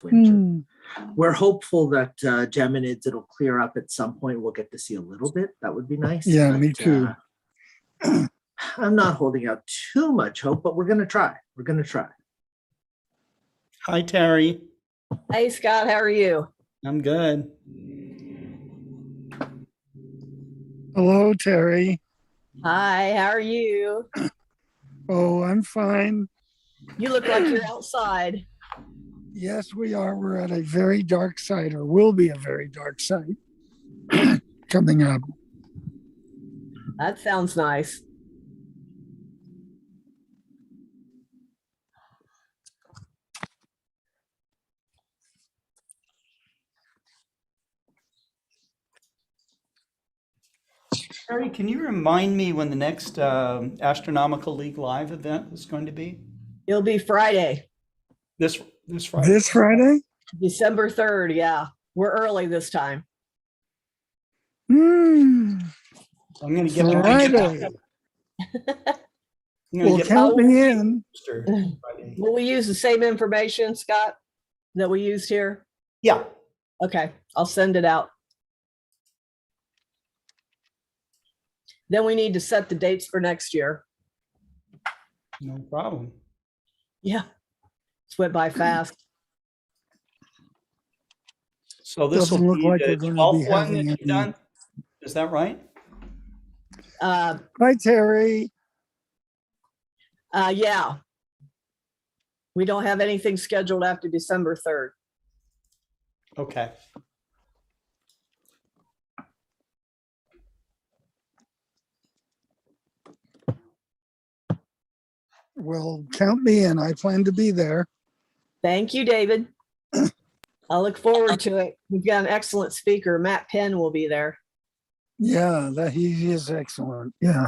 winter. We're hopeful that Geminids, it'll clear up at some point. We'll get to see a little bit. That would be nice. Yeah, but, me too. I'm not holding out too much hope, but we're going to try. We're going to try. Hi, Terry. Hey, Scott, how are you? I'm good. Hello, Terry. Hi, how are you? Oh, I'm fine. You look like you're outside. Yes, we are. We're at a very dark site, or will be a very dark site coming up. That sounds nice. Terry, can you remind me when the next Astronomical League Live event is going to be? It'll be Friday, This Friday. This Friday? December 3rd. Yeah, we're early this time. Hmm. I'm going to get Friday. Well, count me in. Will we use the same information, Scott, that we used here? Yeah. Okay, I'll send it out. Then we need to set the dates for next year. No problem. Yeah, it's went by fast. So this Doesn't will look be like the we're going to be 12th one having that you've any. done? Is that right? Uh, Hi, Terry. yeah. We don't have anything scheduled after December 3rd. Okay. Well, count me in. I plan to be there. Thank you, David. I look forward to it. We've got an excellent speaker. Matt Penn will be there. Yeah, that he is excellent. Yeah.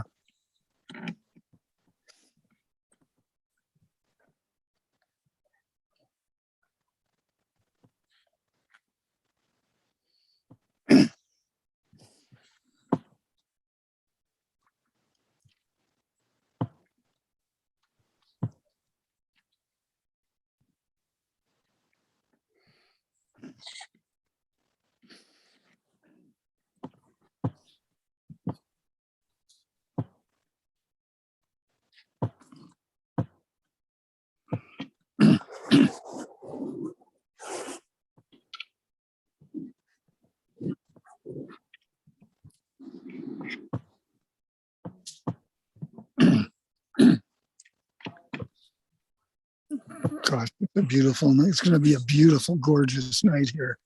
Gosh, it's a beautiful night. It's going to be a beautiful, gorgeous night here.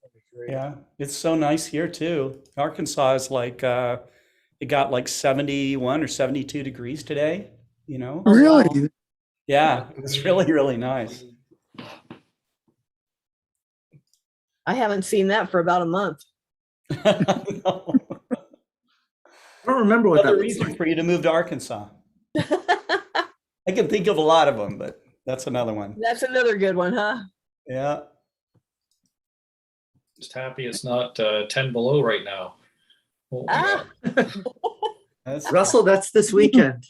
Yeah, it's so nice here too. Arkansas is like, it got like 71 or 72 degrees today, you know? Really? wow. Yeah, it's really, really nice. I haven't seen that for about a month. No. I don't remember what that Another looks reason like. for you to move to Arkansas. I can think of a lot of them, but that's another one. That's another good one, huh? Yeah. Just happy it's not 10 below right now. Oh, Ah. That's Russell, that's this weekend.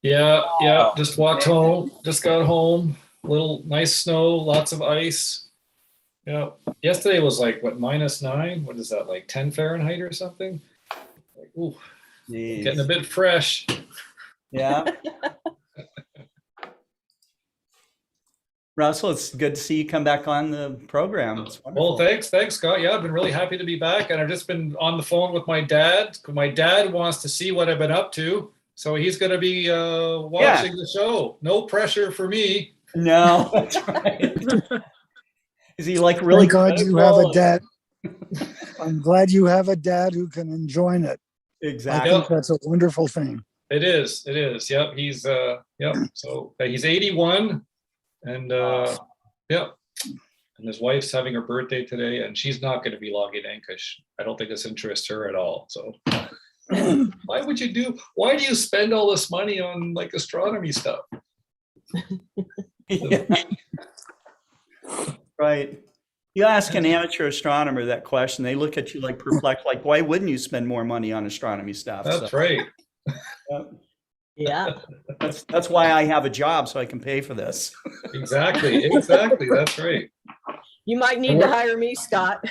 yeah, just walked home, just got home. Little nice snow, lots of ice. Yeah, yesterday was like what, -9? What is that, like 10 Fahrenheit or something? Like, ooh, Jeez. getting a bit fresh. Yeah. Russell, it's good to see you come back on the program. It's wonderful. Well, thanks, Scott. Yeah, I've been really happy to be back, and I've just been on the phone with my dad. My dad wants to see what I've been up to, so he's going to be watching the show. No pressure for me. No, that's right. Is he like really Thank God you have a critical? dad. I'm glad you have a dad who can enjoy it. I Exactly. think that's a wonderful thing. It is. Yep, he's yep. So he's 81, and yep. And his wife's having her birthday today, and she's not going to be logging in because I don't think this interests her at all. So why do you spend all this money on like astronomy stuff? Yeah. Right. You ask an amateur astronomer that question, they look at you like perplexed, like, why wouldn't you spend more money on astronomy stuff? That's So, right. Yeah. that's why I have a job, so I can pay for this. Exactly. That's right. You might need to hire me, Scott.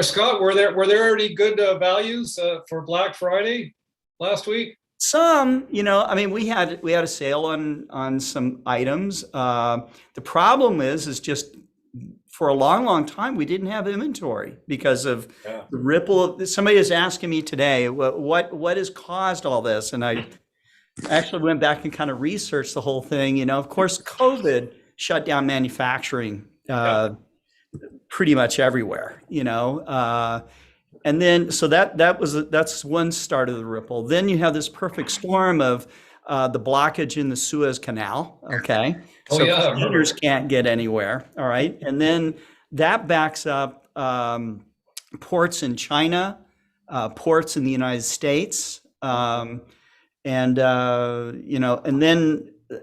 Scott, were there already good values for Black Friday last week? Some, I mean, we had a sale on some items. The problem is just for a long time we didn't have inventory because of the ripple. Somebody is asking me today, what has caused all this? And I actually went back and kind of researched the whole thing. Of course, COVID shut down manufacturing pretty much everywhere. And then, so that's one start of the ripple. Then you have this perfect storm of the blockage in the Suez Canal. Okay, so containers can't get anywhere. All right, and then that backs up ports in China, ports in the United States, and then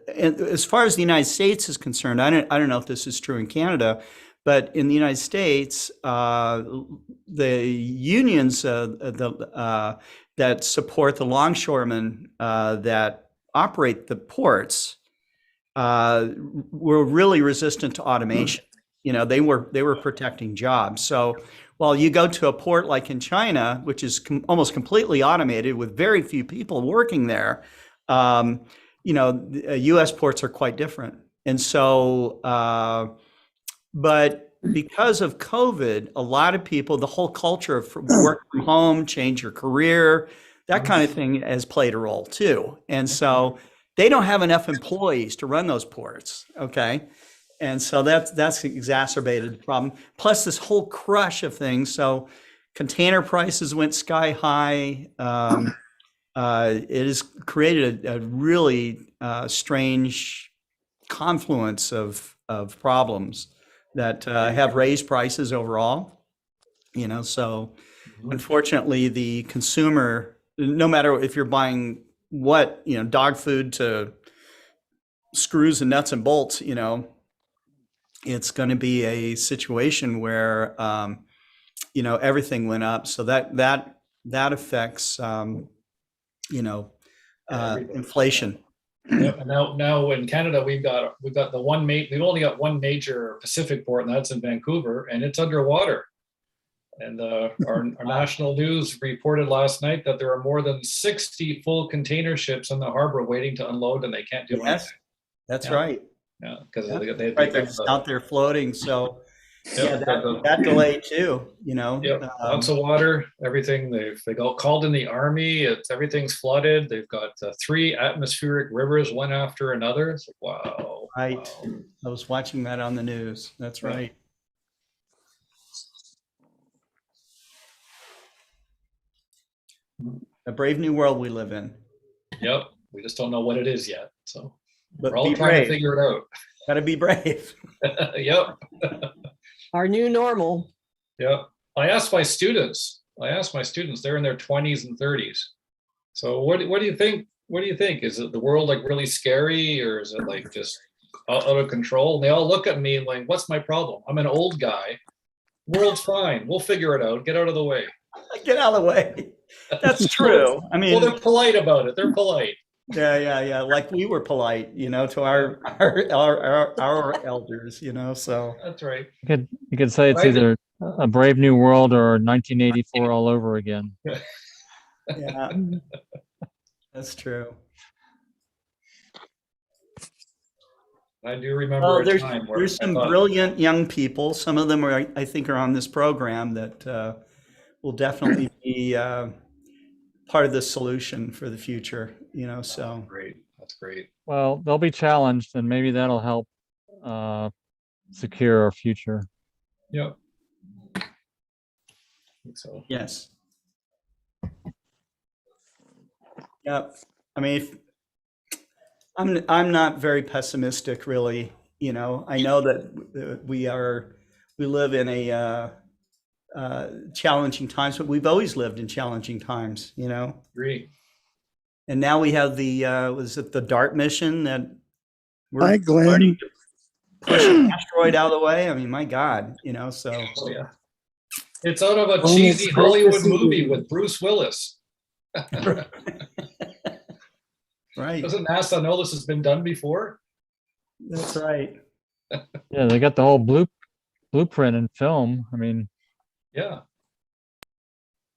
as far as the United States is concerned, I don't know if this is true in Canada. But in the United States, the unions that support the longshoremen that operate the ports were really resistant to automation. They were protecting jobs. So while you go to a port like in China, which is almost completely automated with very few people working there, U.S. ports are quite different. And so, but because of COVID, a lot of people, the whole culture of work from home, change your career, that kind of thing has played a role too. And so they don't have enough employees to run those ports. Okay. And so that's exacerbated the problem. Plus this whole crush of things. So container prices went sky high. It has created a really strange confluence of problems that have raised prices overall. So unfortunately the consumer, no matter if you're buying what, dog food to screws and nuts and bolts, it's going to be a situation where, everything went up. So that affects, inflation. Yeah, now in Canada we've got the we've only got one major Pacific port, and that's in Vancouver, and it's underwater. And our national news reported last night that there are more than 60 full container ships in the harbor waiting to unload, and they can't do anything. That's right. Yeah, because they're just out there floating. So that delay too. Lots of water. Everything they got called in the army. Everything's flooded. They've got 3 atmospheric rivers, one after another. It's like, wow. Right. Wow. I was watching that on the news. That's right. A brave new world we live in. Yep. We just don't know what it is yet. So But we're all trying to figure it out. Got to be brave. Yep. Our new normal. Yeah. I asked my students, they're in their 20s and 30s. So what do you think? What do you think? Is it the world like really scary, or is it like just out of control? And they all look at me like, what's my problem? I'm an old guy. World's fine. We'll figure it out. Get out of the way. Get out of the way. That's true. I mean, well, they're polite about it. They're polite. Yeah. Like we were polite, to our elders, so. That's right. You could say it's either a brave new world or 1984 all over again. Yeah, that's true. I do remember a time where there's some brilliant young people. Some of them I think are on this program that will definitely be part of the solution for the future, so. Great. That's great. Well, they'll be challenged, and maybe that'll help secure our future. Yep. I think so. Yes. Yep. I mean, I'm not very pessimistic, really. I know that we live in a challenging times, but we've always lived in challenging times. Agree. And now we have the was it the DART mission that we're Hi, Glenn. starting to push an asteroid out of the way. I mean, my God, so. Oh yeah. It's out of a Oh, cheesy it's great to Hollywood see movie you. with Bruce Willis. Right. Doesn't NASA know this has been done before? That's right. Yeah, they got the whole blueprint in film. I mean, Yeah.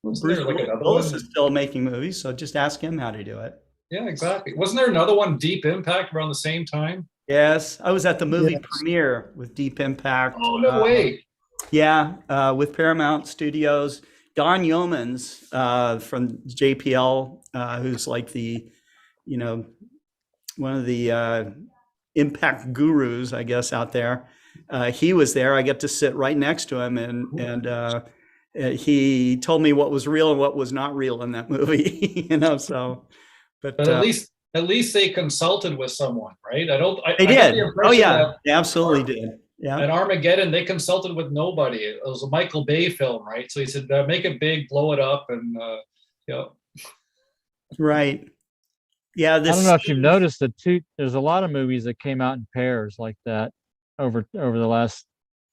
Wasn't Bruce there like another Willis one? is still making movies, so just ask him how to do it. Yeah, exactly. Wasn't there another one, Deep Impact, around the same time? Yes, I was at the movie Yes. premiere with Deep Impact. Oh, no way. Yeah, with Paramount Studios. Don Yeomans from JPL, who's like the, you know, one of the impact gurus, I guess, out there. He was there. I get to sit right next to him, and he told me what was real and what was not real in that movie. You know, so. But at least they consulted with someone, right? they I got did. the Oh impression yeah, that they absolutely did. Yeah. at Armageddon, they consulted with nobody. It was a Michael Bay film, right? So he said, make it big, blow it up, and yeah. Right. Yeah. I don't know if you've noticed that there's a lot of movies that came out in pairs like that over the last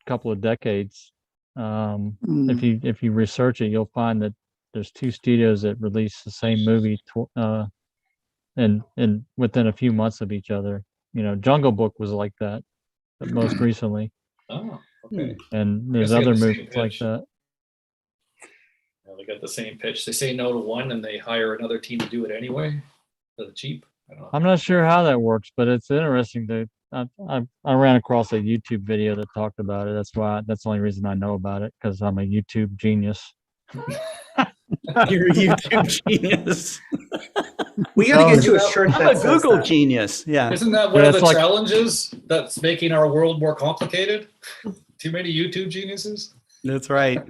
couple of decades. If you research it, you'll find that there's two studios that release the same movie and within a few months of each other. You know, Jungle Book was like that, but most recently. Oh, okay. And there's Guess they other have the same movies like pitch. that. Yeah, they got the same pitch. They say no to one, and they hire another team to do it anyway for the cheap. I don't know. I'm not sure how that works, but it's interesting to. I ran across a YouTube video that talked about it. That's the only reason I know about it, because I'm a YouTube genius. You're a YouTube genius. We gotta get you a shirt I'm that a says Google that. genius. Yeah. Isn't that one Yeah, of the it's like- challenges that's making our world more complicated? Too many YouTube geniuses? That's right.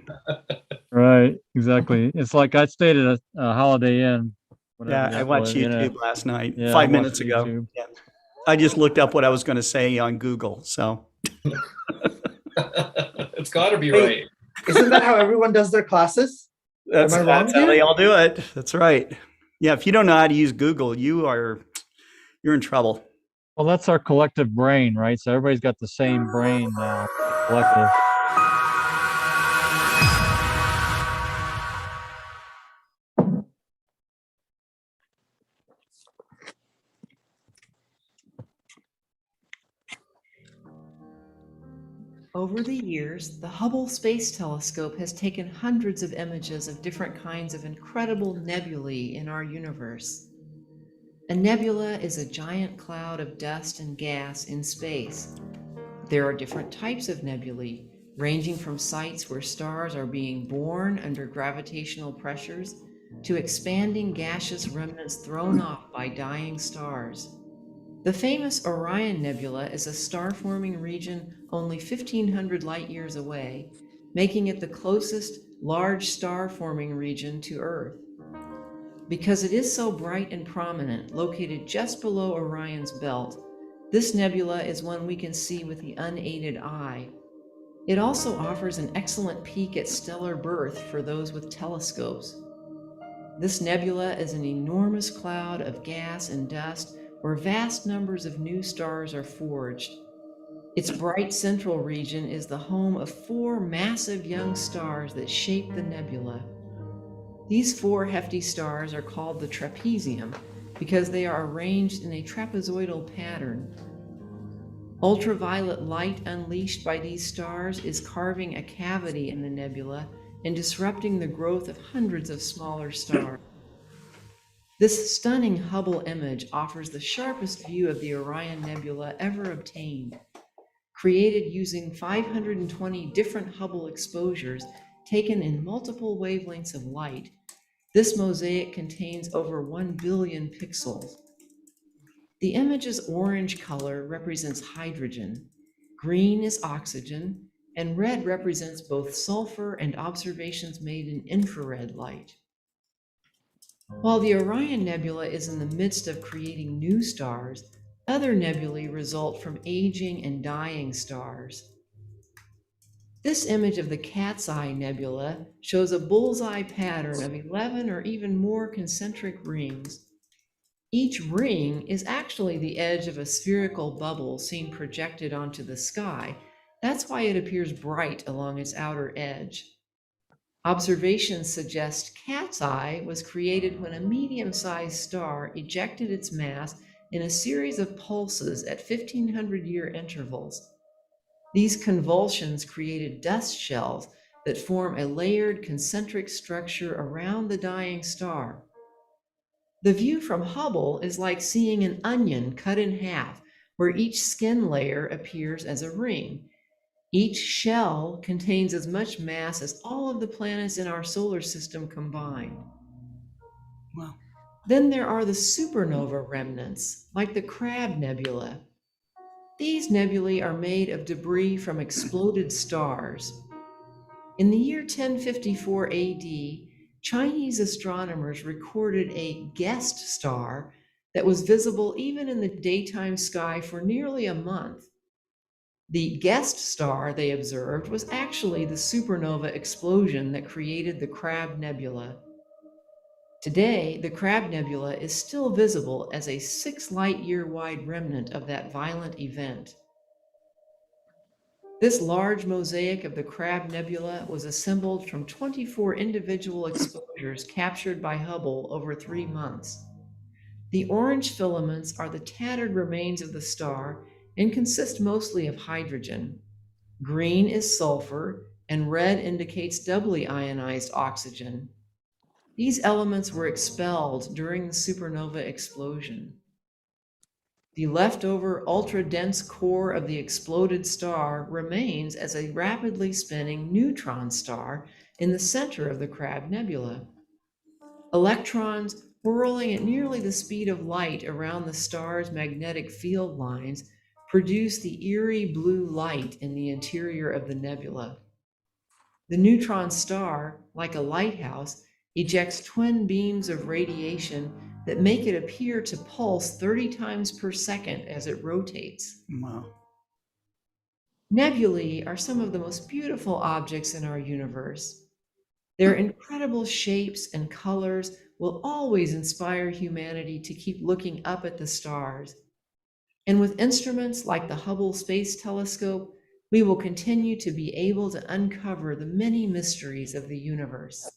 Right, exactly. It's like I stayed at a Holiday Inn. whatever Yeah. I that watched was, you know. YouTube last night, Yeah, I 5 minutes watched ago. YouTube. Yeah. I just looked up what I was going to say on Google. So It's got to be Hey, right. Isn't that how everyone does their classes? that's Am I wrong how here? they all do it. That's right. Yeah. If you don't know how to use Google, you're in trouble. Well, that's our collective brain, right? So everybody's got the same brain now, collective. Over the years, the Hubble Space Telescope has taken hundreds of images of different kinds of incredible nebulae in our universe. A nebula is a giant cloud of dust and gas in space. There are different types of nebulae, ranging from sites where stars are being born under gravitational pressures to expanding gaseous remnants thrown off by dying stars. The famous Orion Nebula is a star-forming region only 1,500 light-years away, making it the closest large star-forming region to Earth. Because it is so bright and prominent, located just below Orion's belt, this nebula is one we can see with the unaided eye. It also offers an excellent peek at stellar birth for those with telescopes. This nebula is an enormous cloud of gas and dust where vast numbers of new stars are forged. Its bright central region is the home of 4 massive young stars that shape the nebula. These 4 hefty stars are called the trapezium because they are arranged in a trapezoidal pattern. Ultraviolet light unleashed by these stars is carving a cavity in the nebula and disrupting the growth of hundreds of smaller stars. This stunning Hubble image offers the sharpest view of the Orion Nebula ever obtained. Created using 520 different Hubble exposures taken in multiple wavelengths of light, this mosaic contains over 1 billion pixels. The image's orange color represents hydrogen, green is oxygen, and red represents both sulfur and observations made in infrared light. While the Orion Nebula is in the midst of creating new stars, other nebulae result from aging and dying stars. This image of the Cat's Eye Nebula shows a bullseye pattern of 11 or even more concentric rings. Each ring is actually the edge of a spherical bubble seen projected onto the sky. That's why it appears bright along its outer edge. Observations suggest Cat's Eye was created when a medium-sized star ejected its mass in a series of pulses at 1,500-year intervals. These convulsions created dust shells that form a layered concentric structure around the dying star. The view from Hubble is like seeing an onion cut in half, where each skin layer appears as a ring. Each shell contains as much mass as all of the planets in our solar system combined. Wow. Then there are the supernova remnants, like the Crab Nebula. These nebulae are made of debris from exploded stars. In the year 1054 AD, Chinese astronomers recorded a guest star that was visible even in the daytime sky for nearly a month. The guest star they observed was actually the supernova explosion that created the Crab Nebula. Today, the Crab Nebula is still visible as a 6 light-year wide remnant of that violent event. This large mosaic of the Crab Nebula was assembled from 24 individual exposures captured by Hubble over 3 months. The orange filaments are the tattered remains of the star and consist mostly of hydrogen. Green is sulfur, and red indicates doubly ionized oxygen. These elements were expelled during the supernova explosion. The leftover ultra-dense core of the exploded star remains as a rapidly spinning neutron star in the center of the Crab Nebula. Electrons whirling at nearly the speed of light around the star's magnetic field lines produce the eerie blue light in the interior of the nebula. The neutron star, like a lighthouse, ejects twin beams of radiation that make it appear to pulse 30 times per second as it rotates. Wow. Nebulae are some of the most beautiful objects in our universe. Their incredible shapes and colors will always inspire humanity to keep looking up at the stars. And with instruments like the Hubble Space Telescope, we will continue to be able to uncover the many mysteries of the universe.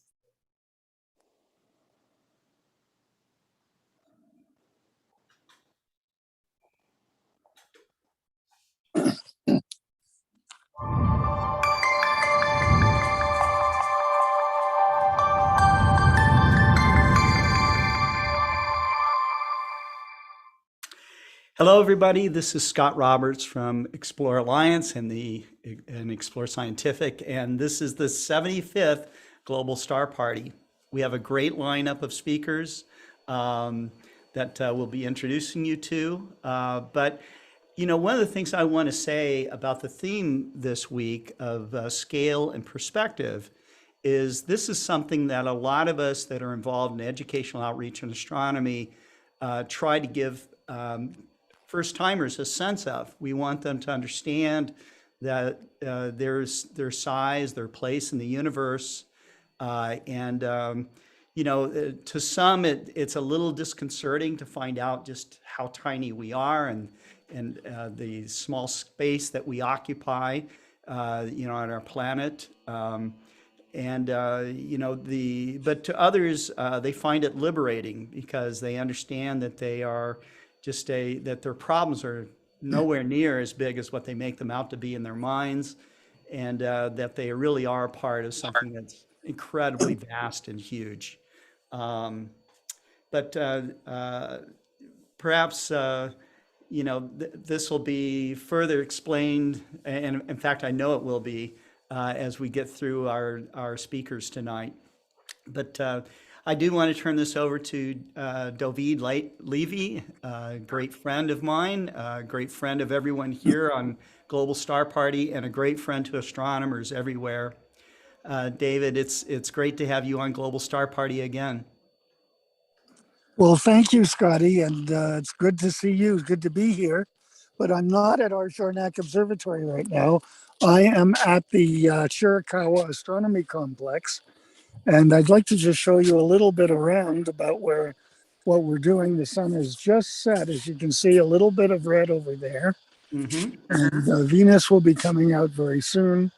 Hello, everybody. This is Scott Roberts from Explore Alliance and Explore Scientific, and this is the 75th Global Star Party. We have a great lineup of speakers that we'll be introducing you to. But you know, one of the things I want to say about the theme this week of scale and perspective is this is something that a lot of us that are involved in educational outreach and astronomy try to give first timers a sense of. We want them to understand that there's their size, their place in the universe, and you know, to some it's a little disconcerting to find out just how tiny we are and the small space that we occupy, you know, on our planet. You know, but to others, they find it liberating because they understand that they are just that their problems are nowhere near as big as what they make them out to be in their minds, and that they really are part of something that's incredibly vast and huge. But perhaps, you know, this will be further explained, and in fact, I know it will be as we get through our speakers tonight. But I do want to turn this over to David Levy, a great friend of mine, a great friend of everyone here on Global Star Party, and a great friend to astronomers everywhere. David, it's great to have you on Global Star Party again. Well, thank you, Scotty, and it's good to see you. It's good to be here, but I'm not at our Charnak Observatory right now. I am at the Chiricahua Astronomy Complex, and I'd like to just show you a little bit around about what we're doing. The sun has just set, as you can see, a little bit of red over there. Mm-hmm. And Venus will be coming out very soon.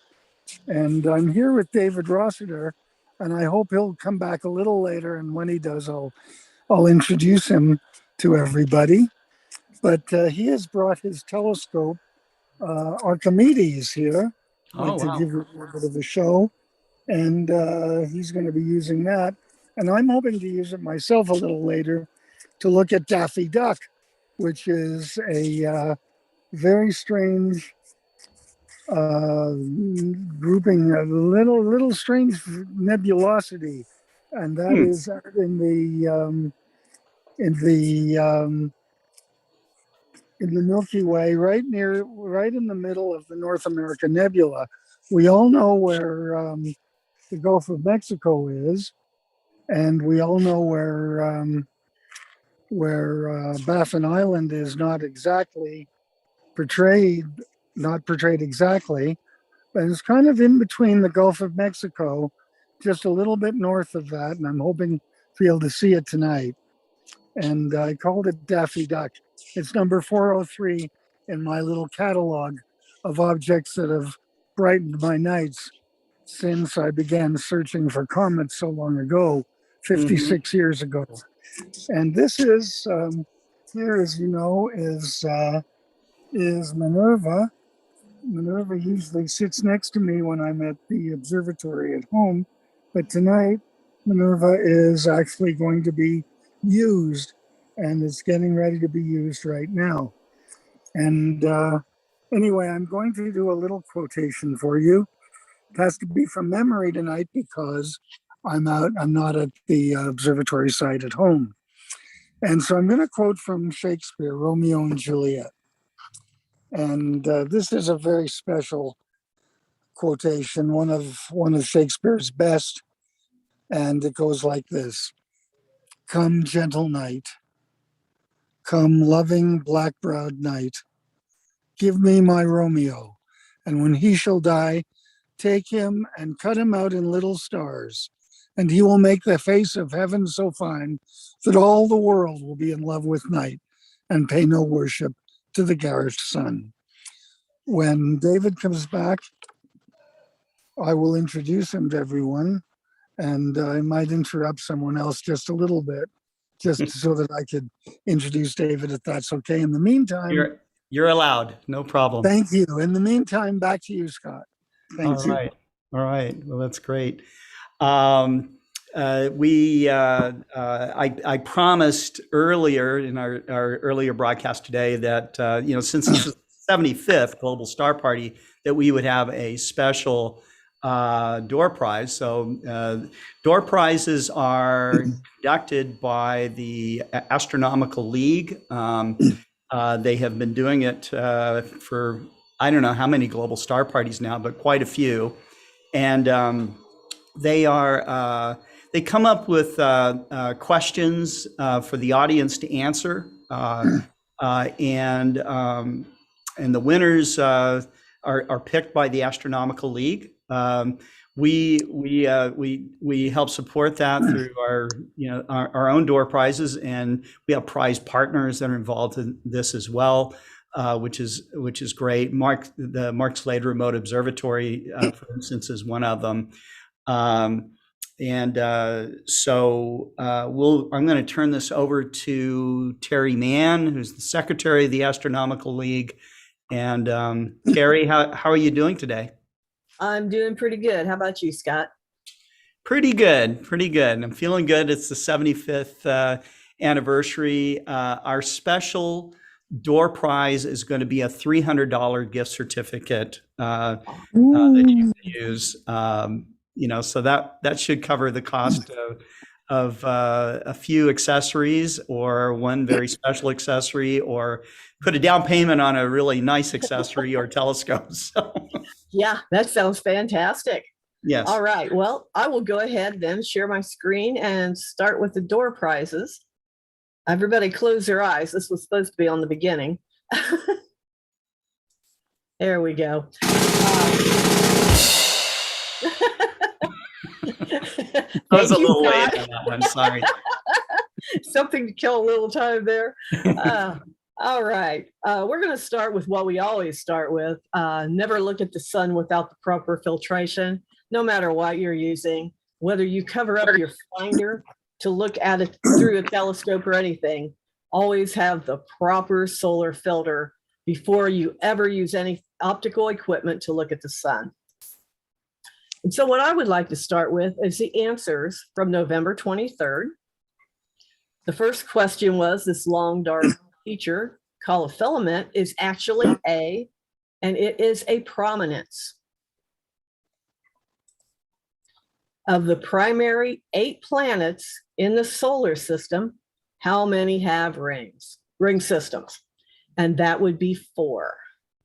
And I'm here with David Rossiter, and I hope he'll come back a little later. And when he does, I'll introduce him to everybody. But he has brought his telescope Archimedes here. Oh, Like to wow. give you a little bit of a show. And he's going to be using that. And I'm hoping to use it myself a little later to look at Daffy Duck, which is a very strange grouping, a little strange nebulosity, and that is out in the Milky Way, right in the middle of the North America Nebula. We all know where the Gulf of Mexico is, and we all know where Baffin Island is not portrayed exactly, but it's kind of in between the Gulf of Mexico, just a little bit north of that, and I'm hoping to be able to see it tonight. And I called it Daffy Duck. It's number 403 in my little catalog of objects that have brightened my nights since I began searching for comets so long ago, 56 years ago. And this is, here, as you know, is Minerva. Minerva usually sits next to me when I'm at the observatory at home, but tonight Minerva is actually going to be used, and it's getting ready to be used right now. And anyway, I'm going to do a little quotation for you. It has to be from memory tonight because I'm not at the observatory site at home. And so I'm going to quote from Shakespeare, Romeo and Juliet. And this is a very special quotation, one of Shakespeare's best. And it goes like this: "Come, gentle knight, come, loving black-browed knight, give me my Romeo, and when he shall die, take him and cut him out in little stars, and he will make the face of heaven so fine that all the world will be in love with night and pay no worship to the garish sun." When David comes back, I will introduce him to everyone, and I might interrupt someone else just a little bit, just so that I could introduce David, if that's okay. In the meantime, You're allowed, no problem. thank you. In the meantime, back to you, Scott. Thank you. All right. Well, that's great. I promised earlier in our earlier broadcast today that since this is the 75th Global Star Party, that we would have a special door prize. So door prizes are conducted by the Astronomical League. They have been doing it for I don't know how many global star parties now, but quite a few. And they come up with questions for the audience to answer, and the winners are picked by the Astronomical League. We help support that through our own door prizes, and we have prize partners that are involved in this as well, which is great. The Mark Slade Remote Observatory, for instance, is one of them. So I'm going to turn this over to Terry Mann, who's the secretary of the Astronomical League. And Terry, how are you doing today? I'm doing pretty good. How about you, Scott? Pretty good. I'm feeling good. It's the 75th anniversary. Our special door prize is going to be a $300 gift certificate that you can use. So that should cover the cost of a few accessories, or one very special accessory, or put a down payment on a really nice accessory or telescope. So. Yeah, that sounds fantastic. Yes. All right. Well, I will go ahead then, share my screen and start with the door prizes. Everybody close their eyes. This was supposed to be on the beginning. There we go. I was a little late on that one. Sorry. Something to kill a little time there. All right. We're going to start with what we always start with. Never look at the sun without the proper filtration, no matter what you're using, whether you cover up your finder to look at it through a telescope or anything. Always have the proper solar filter before you ever use any optical equipment to look at the sun. And so what I would like to start with is the answers from November 23rd. The first question was, this long dark feature called a filament is actually and it is a prominence. Of the primary 8 planets in the solar system, how many have rings, ring systems? And that would be 4.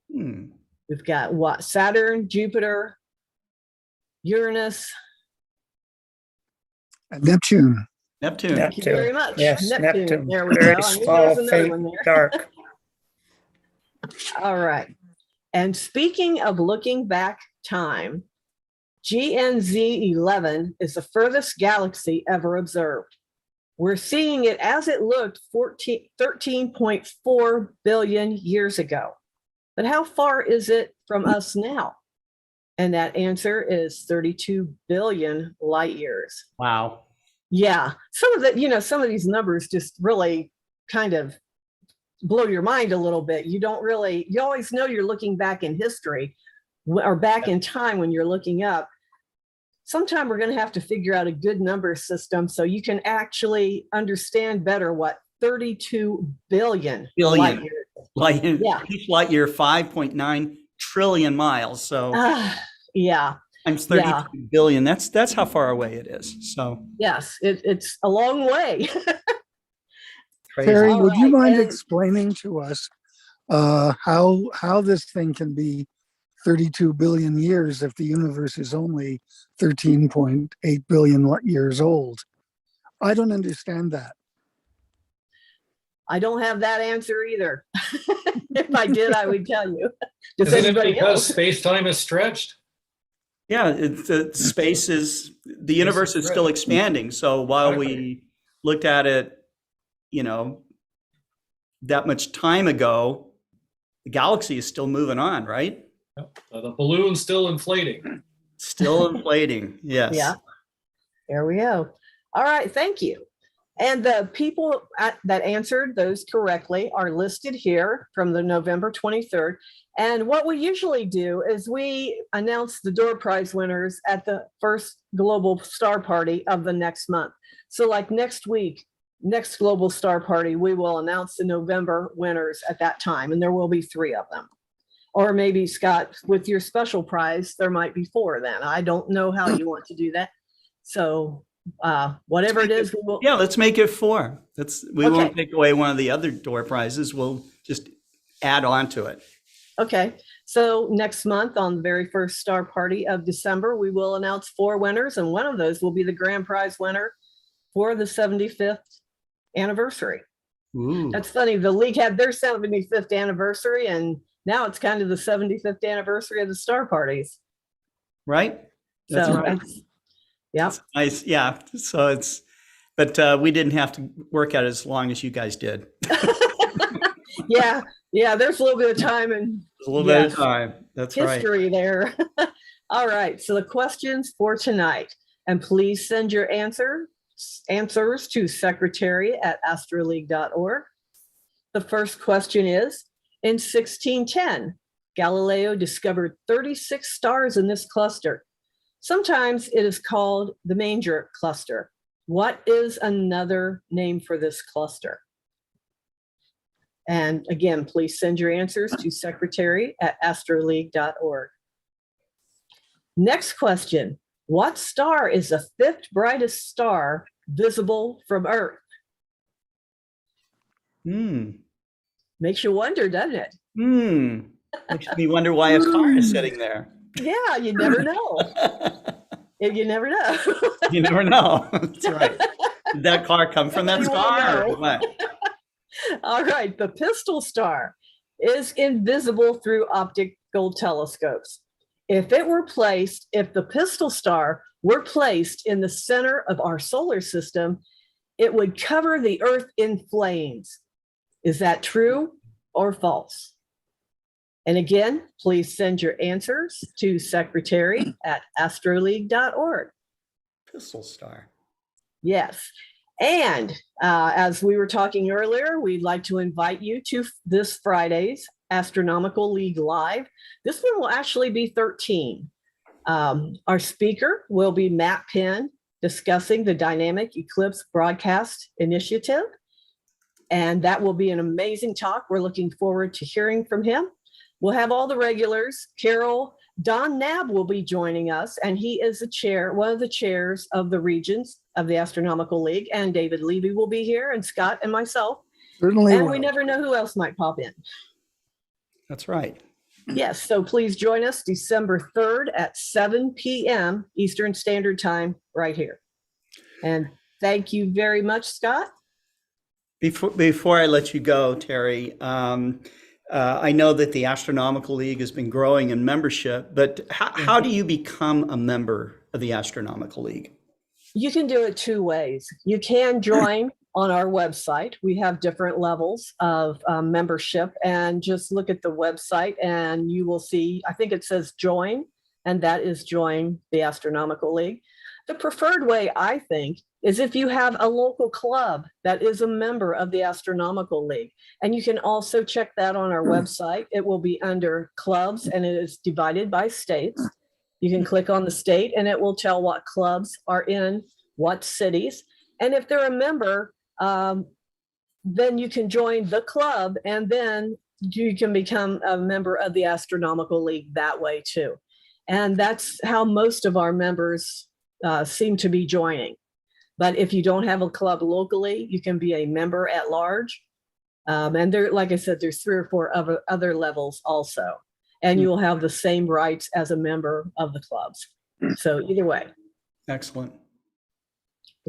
We've got what? Saturn, Jupiter, Uranus, And Neptune. Neptune. Thank you very much. Yes, Neptune. There we Very go. I knew small, there was another faint, one there. dark. All right. And speaking of looking back time, GNZ 11 is the furthest galaxy ever observed. We're seeing it as it looked 13.4 billion years ago. But how far is it from us now? And that answer is 32 billion light years. Wow. Yeah, some of the, some of these numbers just really kind of blow your mind a little bit. You always know you're looking back in history or back in time when you're looking up. Sometime we're going to have to figure out a good number system so you can actually understand better what 32 billion light years. Yeah. Each light year, 5.9 trillion miles. So yeah. times 32 billion. That's how far away it is. So yes, it's a long way. crazy. Terry, All would you right, mind and- explaining to us how this thing can be 32 billion years if the universe is only 13.8 billion years old? I don't understand that. I don't have that answer either. If I did, I would tell you. Does Isn't it anybody because else? space-time is stretched? Yeah, the universe is still expanding. So while we looked at it, that much time ago, the galaxy is still moving on, right? The balloon's still inflating. Still inflating. Yes. Yeah. There we go. All right. Thank you. And the people that answered those correctly are listed here from the November 23rd. And what we usually do is we announce the door prize winners at the first global star party of the next month. So like next week, next global star party, we will announce the November winners at that time. And there will be 3 of them. Or maybe, Scott, with your special prize, there might be 4 then. I don't know how you want to do that. So whatever it is, we will. Yeah, let's make it 4. We Okay. won't take away one of the other door prizes. We'll just add on to it. Okay. So next month on the very first star party of December, we will announce 4 winners. And one of those will be the grand prize winner for the 75th anniversary. Ooh. That's funny. The league had their 75th anniversary, and now it's kind of the 75th anniversary of the star parties. Right? That's So right. yeah. That's nice. Yeah. So but we didn't have to work out as long as you guys did. Yeah. Yeah. There's a little bit of time and A little bit of Yes. time. That's right. history there. All right. So the questions for tonight, and please send your answers to secretary@astroleague.org. The first question is, in 1610, Galileo discovered 36 stars in this cluster. Sometimes it is called the Manger cluster. What is another name for this cluster? And again, please send your answers to secretary@astroleague.org. Next question. What star is the 5th brightest star visible from Earth? Makes you wonder, doesn't it? Makes me wonder why a car is sitting there. Yeah, you never know. You never know. You never know. That's right. Did that car come from that You won't star? know. Or what? All right, the Pistol star is invisible through optical telescopes. If the Pistol star were placed in the center of our solar system, it would cover the Earth in flames. Is that true or false? And again, please send your answers to secretary@astroleague.org. Pistol star. Yes. And as we were talking earlier, we'd like to invite you to this Friday's Astronomical League Live. This one will actually be 13. Our speaker will be Matt Penn discussing the Dynamic Eclipse Broadcast Initiative. And that will be an amazing talk. We're looking forward to hearing from him. We'll have all the regulars. Don Knabb will be joining us, and he is one of the chairs of the regions of the Astronomical League. And David Levy will be here, and Scott and myself. Certainly. And will. we never know who else might pop in. That's right. Yes, so please join us December 3rd at 7 p.m. Eastern Standard Time right here. And thank you very much, Scott. Before I let you go, Terry, I know that the Astronomical League has been growing in membership, but how do you become a member of the Astronomical League? You can do it two ways. You can join on our website. We have different levels of membership, and just look at the website and you will see, I think it says join, and that is join the Astronomical League. The preferred way, I think, is if you have a local club that is a member of the Astronomical League. And you can also check that on our website. It will be under clubs, and it is divided by states. You can click on the state and it will tell what clubs are in what cities. And if they're a member, then you can join the club, and then you can become a member of the Astronomical League that way too. And that's how most of our members seem to be joining. But if you don't have a club locally, you can be a member at large. And there, like I said, there's 3 or 4 other levels also. And you will have the same rights as a member of the clubs. So either way. Excellent.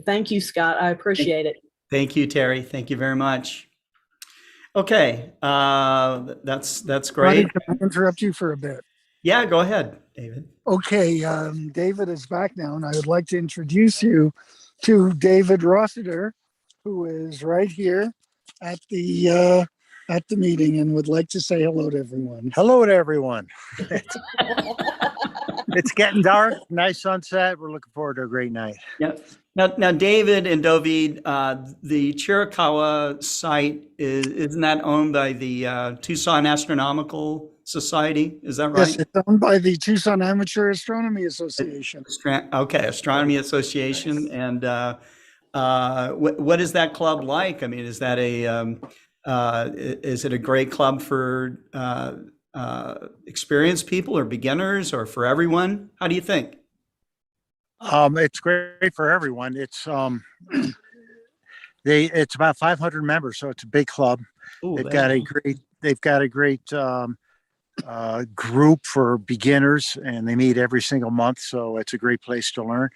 Thank you, Scott. I appreciate it. Thank you, Terry. Thank you very much. Okay, that's great. Can I interrupt you for a bit? Yeah, go ahead, David. Okay, David is back now, and I would like to introduce you to David Rossiter, who is right here at the meeting and would like to say hello to everyone. Hello to everyone. It's getting dark. Nice sunset. We're looking forward to a great night. Yeah. Now, David and David, the Chiricahua site isn't that owned by the Tucson Astronomical Society? Is that right? Yes, it's owned by the Tucson Amateur Astronomy Association. Okay, Astronomy Association. And what is that club like? I mean, is that is it a great club for experienced people or beginners or for everyone? How do you think? It's great for everyone. It's it's about 500 members, so it's a big club. Ooh, they've got a great group for beginners, and they meet every single month, so it's a great place to learn.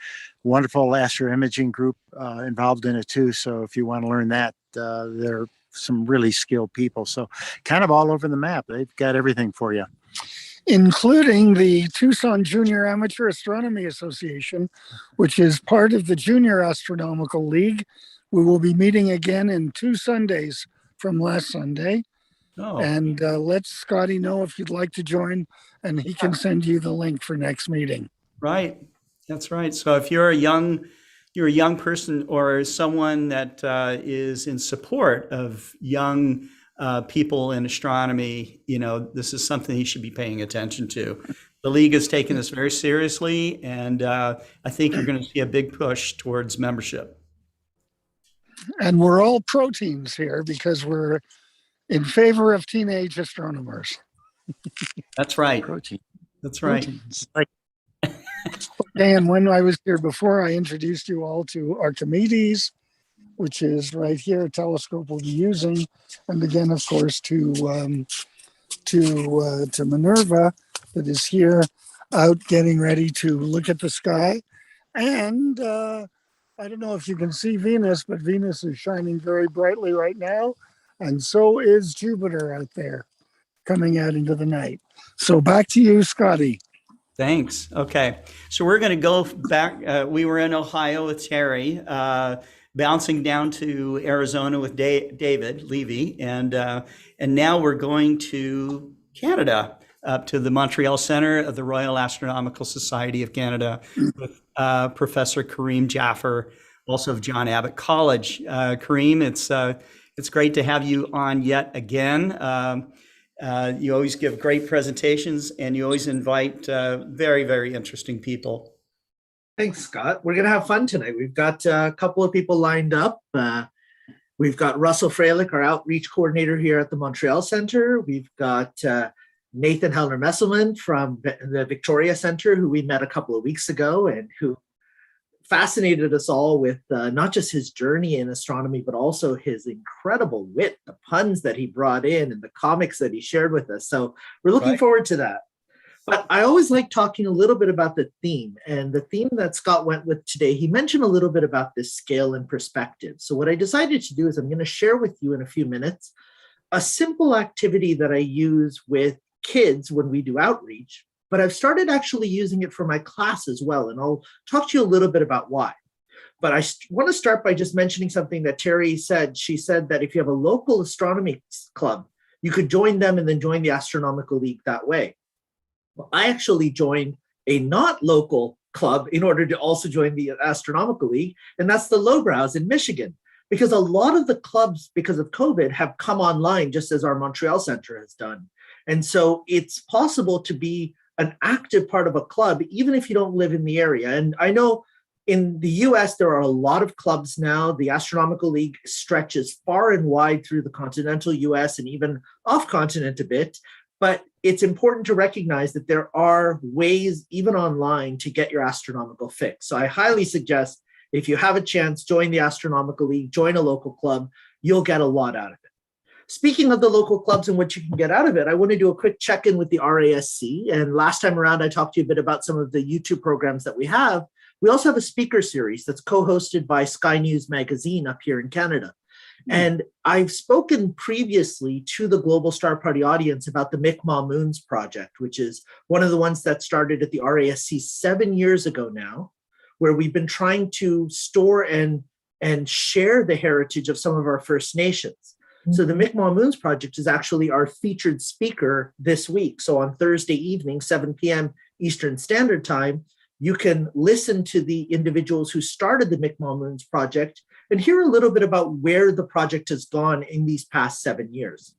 Wonderful astro imaging group involved in it too. So if you want to learn that, there are some really skilled people. So kind of all over the map. They've got everything for you, including the Tucson Junior Amateur Astronomy Association, which is part of the Junior Astronomical League. We will be meeting again in 2 Sundays from last Sunday. Oh. And let Scotty know if you'd like to join, and he can send you the link for next meeting. Right. That's right. So if you're a young person or someone that is in support of young people in astronomy, this is something you should be paying attention to. The league has taken this very seriously, and I think you're going to see a big push towards membership. And we're all pro teams here because we're in favor of teenage astronomers. That's right. Protein. That's right. And when I was here before, I introduced you all to Archimedes, which is right here, a telescope we'll be using. And again, of course, to Minerva, that is here out getting ready to look at the sky. And I don't know if you can see Venus, but Venus is shining very brightly right now. And so is Jupiter out there coming out into the night. So back to you, Scotty. Thanks. Okay. So we're going to go back. We were in Ohio with Terry, bouncing down to Arizona with David Levy. And now we're going to Canada, up to the Montreal Center of the Royal Astronomical Society of Canada with Professor Karim Jaffer, also of John Abbott College. Karim, it's great to have you on yet again. You always give great presentations, and you always invite very, very interesting people. Thanks, Scott. We're going to have fun tonight. We've got a couple of people lined up. We've got Russell Fralich, our outreach coordinator here at the Montreal Center. We've got Nathan Hellner Mestelman from the Victoria Center, who we met a couple of weeks ago and who fascinated us all with not just his journey in astronomy, but also his incredible wit, the puns that he brought in and the comics that he shared with us. So we're looking forward to that. But I always like talking a little bit about the theme, and the theme that Scott went with today, he mentioned a little bit about this scale and perspective. So what I decided to do is I'm going to share with you in a few minutes a simple activity that I use with kids when we do outreach, but I've started actually using it for my class as well. And I'll talk to you a little bit about why. But I want to start by just mentioning something that Terry said. She said that if you have a local astronomy club, you could join them and then join the Astronomical League that way. Well, I actually joined a not local club in order to also join the Astronomical League, and that's the Lowbrows in Michigan, because a lot of the clubs, because of COVID, have come online just as our Montreal Center has done. And so it's possible to be an active part of a club, even if you don't live in the area. And I know in the US, there are a lot of clubs now. The Astronomical League stretches far and wide through the continental US and even off continent a bit. But it's important to recognize that there are ways, even online, to get your astronomical fix. So I highly suggest if you have a chance, join the Astronomical League, join a local club, you'll get a lot out of it. Speaking of the local clubs and what you can get out of it, I want to do a quick check-in with the RASC. And last time around, I talked to you a bit about some of the YouTube programs that we have. We also have a speaker series that's co-hosted by Sky News Magazine up here in Canada. And I've spoken previously to the Global Star Party audience about the Mi'kmaq Moons project, which is one of the ones that started at the RASC 7 years ago now, where we've been trying to store and share the heritage of some of our First Nations. So the Mi'kmaq Moons project is actually our featured speaker this week. So on Thursday evening, 7 p.m. Eastern Standard Time, you can listen to the individuals who started the Mi'kmaq Moons project and hear a little bit about where the project has gone in these past 7 years.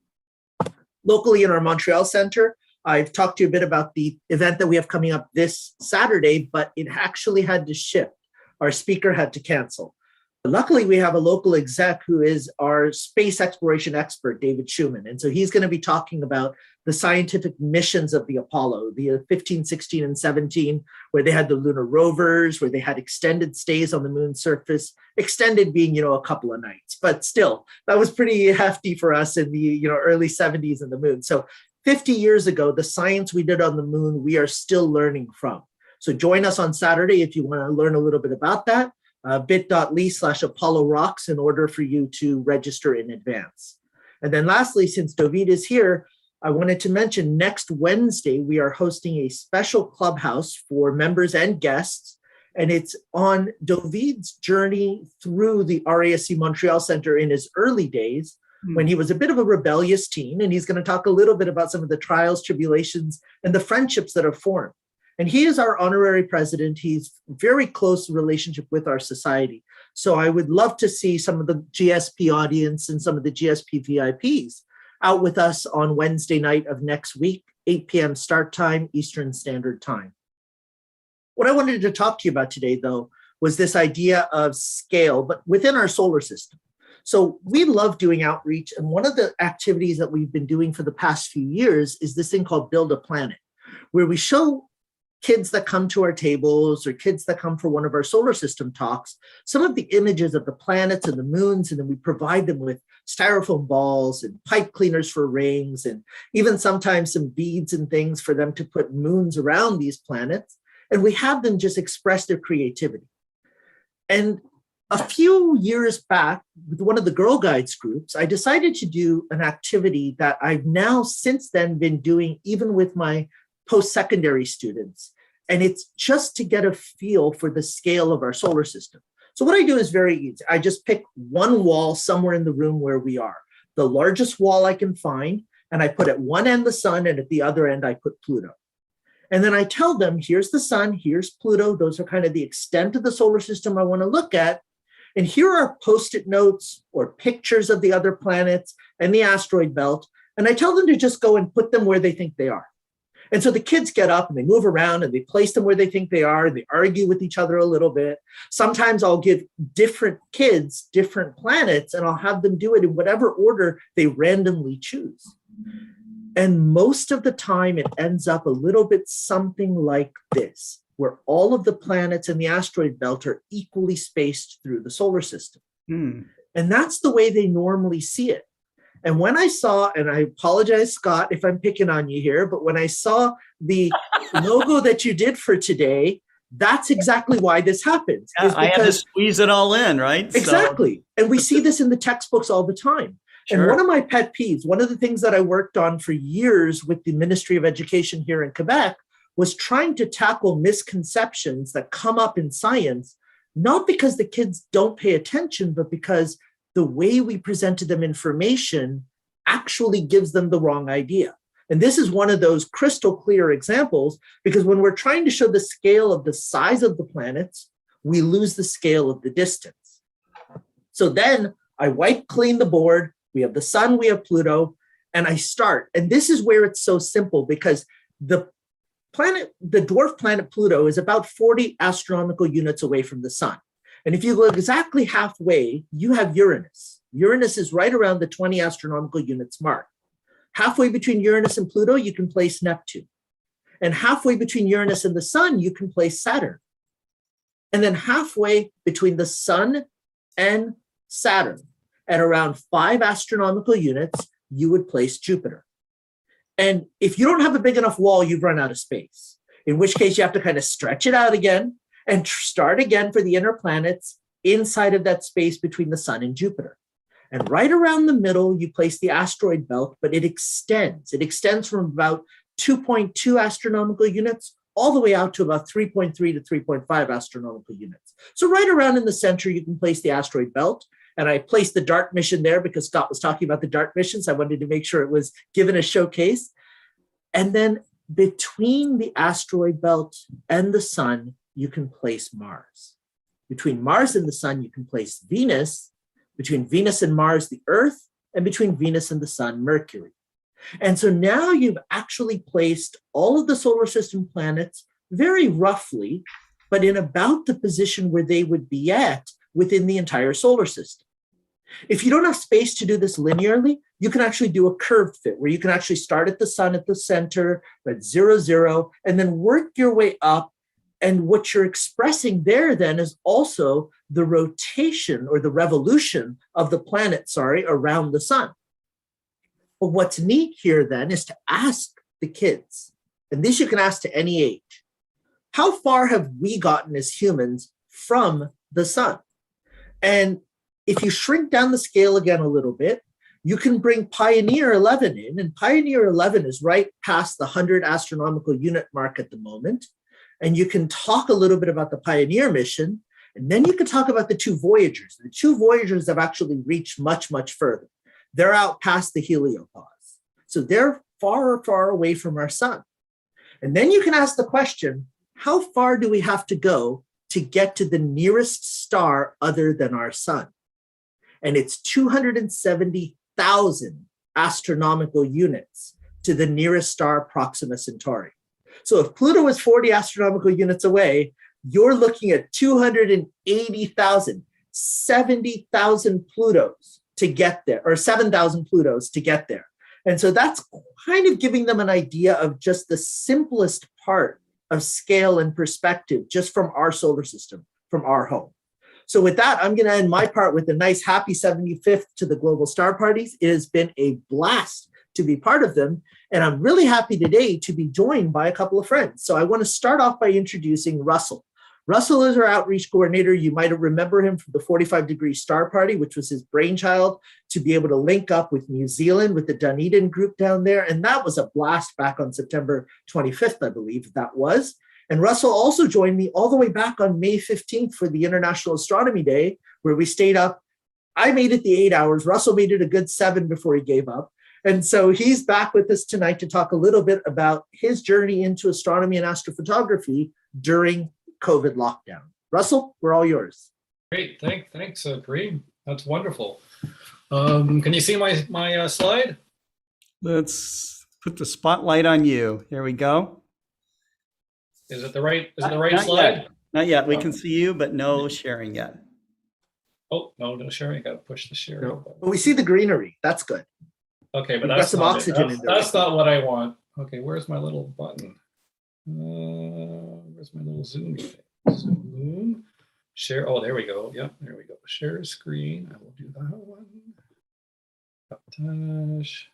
Locally in our Montreal Center, I've talked to you a bit about the event that we have coming up this Saturday, but it actually had to shift. Our speaker had to cancel. Luckily, we have a local exec who is our space exploration expert, David Schumann. And so he's going to be talking about the scientific missions of the Apollo, the 15, 16, and 17, where they had the lunar rovers, where they had extended stays on the moon's surface, extended being, a couple of nights. But still, that was pretty hefty for us in the, early 70s in the moon. So 50 years ago, the science we did on the moon, we are still learning from. So join us on Saturday if you want to learn a little bit about that. bit.ly/Apollo Rocks in order for you to register in advance. And then lastly, since David is here, I wanted to mention next Wednesday, we are hosting a special clubhouse for members and guests. And it's on David's journey through the RASC Montreal Center in his early days when he was a bit of a rebellious teen. And he's going to talk a little bit about some of the trials, tribulations, and the friendships that have formed. And he is our honorary president. He's very close relationship with our society. So I would love to see some of the GSP audience and some of the GSP VIPs out with us on Wednesday night of next week, 8 p.m. start time, Eastern Standard Time. What I wanted to talk to you about today, though, was this idea of scale, but within our solar system. So we love doing outreach. And one of the activities that we've been doing for the past few years is this thing called Build a Planet, where we show kids that come to our tables or kids that come for one of our solar system talks, some of the images of the planets and the moons, and then we provide them with styrofoam balls and pipe cleaners for rings, and even sometimes some beads and things for them to put moons around these planets. And we have them just express their creativity. And a few years back, with one of the Girl Guides groups, I decided to do an activity that I've now since then been doing even with my post-secondary students. And it's just to get a feel for the scale of our solar system. So what I do is very easy. I just pick one wall somewhere in the room where we are, the largest wall I can find, and I put at one end the sun, and at the other end, I put Pluto. And then I tell them, here's the sun, here's Pluto. Those are kind of the extent of the solar system I want to look at. And here are Post-it notes or pictures of the other planets and the asteroid belt. And I tell them to just go and put them where they think they are. And so the kids get up and they move around and they place them where they think they are. And they argue with each other a little bit. Sometimes I'll give different kids different planets and I'll have them do it in whatever order they randomly choose. And most of the time it ends up a little bit something like this, where all of the planets in the asteroid belt are equally spaced through the solar system. And that's the way they normally see it. And when I saw, and I apologize, Scott, if I'm picking on you here, but when I saw the logo that you did for today, that's exactly why this happens. Yeah, I had to squeeze it all in, right? Exactly. And we see this in the textbooks all the time. Sure. And one of my pet peeves, one of the things that I worked on for years with the Ministry of Education here in Quebec was trying to tackle misconceptions that come up in science, not because the kids don't pay attention, but because the way we presented them information actually gives them the wrong idea. And this is one of those crystal clear examples, because when we're trying to show the scale of the size of the planets, we lose the scale of the distance. So then I wipe clean the board. We have the sun, we have Pluto, and I start. And this is where it's so simple, because the dwarf planet Pluto is about 40 astronomical units away from the sun. And if you go exactly halfway, you have Uranus. Uranus is right around the 20 astronomical units mark. Halfway between Uranus and Pluto, you can place Neptune. And halfway between Uranus and the sun, you can place Saturn. And then halfway between the sun and Saturn, at around 5 astronomical units, you would place Jupiter. And if you don't have a big enough wall, you've run out of space, in which case you have to kind of stretch it out again and start again for the inner planets inside of that space between the sun and Jupiter. And right around the middle, you place the asteroid belt, but it extends. It extends from about 2.2 astronomical units all the way out to about 3.3 to 3.5 astronomical units. So right around in the center, you can place the asteroid belt. And I placed the DART mission there because Scott was talking about the DART missions. I wanted to make sure it was given a showcase. And then between the asteroid belt and the sun, you can place Mars. Between Mars and the sun, you can place Venus. Between Venus and Mars, the Earth. And between Venus and the sun, Mercury. And so now you've actually placed all of the solar system planets very roughly, but in about the position where they would be at within the entire solar system. If you don't have space to do this linearly, you can actually do a curved fit where you can actually start at the sun at the center, at 0, 0, and then work your way up. And what you're expressing there then is also the rotation or the revolution of the planet, around the sun. But what's neat here then is to ask the kids, and this you can ask to any age, how far have we gotten as humans from the sun? And if you shrink down the scale again a little bit, you can bring Pioneer 11 in, and Pioneer 11 is right past the 100 astronomical unit mark at the moment. And you can talk a little bit about the Pioneer mission, and then you can talk about the 2 Voyagers. The 2 Voyagers have actually reached much, much further. They're out past the heliopause. So they're far, far away from our sun. And then you can ask the question, how far do we have to go to get to the nearest star other than our sun? And it's 270,000 astronomical units to the nearest star, Proxima Centauri. So if Pluto is 40 astronomical units away, you're looking at 280,000, 70,000 Plutos to get there, or 7,000 Plutos to get there. And so that's kind of giving them an idea of just the simplest part of scale and perspective, just from our solar system, from our home. So with that, I'm going to end my part with a nice happy 75th to the Global Star Parties. It has been a blast to be part of them. And I'm really happy today to be joined by a couple of friends. So I want to start off by introducing Russell. Russell is our outreach coordinator. You might remember him from the 45 Degree Star Party, which was his brainchild to be able to link up with New Zealand, with the Dunedin group down there. And that was a blast back on September 25th, I believe that was. And Russell also joined me all the way back on May 15th for the International Astronomy Day, where we stayed up. I made it the 8 hours. Russell made it a good 7 before he gave up. And so he's back with us tonight to talk a little bit about his journey into astronomy and astrophotography during COVID lockdown. Russell, we're all yours. Great, thanks, Karim. That's wonderful. Can you see my slide? Let's put the spotlight on you. Here we go. Is it the right Not slide? yet. Not yet. We can see you, but no sharing yet. Oh, no sharing. I got to push the sharing No. button. But we see the greenery. That's good. Okay, but We've got that's some not oxygen it. in there. That's not what I want. Okay, where's my little button? Where's my little zoom thing? Zoom. Share. Oh, there we go. Yep, there we go. Share screen. I will do that one. Touch.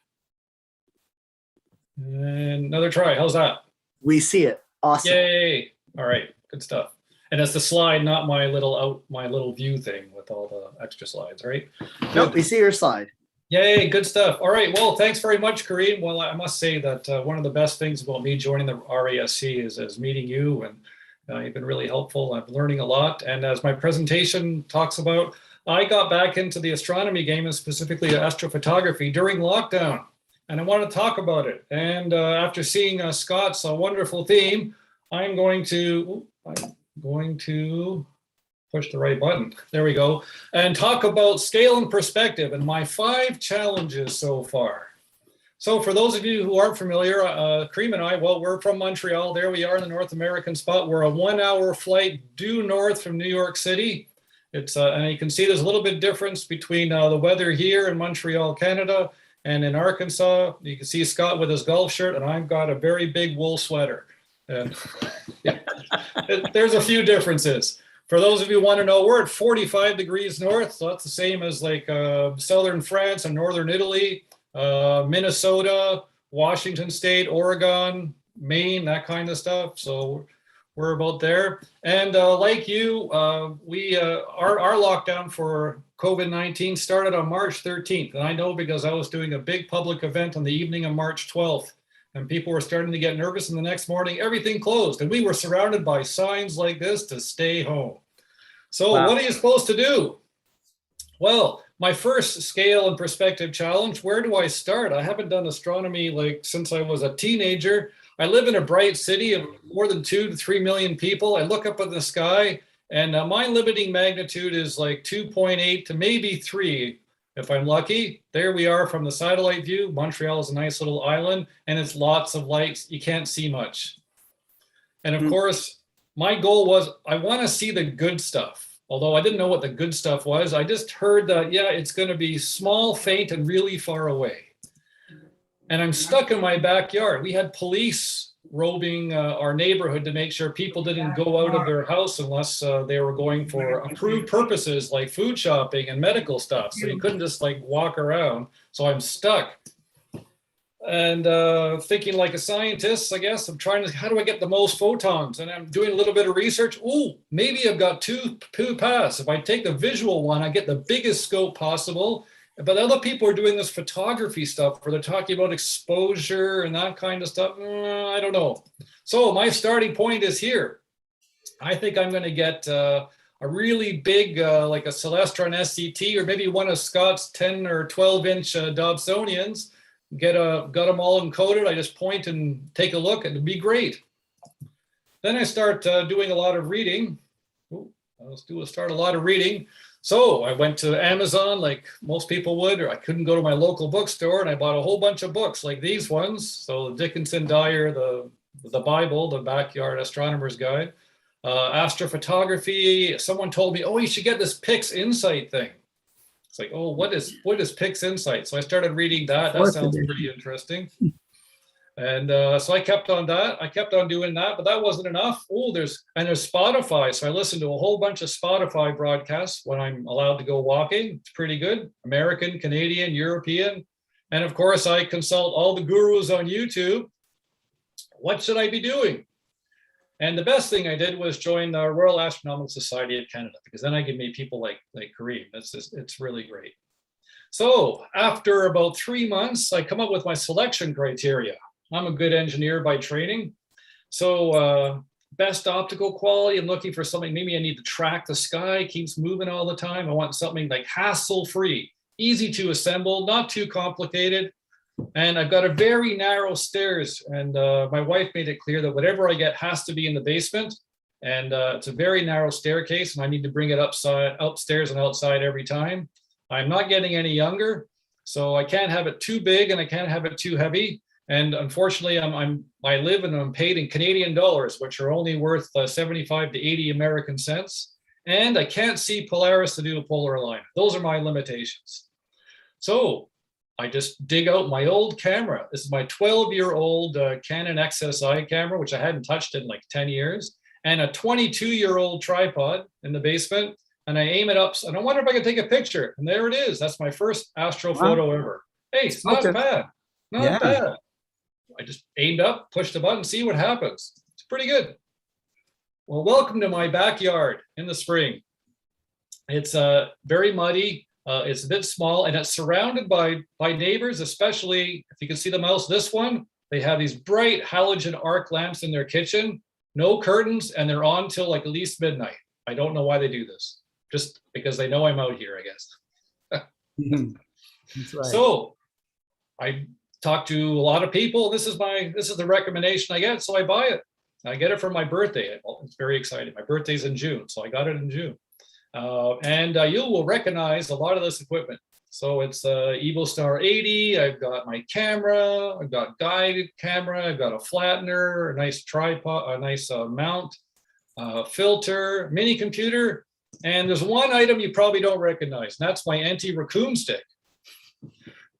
And another try. How's that? We see it. Awesome. Yay! All right, good stuff. And it's the slide, not my little view thing with all the extra slides, right? Nope, we see your slide. Yay, good stuff. All right, well, thanks very much, Karim. Well, I must say that one of the best things about me joining the RASC is meeting you, and you've been really helpful. I'm learning a lot. And as my presentation talks about, I got back into the astronomy game, and specifically astrophotography during lockdown. And I want to talk about it. And after seeing Scott's wonderful theme, I'm going to push the right button. There we go. And talk about scale and perspective and my 5 challenges so far. So for those of you who aren't familiar, Karim and I, well, we're from Montreal. There we are in the North American spot. We're a 1-hour flight due north from New York City. It's and you can see there's a little bit difference between the weather here in Montreal, Canada, and in Arkansas. You can see Scott with his golf shirt, and I've got a very big wool sweater. And yeah, there's a few differences. For those of you who want to know, we're at 45 degrees north, so that's the same as like southern France and northern Italy, Minnesota, Washington State, Oregon, Maine, that kind of stuff. So we're about there. And like you, our lockdown for COVID-19 started on March 13th. And I know because I was doing a big public event on the evening of March 12th. And people were starting to get nervous, and the next morning, everything closed. And we were surrounded by signs like this to stay home. So Wow. What are you supposed to do? Well, my first scale and perspective challenge, where do I start? I haven't done astronomy like since I was a teenager. I live in a bright city of more than 2 to 3 million people. I look up at the sky, and my limiting magnitude is like 2.8 to maybe 3. If I'm lucky. There we are from the satellite view. Montreal is a nice little island, and it's lots of lights. You can't see much. And of course, my goal was I want to see the good stuff. Although I didn't know what the good stuff was. I just heard that, yeah, it's going to be small, faint, and really far away. And I'm stuck in my backyard. We had police roving our neighborhood to make sure people didn't go out of their house unless they were going for approved purposes like food shopping and medical stuff. So you couldn't just like walk around. So I'm stuck. And thinking like a scientist, I guess, I'm trying to, how do I get the most photons? And I'm doing a little bit of research. Ooh, maybe I've got two paths. If I take the visual one, I get the biggest scope possible. But other people are doing this photography stuff where they're talking about exposure and that kind of stuff. I don't know. So my starting point is here. I think I'm going to get a really big, like a Celestron SCT, or maybe one of Scott's 10 or 12-inch Dobsonians. Got them all encoded. I just point and take a look, and it'd be great. Then I start doing a lot of reading. Start a lot of reading. So I went to Amazon like most people would, or I couldn't go to my local bookstore, and I bought a whole bunch of books like these ones. So Dickinson Dyer, the Bible, the Backyard Astronomer's Guide, Astrophotography. Someone told me, oh, you should get this Pix Insight thing. It's like, oh, what is Pix Insight? So I started reading that. That sounds pretty interesting. And so I kept on that. I kept on doing that, but that wasn't enough. Oh, there's Spotify. So I listened to a whole bunch of Spotify broadcasts when I'm allowed to go walking. It's pretty good. American, Canadian, European. And of course, I consult all the gurus on YouTube. What should I be doing? And the best thing I did was join the Royal Astronomical Society of Canada, because then I can meet people like Karim. It's really great. So after about 3 months, I come up with my selection criteria. I'm a good engineer by training. So best optical quality, I'm looking for something, maybe I need to track the sky, keeps moving all the time. I want something like hassle-free, easy to assemble, not too complicated. And I've got a very narrow stairs. And my wife made it clear that whatever I get has to be in the basement. And it's a very narrow staircase, and I need to bring it upstairs and outside every time. I'm not getting any younger. So I can't have it too big and I can't have it too heavy. And unfortunately, I live and I'm paid in Canadian dollars, which are only worth 75 to 80 American cents. And I can't see Polaris to do a polar alignment. Those are my limitations. So I just dig out my old camera. This is my 12-year-old Canon XSI camera, which I hadn't touched in like 10 years, and a 22-year-old tripod in the basement. And I aim it up, and I wonder if I can take a picture. And there it is. That's my first astro photo ever. Hey, it's not bad. Not bad. I just aimed up, pushed the button, see what happens. It's pretty good. Well, welcome to my backyard in the spring. It's very muddy. It's a bit small, and it's surrounded by neighbors, especially if you can see the mouse. This one, they have these bright halogen arc lamps in their kitchen, no curtains, and they're on till like at least midnight. I don't know why they do this, just because they know I'm out here, I guess. That's right. So I talk to a lot of people. This is the recommendation I get, so I buy it. I get it for my birthday. It's very exciting. My birthday's in June, so I got it in June. And you will recognize a lot of this equipment. So it's EvoStar 80. I've got my camera. I've got guided camera. I've got a flattener, a nice tripod, a nice mount, filter, mini computer. And there's one item you probably don't recognize, and that's my anti-raccoon stick.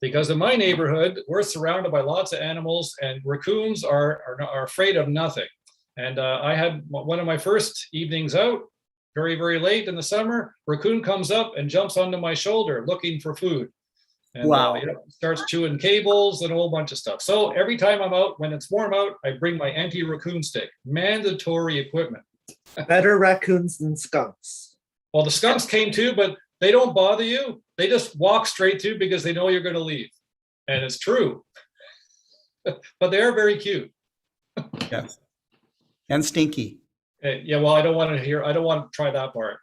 Because in my neighborhood, we're surrounded by lots of animals, and raccoons are afraid of nothing. And I had one of my first evenings out, very, very late in the summer. Raccoon comes up and jumps onto my shoulder looking for food. And Wow. Starts chewing cables and a whole bunch of stuff. So every time I'm out, when it's warm out, I bring my anti-raccoon stick. Mandatory equipment. Better raccoons than skunks. Well, the skunks came too, but they don't bother you. They just walk straight through because they know you're going to leave. And it's true. But they are very cute. Yes. And stinky. Yeah, well, I don't want to try that part.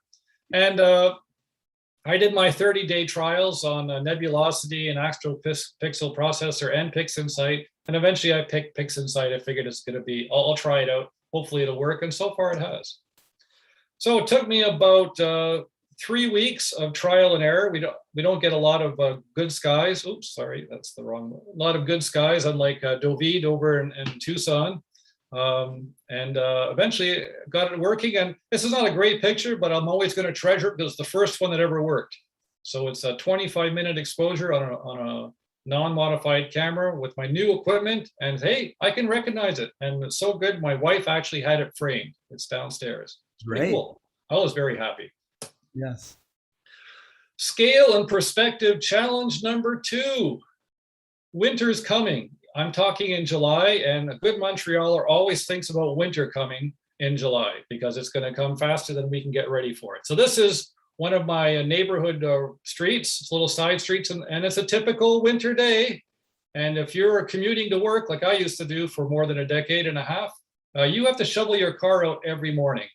And I did my 30-day trials on nebulosity and astropixel processor and PixInsight. And eventually I picked PixInsight. I figured it's going to be, I'll try it out. Hopefully it'll work. And so far it has. So it took me about 3 weeks of trial and error. We don't get a lot of good skies. Oops, sorry, that's the wrong one. A lot of good skies, unlike Dovid over in Tucson. And eventually got it working. And this is not a great picture, but I'm always going to treasure it because it's the first one that ever worked. So it's a 25-minute exposure on a non-modified camera with my new equipment. And hey, I can recognize it. And it's so good. My wife actually had it framed. It's downstairs. It's pretty cool. I was very happy. Yes. Scale and perspective challenge number 2. Winter's coming. I'm talking in July, and a good Montrealer always thinks about winter coming in July because it's going to come faster than we can get ready for it. So this is one of my neighborhood streets, it's little side streets, and it's a typical winter day. And if you're commuting to work like I used to do for more than a decade and a half, you have to shovel your car out every morning.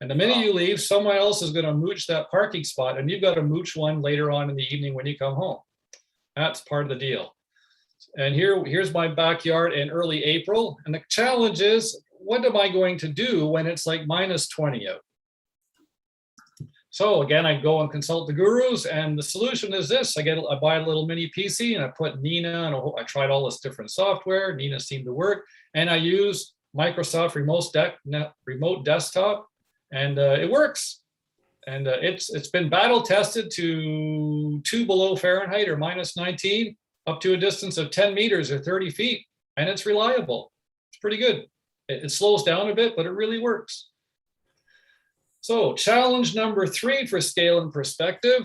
And the minute you leave, someone else is going to mooch that parking spot, and you've got to mooch one later on in the evening when you come home. That's part of the deal. And here's my backyard in early April. And the challenge is, what am I going to do when it's like -20 out? So again, I go and consult the gurus, and the solution is this. I buy a little mini PC, and I put Nina, and I tried all this different software. Nina seemed to work. And I use Microsoft Remote Desktop, and it works. And it's been battle tested to 2 below Fahrenheit or -19. Up to a distance of 10 meters or 30 feet, and it's reliable. It's pretty good. It slows down a bit, but it really works. So challenge number 3 for scale and perspective,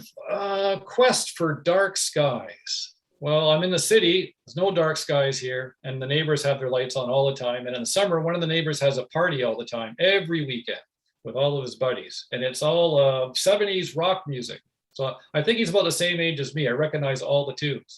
quest for dark skies. Well, I'm in the city, there's no dark skies here, and the neighbors have their lights on all the time. And in the summer, one of the neighbors has a party all the time, every weekend, with all of his buddies. And it's all 70s rock music. So I think he's about the same age as me. I recognize all the tunes.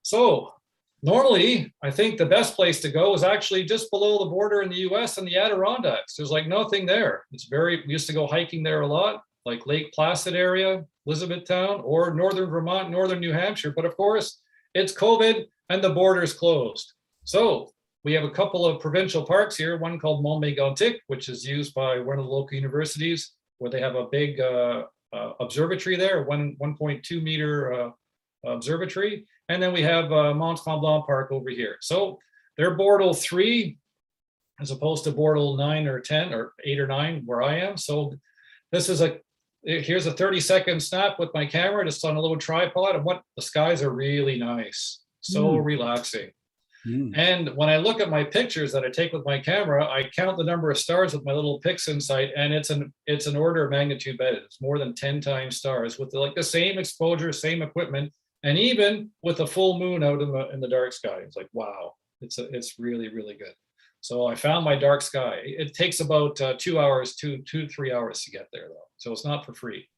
So normally, I think the best place to go is actually just below the border in the US and the Adirondacks. There's like nothing there. We used to go hiking there a lot, like Lake Placid area, Elizabethtown, or northern Vermont, northern New Hampshire. But of course, it's COVID and the border's closed. So we have a couple of provincial parks here, one called Mont Mégantic, which is used by one of the local universities, where they have a big observatory there, 1.2 meter Observatory. And then we have Mont Tremblant Park over here. So they're Bortle 3 as opposed to Bortle 9 or 10 or 8 or 9 where I am. So this is here's a 30-second snap with my camera just on a little tripod, and the skies are really nice, so relaxing. And when I look at my pictures that I take with my camera, I count the number of stars with my little PixIn sight, and it's an order of magnitude better. It's more than 10 times stars with the same exposure, same equipment, and even with a full moon out in the dark sky. It's like, wow, it's really, really good. So I found my dark sky. It takes about 2 hours, 3 hours to get there though. So it's not for free.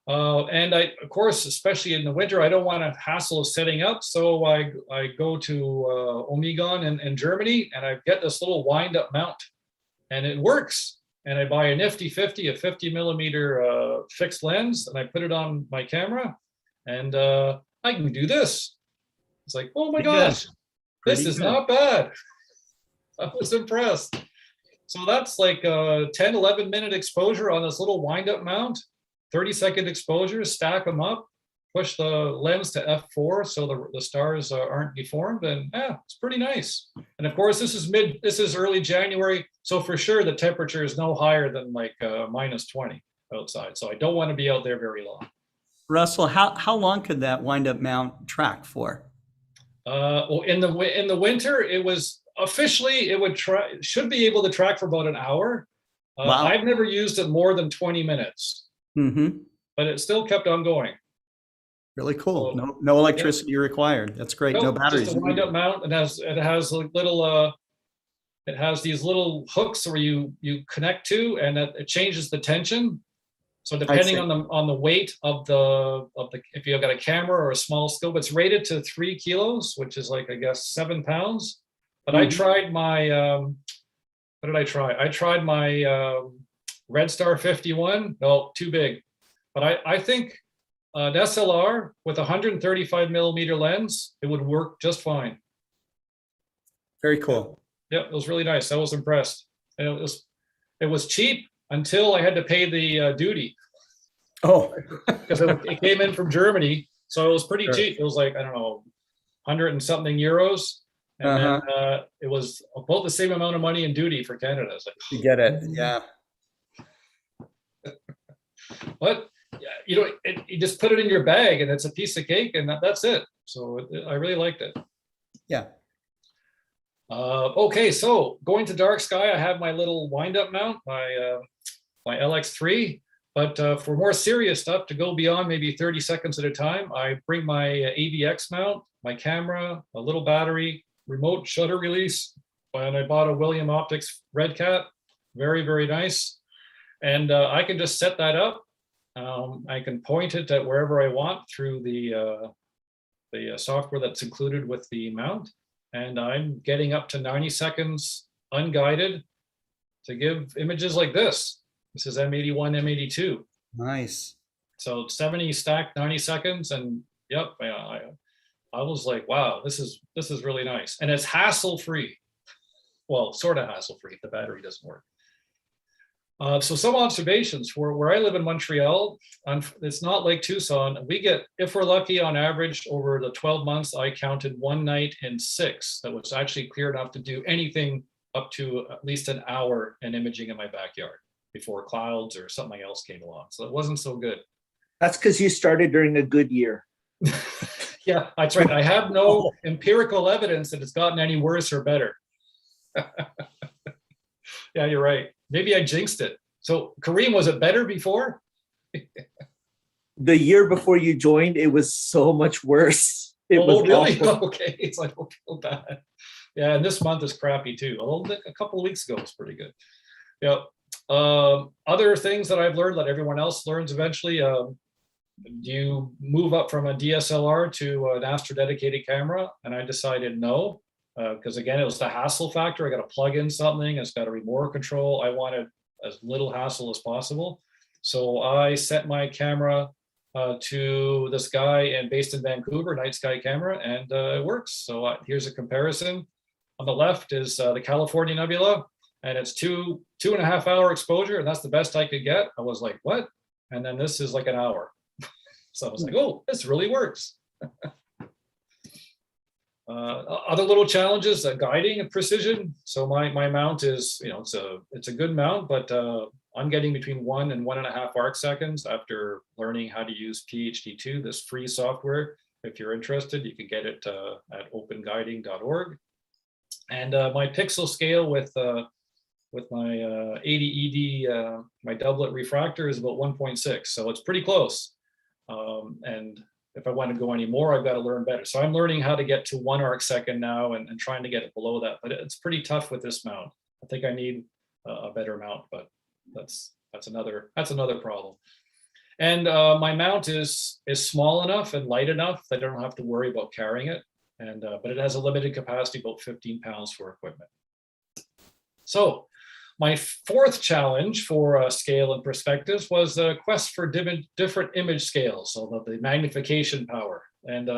And of course, especially in the winter, I don't want to hassle setting up. So I go to Omegon in Germany, and I get this little wind up mount, and it works. And I buy a nifty 50, a 50 millimeter fixed lens, and I put it on my camera, and I can do this. It's like, oh my gosh, this is not bad. I was impressed. So that's like a 10, 11 minute exposure on this little wind up mount, 30-second exposures, stack them up, push the lens to f4 so the stars aren't deformed, and yeah, it's pretty nice. And of course, this is early January, so for sure the temperature is no higher than like minus 20 outside. So I don't want to be out there very long. Russell, how long could that wind up mount track for? Well, in the winter, it was officially should be able to track for about an hour. Wow. I've never used it more than 20 minutes, but it still kept on going. Really cool. No electricity required. That's great. No batteries. Just a wind up mount. It has like little. It has these little hooks where you connect to, and it changes the tension. So depending on the weight of the if you've got a camera or a small scope, it's rated to 3 kilos, which is like, I guess, 7 pounds. But I tried my what did I try? I tried my Red Star 51. No, too big. But I think an SLR with a 135 millimeter lens, it would work just fine. Very cool. Yeah, it was really nice. I was impressed. And it was cheap until I had to pay the duty. Oh, because it came in from Germany, so it was pretty cheap. It was like, I don't know, 100 and something euros. And then it was about the same amount of money in duty for Canada. It's like, you get it. Yeah. But you just put it in your bag and it's a piece of cake, and that's it. So I really liked it. Yeah. Okay, so going to dark sky, I have my little wind-up mount, my LX3. But for more serious stuff, to go beyond maybe 30 seconds at a time, I bring my AVX mount, my camera, a little battery, remote shutter release, and I bought a William Optics Red Cat. Very, very nice. And I can just set that up. I can point it at wherever I want through the software that's included with the mount. And I'm getting up to 90 seconds unguided to give images like this. This is M81, M82. Nice. So 70 stacked 90 seconds. And yep, I was like, wow, this is really nice. And it's hassle-free. Well, sort of hassle-free if the battery doesn't work. So some observations for where I live in Montreal, it's not like Tucson. We get, if we're lucky, on average over the 12 months, I counted 1 night in 6 that was actually clear enough to do anything up to at least an hour in imaging in my backyard before clouds or something else came along. So it wasn't so good. That's because you started during a good year. Yeah, that's right. I have no empirical evidence that it's gotten any worse or better. Yeah, you're right. Maybe I jinxed it. So Karim, was it better before? The year before you joined, it was so much worse. It was really? awful. Okay, it's like, okay, bad. Yeah, and this month is crappy too. Although a couple of weeks ago was pretty good. Yeah. Other things that I've learned that everyone else learns eventually. Do you move up from a DSLR to an Astro dedicated camera? And I decided no. Because again, it was the hassle factor. I got to plug in something. It's got a remote control. I wanted as little hassle as possible. So I set my camera to this guy based in Vancouver, Night Sky Camera, and it works. So here's a comparison. On the left is the California Nebula, and it's 2.5 hour exposure, and that's the best I could get. I was like, what? And then this is like an hour. So I was like, oh, this really works. Other little challenges, guiding and precision. So my mount is, it's a good mount, but I'm getting between 1 and 1.5 arc seconds after learning how to use PhD2, this free software. If you're interested, you can get it at openguiding.org. And my pixel scale with my 80 ED, my doublet refractor is about 1.6, so it's pretty close. And if I want to go any more, I've got to learn better. So I'm learning how to get to 1 arc second now and trying to get it below that, but it's pretty tough with this mount. I think I need a better mount, but that's another problem. And my mount is small enough and light enough that I don't have to worry about carrying it. And but it has a limited capacity, about 15 pounds for equipment. So my fourth challenge for scale and perspectives was a quest for different image scales, so the magnification power. And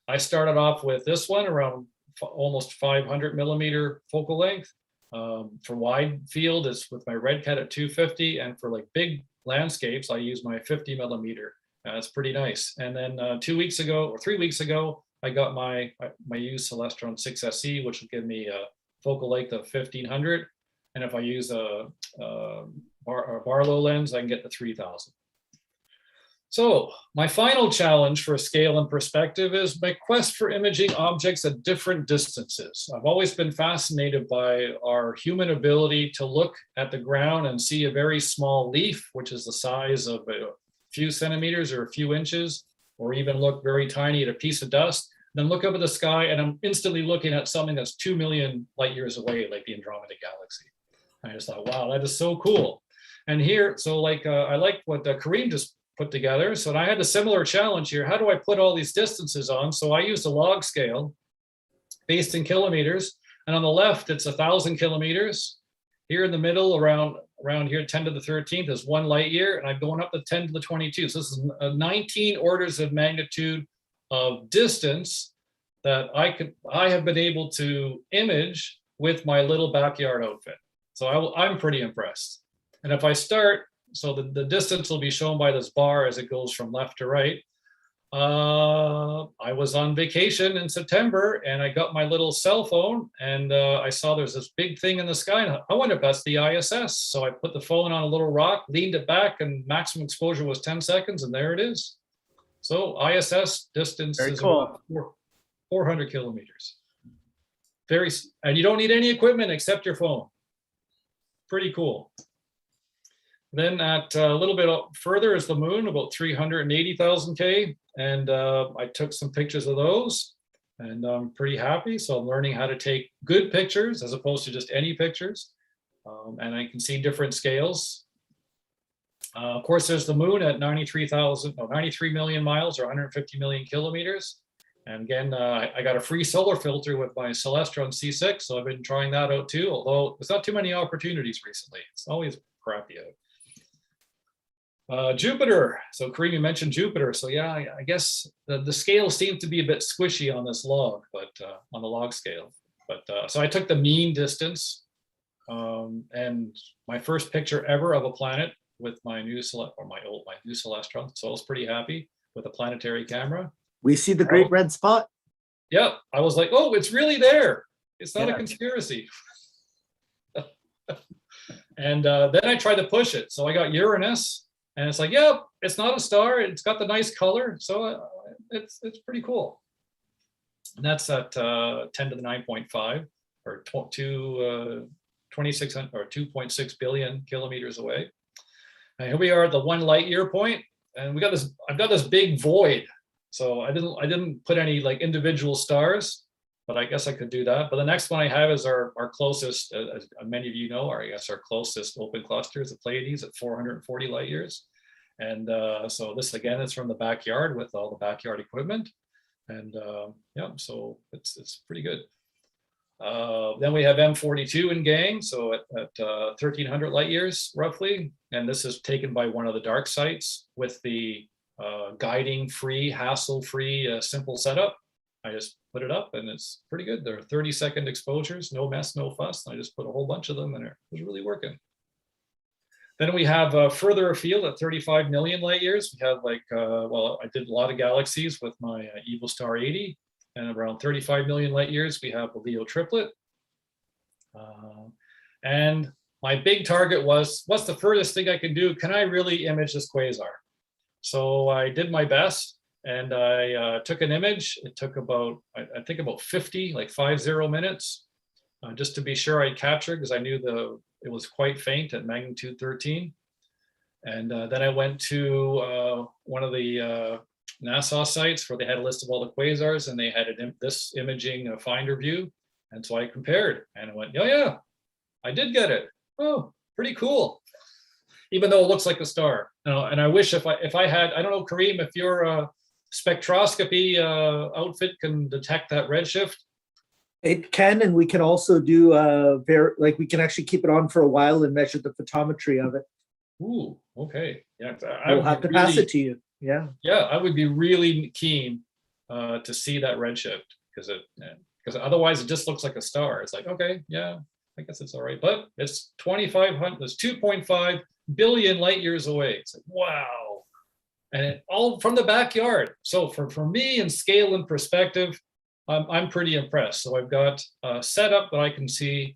I started off with this one around almost 500 millimeter focal length. For wide field, it's with my Red Cat at 250, and for like big landscapes, I use my 50 millimeter. It's pretty nice. And then 3 weeks ago, I got my use Celestron 6SE, which will give me a focal length of 1500. And if I use a Barlow lens, I can get to 3000. So my final challenge for scale and perspective is my quest for imaging objects at different distances. I've always been fascinated by our human ability to look at the ground and see a very small leaf, which is the size of a few centimeters or a few inches, or even look very tiny at a piece of dust, then look up at the sky and I'm instantly looking at something that's 2 million light years away, like the Andromeda Galaxy. I just thought, wow, that is so cool. And here, so like, I like what Karim just put together. So I had a similar challenge here. How do I put all these distances on? So I used a log scale based in kilometers. And on the left, it's 1,000 kilometers. Here in the middle, around here, 10 to the 13th is 1 light year. And I'm going up to 10 to the 22. So this is 19 orders of magnitude of distance that I have been able to image with my little backyard outfit. So I'm pretty impressed. And if I start, so the distance will be shown by this bar as it goes from left to right. I was on vacation in September and I got my little cell phone and I saw there's this big thing in the sky. And I wonder if that's the ISS. So I put the phone on a little rock, leaned it back, and maximum exposure was 10 seconds. And there it is. So ISS distance Very is cool. 400 kilometers. And you don't need any equipment except your phone. Pretty cool. Then at a little bit further is the moon, about 380,000 K. And I took some pictures of those and I'm pretty happy. So I'm learning how to take good pictures as opposed to just any pictures. And I can see different scales. Of course, there's the moon at 93 million miles or 150 million kilometers. And again, I got a free solar filter with my Celestron C6. So I've been trying that out too, although there's not too many opportunities recently. It's always crappy out. Jupiter. So Karim, you mentioned Jupiter. So yeah, I guess the scale seemed to be a bit squishy on this log, but on the log scale. But so I took the mean distance and my first picture ever of a planet with my new Celestron. So I was pretty happy with a planetary camera. We see the great red spot. Yep. I was like, oh, it's really there. It's not a conspiracy. And then I tried to push it. So I got Uranus. And it's like, yep, it's not a star. It's got the nice color. So it's pretty cool. And that's at 10 to the 9.5 or 2.6 or 2.6 billion kilometers away. And here we are at the 1 light year point. And we got this, I've got this big void. So I didn't put any like individual stars, but I guess I could do that. But the next one I have is our closest, as many of you know, I guess our closest open cluster is the Pleiades at 440 light years. And so this again is from the backyard with all the backyard equipment. And yeah, so it's pretty good. Then we have M42 in gang, so at 1300 light years roughly. And this is taken by one of the dark sites with the guiding free, hassle-free, simple setup. I just put it up and it's pretty good. There are 30-second exposures, no mess, no fuss. I just put a whole bunch of them and it was really working. Then we have further afield at 35 million light years. We have like, I did a lot of galaxies with my EvoStar 80, and around 35 million light years, we have the Leo triplet. And my big target was, what's the furthest thing I can do? Can I really image this quasar? So I did my best, and I took an image. It took about, I think about 50 minutes, just to be sure I'd capture, because I knew it was quite faint at magnitude 13. And then I went to one of the NASA sites where they had a list of all the quasars, and they had this imaging finder view. And so I compared, and I went, yeah, I did get it. Oh, pretty cool. Even though it looks like a star. And I wish if I had, I don't know, Karim, if your spectroscopy outfit can detect that redshift. It can, and we can also do we can actually keep it on for a while and measure the photometry of it. Ooh, okay. Yeah, We'll have to pass it to you. Yeah. Yeah, I would be really keen to see that redshift, because otherwise it just looks like a star. It's like, okay, yeah, I guess it's all right, but it's 2,500. It's 2.5 billion light years away. It's like, wow, and it all from the backyard. So for me, in scale and perspective, I'm pretty impressed. So I've got set up that I can see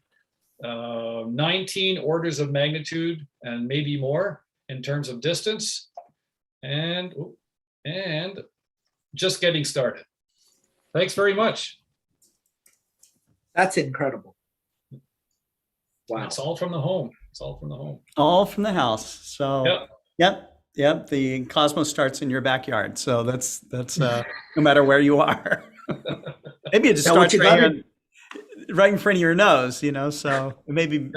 19 orders of magnitude and maybe more in terms of distance, and just getting started. Thanks very much. That's incredible. Wow. It's all from the home. It's all from the home. All from the house. So yep. The cosmos starts in your backyard. So that's no matter where you are. Maybe it just starts right in front of your nose, so maybe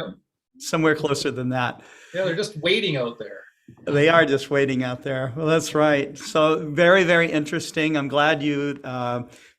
somewhere closer than that. Yeah, they're just waiting out there. They are just waiting out there. Well, that's right. So very, very interesting. I'm glad you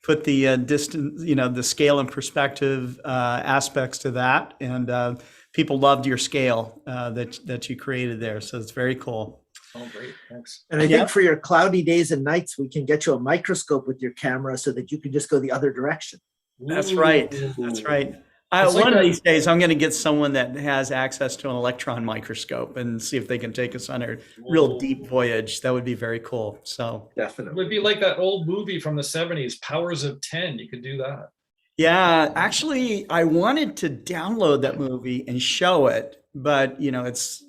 put the distance, the scale and perspective aspects to that. And people loved your scale that you created there. So it's very cool. Oh, great. Thanks. And I think for your cloudy days and nights, we can get you a microscope with your camera so that you can just go the other direction. That's right. That's right. One of these days, I'm going to get someone that has access to an electron microscope and see if they can take us on a real deep voyage. That would be very cool. So definitely. It would be like that old movie from the 70s, Powers of 10. You could do that. Yeah, actually, I wanted to download that movie and show it, but it's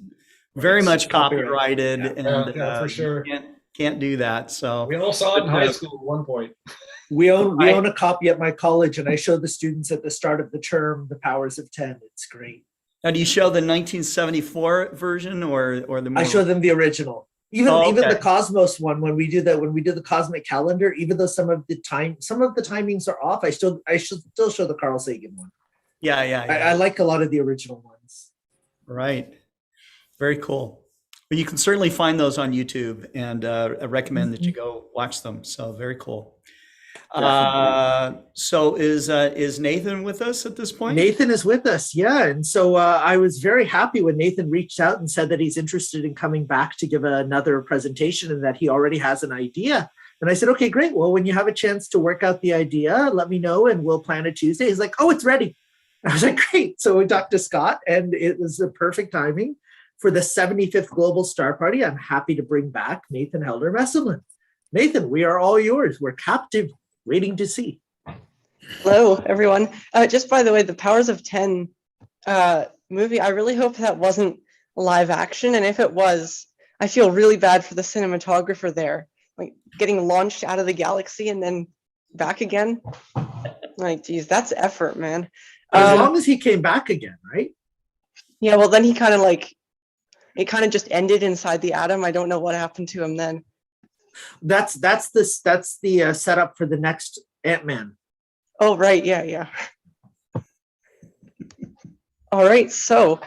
very much copyrighted, and for sure can't do that. So we all saw it in high school at one point. We own a copy at my college, and I show the students at the start of the term The Powers of 10. It's great. Now, do you show the 1974 version or the movie? I show them the original. Even the Cosmos one, when we do the cosmic calendar, even though some of the timings are off, I should still show the Carl Sagan one. Yeah. I like a lot of the original ones. Right. Very cool. But you can certainly find those on YouTube, and I recommend that you go watch them. So very cool. So is Nathan with us at this point? Nathan is with us, yeah. And so I was very happy when Nathan reached out and said that he's interested in coming back to give another presentation and that he already has an idea. And I said, okay, great. Well, when you have a chance to work out the idea, let me know and we'll plan a Tuesday. He's like, oh, it's ready. I was like, great. So we talked to Scott, and it was the perfect timing for the 75th Global Star Party. I'm happy to bring back Nathan Hellner Mestelman. Nathan, we are all yours. We're captive, waiting to see. Hello, everyone. Just by the way, the Powers of 10 movie, I really hope that wasn't live action. And if it was, I feel really bad for the cinematographer there, like getting launched out of the galaxy and then back again. Like, geez, that's effort, man. As long as he came back again, right? Yeah, well, then he kind of it kind of just ended inside the atom. I don't know what happened to him then. That's the setup for the next Ant-Man. Oh, right. Yeah. All right. So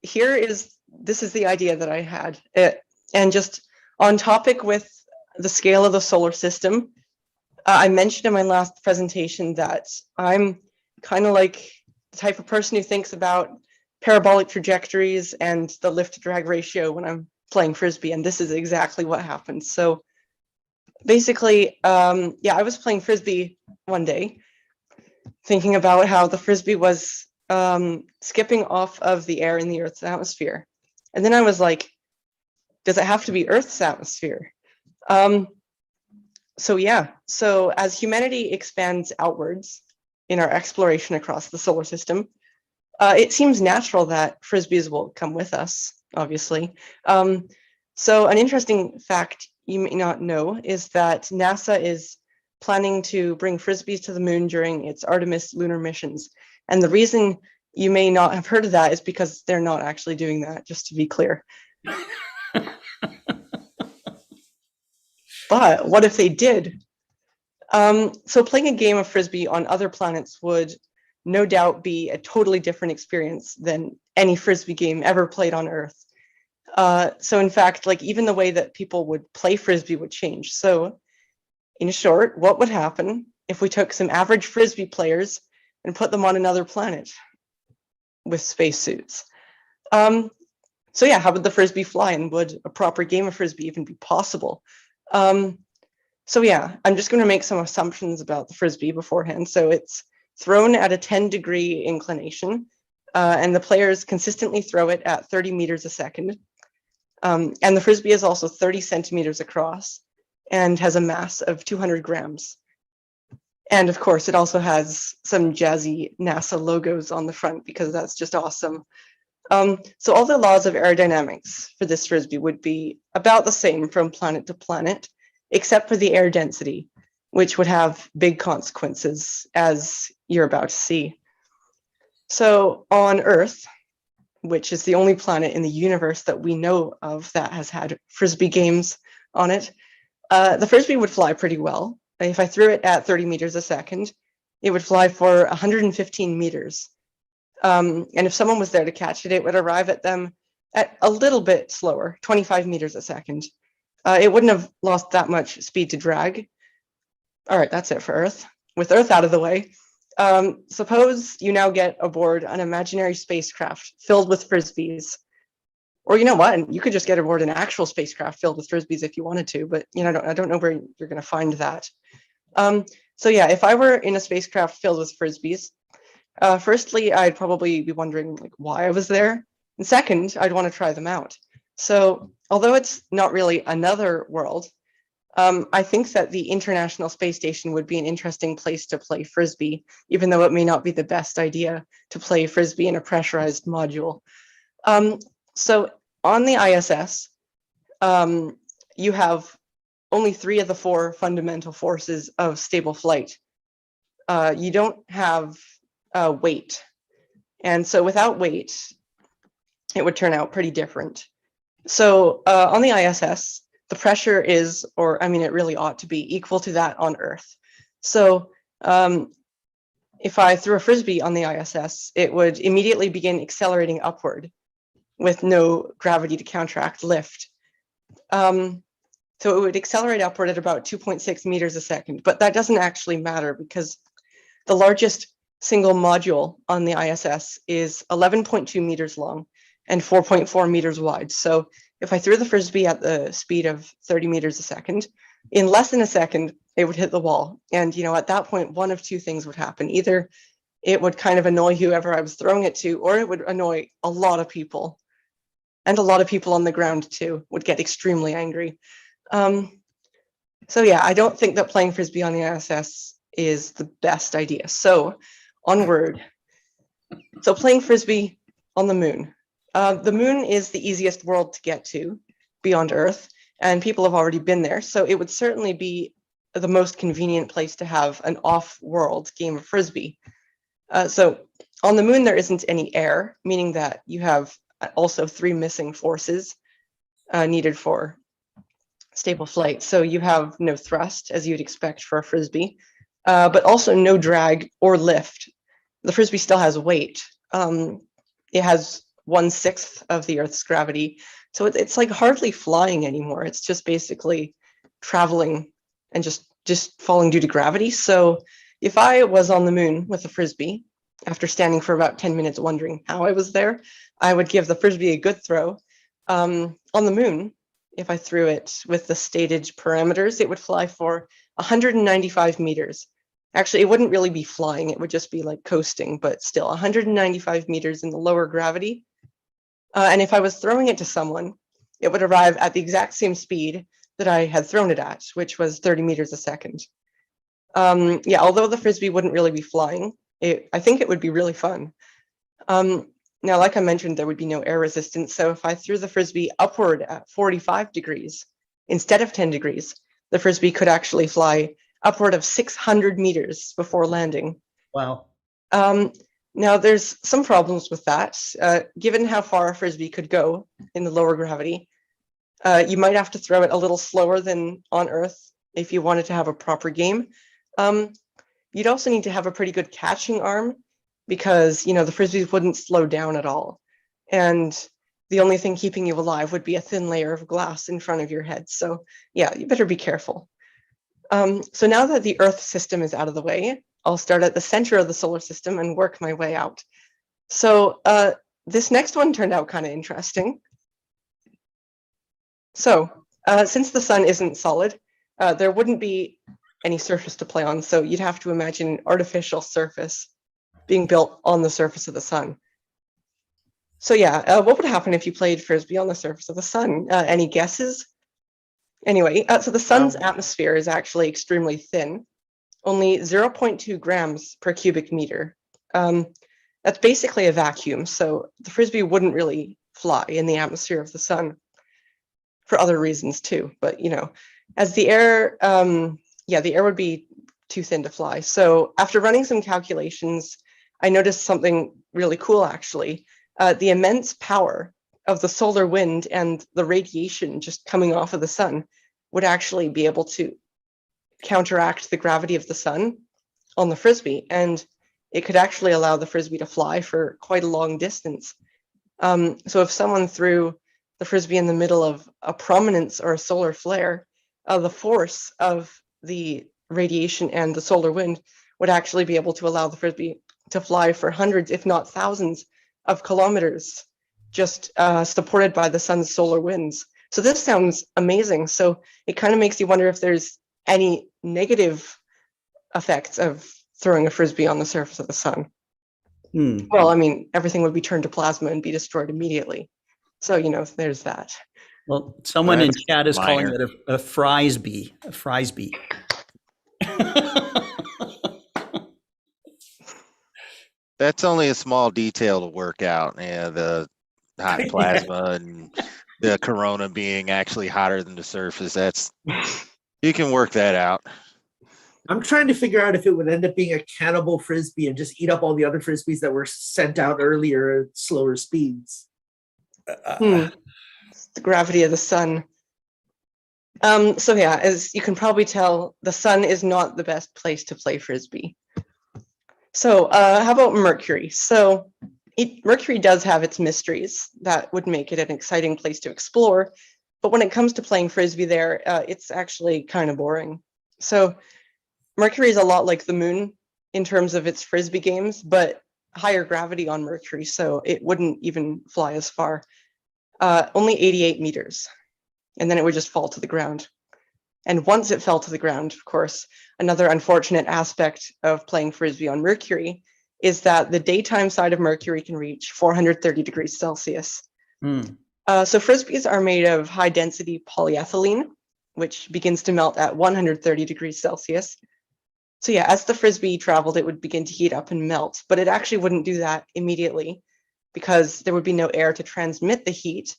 this is the idea that I had. And just on topic with the scale of the solar system, I mentioned in my last presentation that I'm kind of like the type of person who thinks about parabolic trajectories and the lift to drag ratio when I'm playing Frisbee, and this is exactly what happened. So basically, I was playing Frisbee one day, thinking about how the Frisbee was skipping off of the air in the Earth's atmosphere. And then I was like, does it have to be Earth's atmosphere? So yeah, so as humanity expands outwards in our exploration across the solar system, it seems natural that Frisbees will come with us, obviously. So an interesting fact you may not know is that NASA is planning to bring Frisbees to the moon during its Artemis lunar missions. And the reason you may not have heard of that is because they're not actually doing that, just to be clear. But what if they did? So playing a game of Frisbee on other planets would no doubt be a totally different experience than any Frisbee game ever played on Earth. So in fact, like even the way that people would play Frisbee would change. So in short, what would happen if we took some average Frisbee players and put them on another planet with spacesuits? So yeah, how would the Frisbee fly, and would a proper game of Frisbee even be possible? So yeah, I'm just going to make some assumptions about the Frisbee beforehand. So it's thrown at a 10-degree inclination, and the players consistently throw it at 30 meters a second. And the Frisbee is also 30 centimeters across and has a mass of 200 grams. And of course, it also has some jazzy NASA logos on the front because that's just awesome. So all the laws of aerodynamics for this Frisbee would be about the same from planet to planet, except for the air density, which would have big consequences, as you're about to see. So on Earth, which is the only planet in the universe that we know of that has had Frisbee games on it, the Frisbee would fly pretty well. If I threw it at 30 meters a second, it would fly for 115 meters. And if someone was there to catch it, it would arrive at them at a little bit slower, 25 meters a second. It wouldn't have lost that much speed to drag. All right, that's it for Earth. With Earth out of the way, suppose you now get aboard an imaginary spacecraft filled with Frisbees. Or you know what, you could just get aboard an actual spacecraft filled with Frisbees if you wanted to, but you know, I don't know where you're going to find that. So yeah, if I were in a spacecraft filled with Frisbees, firstly, I'd probably be wondering like why I was there. And second, I'd want to try them out. So although it's not really another world, I think that the International Space Station would be an interesting place to play Frisbee, even though it may not be the best idea to play Frisbee in a pressurized module. So on the ISS, you have only 3 of the 4 fundamental forces of stable flight. You don't have weight. And so without weight, it would turn out pretty different. So on the ISS, the pressure is, or I mean, it really ought to be equal to that on Earth. So if I threw a Frisbee on the ISS, it would immediately begin accelerating upward with no gravity to counteract lift. So it would accelerate upward at about 2.6 meters a second, but that doesn't actually matter because the largest single module on the ISS is 11.2 meters long and 4.4 meters wide. So if I threw the Frisbee at the speed of 30 meters a second, in less than a second, it would hit the wall. And, you know, at that point, one of 2 things would happen. Either it would kind of annoy whoever I was throwing it to, or it would annoy a lot of people. And a lot of people on the ground, too, would get extremely angry. So, yeah, I don't think that playing Frisbee on the ISS is the best idea. So, onward. So, playing Frisbee on the moon. The moon is the easiest world to get to beyond Earth, and people have already been there. So, it would certainly be the most convenient place to have an off-world game of Frisbee. So, on the moon, there isn't any air, meaning that you have also 3 missing forces needed for stable flight. So you have no thrust, as you'd expect for a Frisbee, but also no drag or lift. The Frisbee still has weight. It has 1/6 of the Earth's gravity. So it's like hardly flying anymore. It's just basically traveling and just falling due to gravity. So if I was on the moon with a Frisbee, after standing for about 10 minutes wondering how I was there, I would give the Frisbee a good throw. On the moon, if I threw it with the stated parameters, it would fly for 195 meters. Actually, it wouldn't really be flying. It would just be like coasting, but still 195 meters in the lower gravity. And if I was throwing it to someone, it would arrive at the exact same speed that I had thrown it at, which was 30 meters a second. Yeah, although the Frisbee wouldn't really be flying, I think it would be really fun. Now, like I mentioned, there would be no air resistance. So if I threw the Frisbee upward at 45 degrees instead of 10 degrees, the Frisbee could actually fly upward of 600 meters before landing. Wow. Now, there's some problems with that. Given how far a Frisbee could go in the lower gravity, you might have to throw it a little slower than on Earth if you wanted to have a proper game. You'd also need to have a pretty good catching arm because, the Frisbees wouldn't slow down at all. And the only thing keeping you alive would be a thin layer of glass in front of your head. So yeah, you better be careful. So now that the Earth system is out of the way, I'll start at the center of the solar system and work my way out. So this next one turned out kind of interesting. So since the sun isn't solid, there wouldn't be any surface to play on. So you'd have to imagine an artificial surface being built on the surface of the sun. So yeah, what would happen if you played Frisbee on the surface of the sun? Any guesses? Anyway, so the sun's atmosphere is actually extremely thin, only 0.2 grams per cubic meter. That's basically a vacuum. So the Frisbee wouldn't really fly in the atmosphere of the sun for other reasons too. But, as the air, the air would be too thin to fly. So after running some calculations, I noticed something really cool, actually. The immense power of the solar wind and the radiation just coming off of the sun would actually be able to counteract the gravity of the sun on the Frisbee. And it could actually allow the Frisbee to fly for quite a long distance. So if someone threw the Frisbee in the middle of a prominence or a solar flare, the force of the radiation and the solar wind would actually be able to allow the Frisbee to fly for hundreds, if not thousands, of kilometers, just supported by the sun's solar winds. So this sounds amazing. So it kind of makes you wonder if there's any negative effects of throwing a Frisbee on the surface of the sun. Well, I mean, everything would be turned to plasma and be destroyed immediately. So, there's that. Well, someone in That's chat is calling minor. it a Frisbee. A Frisbee. That's only a small detail to work out. Yeah, the hot plasma and the corona being actually hotter than the surface. You can work that out. I'm trying to figure out if it would end up being a cannibal Frisbee and just eat up all the other Frisbees that were sent out earlier at slower speeds. It's the gravity of the sun. So yeah, as you can probably tell, the sun is not the best place to play Frisbee. So how about Mercury? So Mercury does have its mysteries that would make it an exciting place to explore. But when it comes to playing Frisbee there, it's actually kind of boring. So Mercury is a lot like the moon in terms of its Frisbee games, but higher gravity on Mercury, so it wouldn't even fly as far. Only 88 meters, and then it would just fall to the ground. And once it fell to the ground, of course, another unfortunate aspect of playing Frisbee on Mercury is that the daytime side of Mercury can reach 430 degrees Celsius. So Frisbees are made of high density polyethylene, which begins to melt at 130 degrees Celsius. So yeah, as the Frisbee traveled, it would begin to heat up and melt, but it actually wouldn't do that immediately because there would be no air to transmit the heat.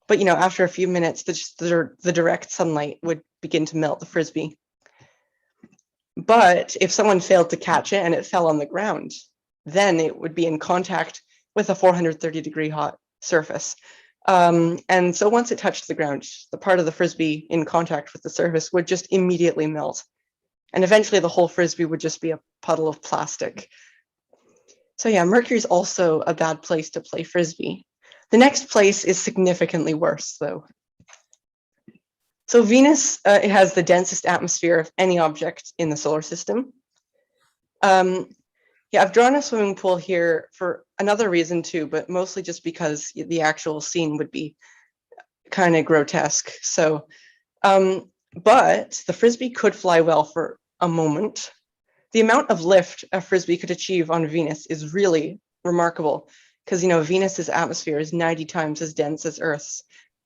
But after a few minutes, the direct sunlight would begin to melt the Frisbee. But if someone failed to catch it and it fell on the ground, then it would be in contact with a 430 degree hot surface. And so once it touched the ground, the part of the Frisbee in contact with the surface would just immediately melt. And eventually the whole Frisbee would just be a puddle of plastic. So yeah, Mercury's also a bad place to play Frisbee. The next place is significantly worse, though. So Venus, it has the densest atmosphere of any object in the solar system. Yeah, I've drawn a swimming pool here for another reason too, but mostly just because the actual scene would be kind of grotesque. So, but the Frisbee could fly well for a moment. The amount of lift a Frisbee could achieve on Venus is really remarkable. because, Venus's atmosphere is 90 times as dense as Earth's.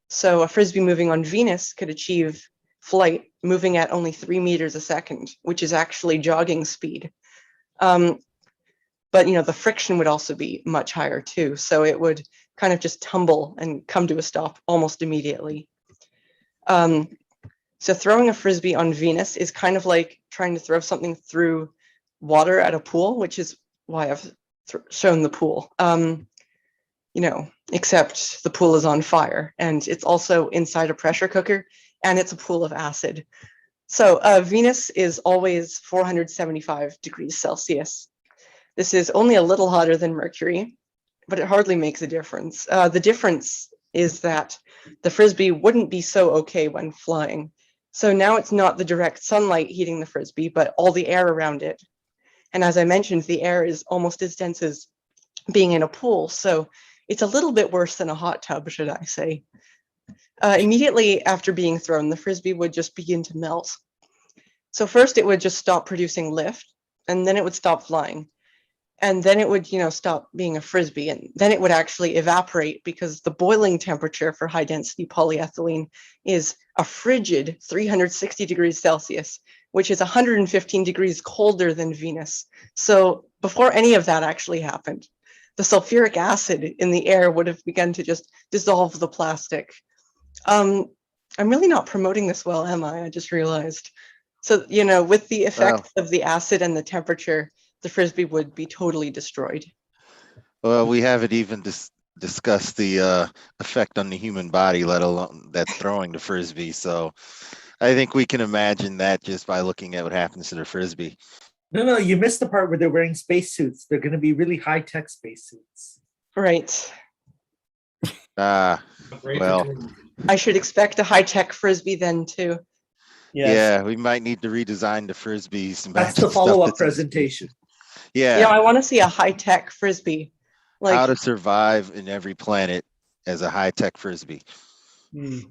So a Frisbee moving on Venus could achieve flight moving at only 3 meters a second, which is actually jogging speed. But the friction would also be much higher too. So it would kind of just tumble and come to a stop almost immediately. So throwing a Frisbee on Venus is kind of like trying to throw something through water at a pool, which is why I've shown the pool. Except the pool is on fire and it's also inside a pressure cooker and it's a pool of acid. So Venus is always 475 degrees Celsius. This is only a little hotter than Mercury, but it hardly makes a difference. The difference is that the Frisbee wouldn't be so okay when flying. So now it's not the direct sunlight heating the Frisbee, but all the air around it. And as I mentioned, the air is almost as dense as being in a pool. So it's a little bit worse than a hot tub, should I say. Immediately after being thrown, the Frisbee would just begin to melt. So first it would just stop producing lift, and then it would stop flying. And then it would, stop being a Frisbee, and then it would actually evaporate because the boiling temperature for high density polyethylene is a frigid 360 degrees Celsius, which is 115 degrees colder than Venus. So before any of that actually happened, the sulfuric acid in the air would have begun to just dissolve the plastic. I'm really not promoting this well, am I? I just realized. So, with the effects of the acid and the temperature, the Frisbee would be totally destroyed. Well, we haven't even discussed the effect on the human body, let alone that's throwing the Frisbee. So I think we can imagine that just by looking at what happens to the Frisbee. No, you missed the part where they're wearing spacesuits. They're going to be really high-tech spacesuits. Right. Well, I should expect a high-tech Frisbee then too. Yes. Yeah, we might need to redesign the Frisbees. That's the follow-up presentation. Yeah. I want to see a high-tech Frisbee. How to survive in every planet as a high-tech Frisbee. All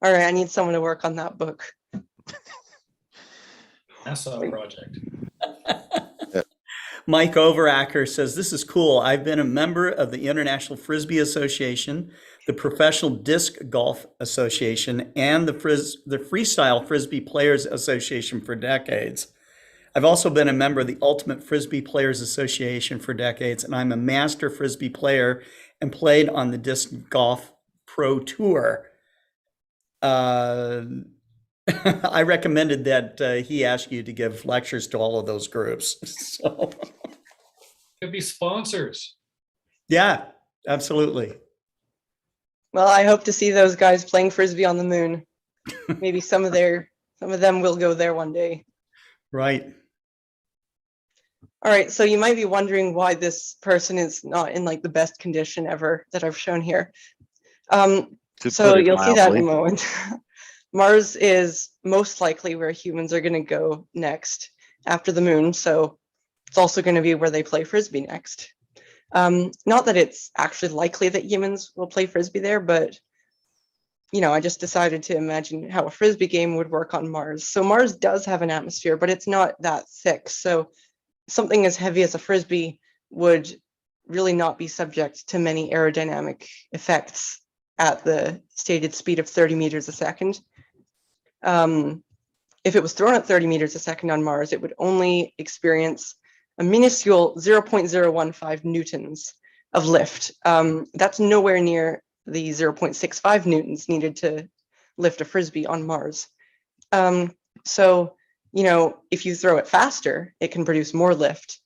right, I need someone to work on that book. NASA project. Mike Overacker says, this is cool. I've been a member of the International Frisbee Association, the Professional Disc Golf Association, and the Freestyle Frisbee Players Association for decades. I've also been a member of the Ultimate Frisbee Players Association for decades, and I'm a master Frisbee player and played on the Disc Golf Pro Tour. I recommended that he ask you to give lectures to all of those groups. So. Could be sponsors. Yeah, absolutely. Well, I hope to see those guys playing Frisbee on the moon. Maybe some of them will go there one day. Right. All right, so you might be wondering why this person is not in the best condition ever that I've shown here. So you'll see that in a moment. Mars is most likely where humans are going to go next after the moon. So it's also going to be where they play Frisbee next. Not that it's actually likely that humans will play Frisbee there, but I just decided to imagine how a Frisbee game would work on Mars. So Mars does have an atmosphere, but it's not that thick. So something as heavy as a Frisbee would really not be subject to many aerodynamic effects at the stated speed of 30 meters a second. If it was thrown at 30 meters a second on Mars, it would only experience a minuscule 0.015 newtons of lift. That's nowhere near the 0.65 newtons needed to lift a Frisbee on Mars. So, if you throw it faster, it can produce more lift.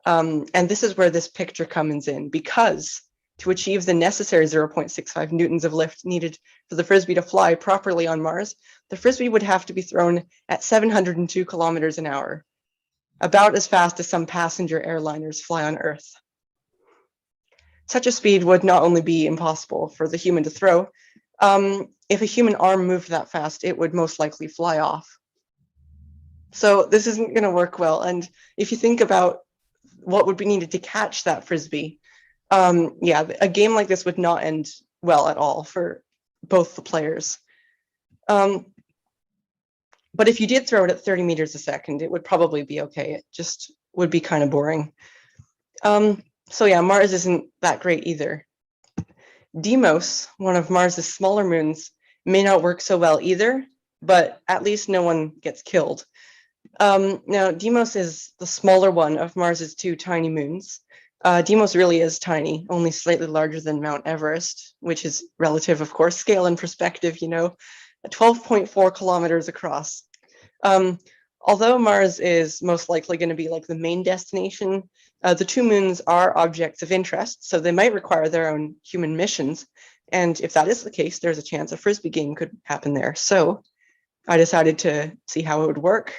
And this is where this picture comes in, because to achieve the necessary 0.65 newtons of lift needed for the Frisbee to fly properly on Mars, the Frisbee would have to be thrown at 702 kilometers an hour, about as fast as some passenger airliners fly on Earth. Such a speed would not only be impossible for the human to throw, if a human arm moved that fast, it would most likely fly off. So this isn't going to work well. And if you think about what would be needed to catch that Frisbee, a game like this would not end well at all for both the players. But if you did throw it at 30 meters a second, it would probably be okay. It just would be kind of boring. So yeah, Mars isn't that great either. Deimos, one of Mars's smaller moons, may not work so well either, but at least no one gets killed. Now, Deimos is the smaller one of Mars's two tiny moons. Deimos really is tiny, only slightly larger than Mount Everest, which is relative, of course, scale and perspective, 12.4 kilometers across. Although Mars is most likely going to be like the main destination, the two moons are objects of interest, so they might require their own human missions. And if that is the case, there's a chance a Frisbee game could happen there. So I decided to see how it would work.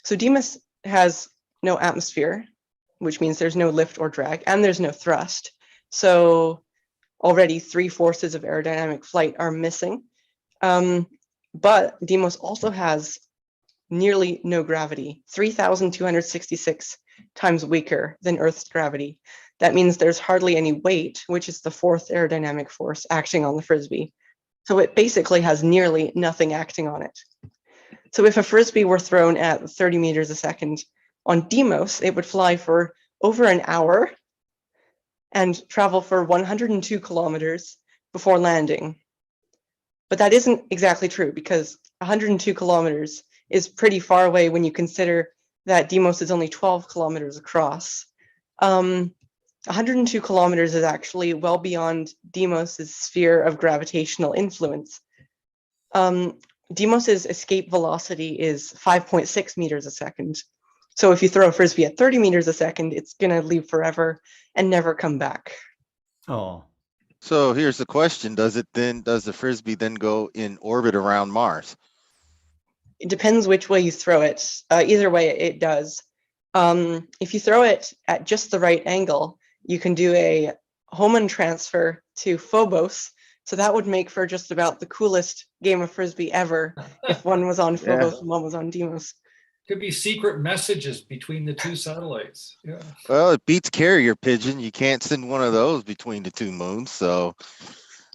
So Deimos has no atmosphere, which means there's no lift or drag, and there's no thrust. So already 3 forces of aerodynamic flight are missing. But Deimos also has nearly no gravity, 3,266 times weaker than Earth's gravity. That means there's hardly any weight, which is the 4th aerodynamic force acting on the Frisbee. So it basically has nearly nothing acting on it. So if a Frisbee were thrown at 30 meters a second on Deimos, it would fly for over an hour and travel for 102 kilometers before landing. But that isn't exactly true, because 102 kilometers is pretty far away when you consider that Deimos is only 12 kilometers across. 102 kilometers is actually well beyond Deimos's sphere of gravitational influence. Deimos's escape velocity is 5.6 meters a second. So if you throw a Frisbee at 30 meters a second, it's going to leave forever and never come back. Oh, So here's the question: does the Frisbee then go in orbit around Mars? It depends which way you throw it. Either way, it does. If you throw it at just the right angle, you can do a Hohmann transfer to Phobos. So that would make for just about the coolest game of Frisbee ever if one was on Phobos and one was on Deimos. Could be secret messages between the two satellites. Yeah. Well, it beats carrier pigeon. You can't send one of those between the two moons, so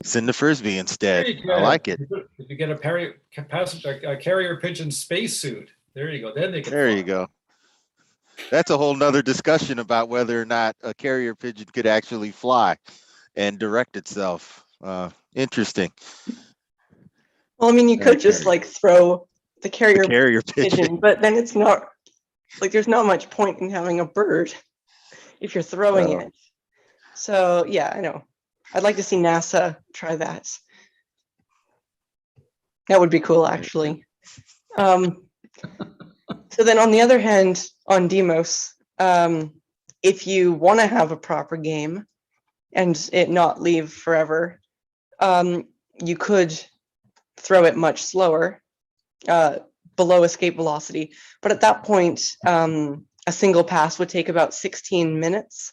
send the Frisbee instead. I like it. If you get a carrier pigeon spacesuit, there you go. Then they can. There fly. you go. That's a whole nother discussion about whether or not a carrier pigeon could actually fly and direct itself. Interesting. Well, I mean, you could just like throw the carrier pigeon, pigeon, but then it's not like there's not much point in having a bird if you're throwing it. So yeah, I know. I'd like to see NASA try that. That would be cool, actually. So then on the other hand, on Deimos, if you want to have a proper game and it not leave forever, you could throw it much slower, below escape velocity. But at that point, a single pass would take about 16 minutes.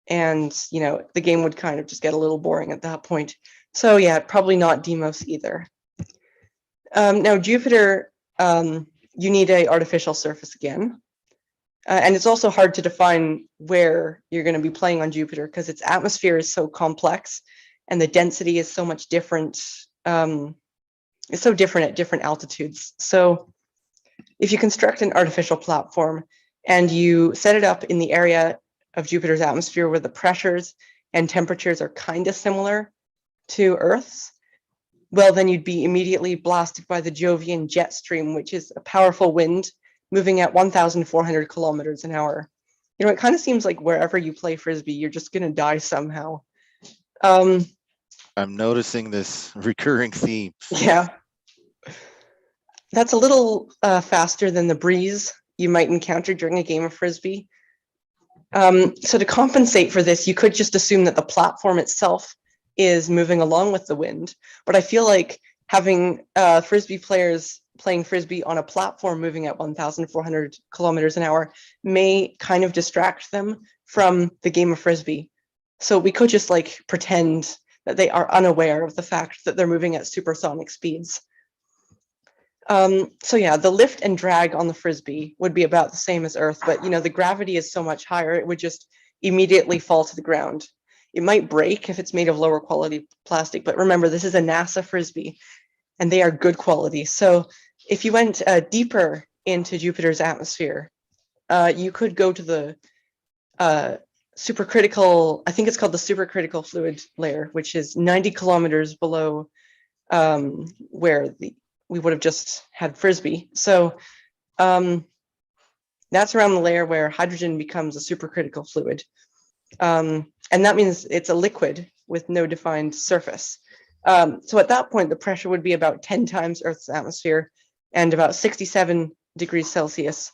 And, the game would kind of just get a little boring at that point. So yeah, probably not Deimos either. Now, Jupiter, you need an artificial surface again. And it's also hard to define where you're going to be playing on Jupiter because its atmosphere is so complex and the density is so much different. It's so different at different altitudes. So if you construct an artificial platform and you set it up in the area of Jupiter's atmosphere where the pressures and temperatures are kind of similar to Earth's, well, then you'd be immediately blasted by the Jovian jet stream, which is a powerful wind moving at 1,400 kilometers an hour. It kind of seems like wherever you play Frisbee, you're just going to die somehow. I'm noticing this recurring theme. Yeah. That's a little faster than the breeze you might encounter during a game of Frisbee. So to compensate for this, you could just assume that the platform itself is moving along with the wind. But I feel like having Frisbee players playing Frisbee on a platform moving at 1,400 kilometers an hour may kind of distract them from the game of Frisbee. So we could just pretend that they are unaware of the fact that they're moving at supersonic speeds. So yeah, the lift and drag on the Frisbee would be about the same as Earth, but the gravity is so much higher, it would just immediately fall to the ground. It might break if it's made of lower quality plastic, but remember, this is a NASA Frisbee and they are good quality. So if you went deeper into Jupiter's atmosphere, you could go to the supercritical, I think it's called the supercritical fluid layer, which is 90 kilometers below where we would have just had Frisbee. So that's around the layer where hydrogen becomes a supercritical fluid. And that means it's a liquid with no defined surface. So at that point, the pressure would be about 10 times Earth's atmosphere and about 67 degrees Celsius.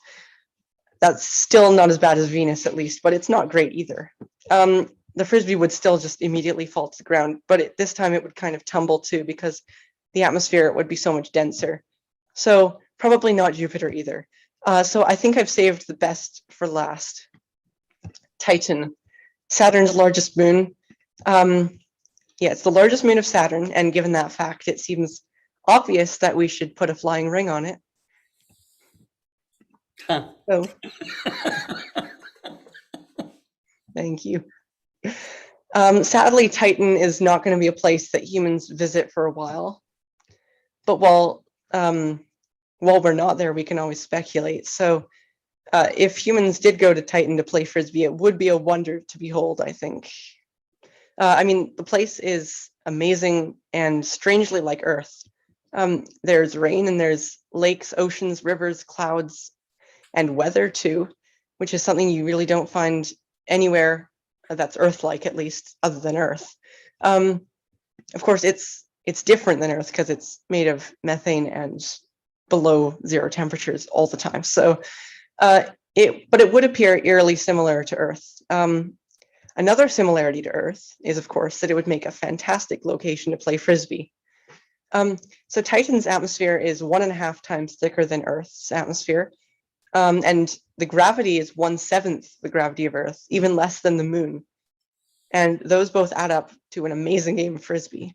That's still not as bad as Venus, at least, but it's not great either. The Frisbee would still just immediately fall to the ground, but this time it would kind of tumble too because the atmosphere would be so much denser. So probably not Jupiter either. So I think I've saved the best for last. Titan, Saturn's largest moon. Yeah, it's the largest moon of Saturn, and given that fact, it seems obvious that we should put a flying ring on it. Huh. So, thank you. Sadly, Titan is not going to be a place that humans visit for a while. But while we're not there, we can always speculate. So if humans did go to Titan to play Frisbee, it would be a wonder to behold, I think. I mean, the place is amazing and strangely like Earth. There's rain and there's lakes, oceans, rivers, clouds, and weather too, which is something you really don't find anywhere that's Earth-like, at least, other than Earth. Of course, it's different than Earth because it's made of methane and below zero temperatures all the time. So, but it would appear eerily similar to Earth. Another similarity to Earth is, of course, that it would make a fantastic location to play Frisbee. So Titan's atmosphere is 1.5 times thicker than Earth's atmosphere. And the gravity is 1/7 the gravity of Earth, even less than the moon. And those both add up to an amazing game of Frisbee.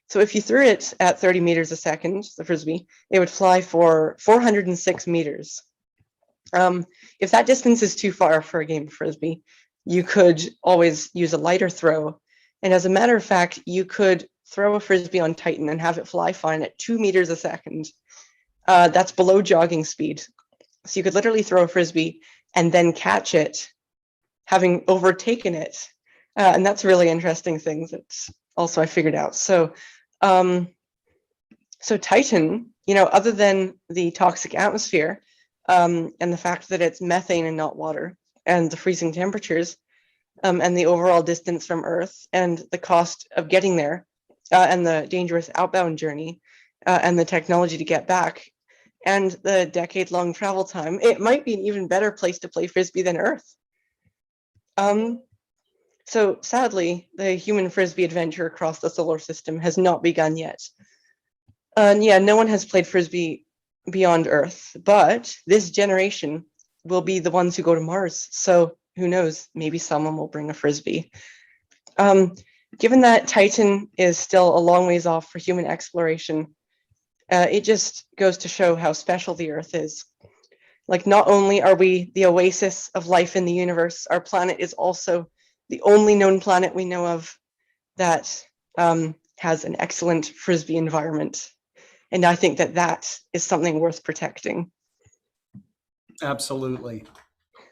So if you threw it at 30 meters a second, the Frisbee, it would fly for 406 meters. If that distance is too far for a game of Frisbee, you could always use a lighter throw. And as a matter of fact, you could throw a Frisbee on Titan and have it fly fine at 2 meters a second. That's below jogging speed. So you could literally throw a Frisbee and then catch it, having overtaken it. And that's a really interesting thing that also I figured out. So, so Titan, other than the toxic atmosphere and the fact that it's methane and not water, and the freezing temperatures, and the overall distance from Earth, and the cost of getting there, and the dangerous outbound journey, and the technology to get back, and the decade-long travel time, it might be an even better place to play Frisbee than Earth. So sadly, the human Frisbee adventure across the solar system has not begun yet. And yeah, no one has played Frisbee beyond Earth, but this generation will be the ones who go to Mars. So who knows, maybe someone will bring a Frisbee. Given that Titan is still a long ways off for human exploration, it just goes to show how special the Earth is. Like, not only are we the oasis of life in the universe, our planet is also the only known planet we know of that has an excellent Frisbee environment. And I think that that is something worth protecting. Absolutely.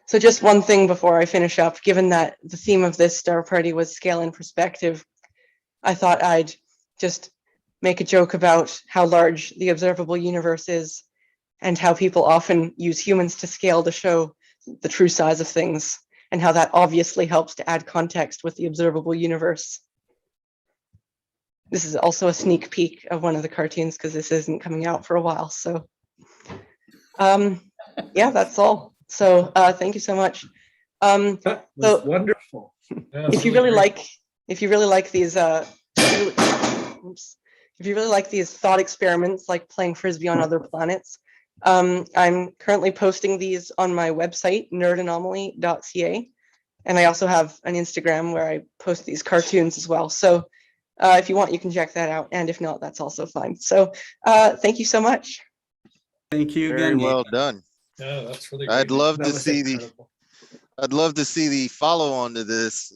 So just one thing before I finish up, given that the theme of this star party was scale and perspective, I thought I'd just make a joke about how large the observable universe is and how people often use humans to scale to show the true size of things, and how that obviously helps to add context with the observable universe. This is also a sneak peek of one of the cartoons because this isn't coming out for a while. So yeah, that's all. So thank you so much. That was wonderful. Yeah, If you really great. like these if you really like these thought experiments, like playing Frisbee on other planets, I'm currently posting these on my website, nerdanomaly.ca. And I also have an Instagram where I post these cartoons as well. So if you want, you can check that out. And if not, that's also fine. So thank you so much. Thank you Very again. well done. Yeah, that's really I'd great. love That to was see incredible. I'd love to see the follow on to this,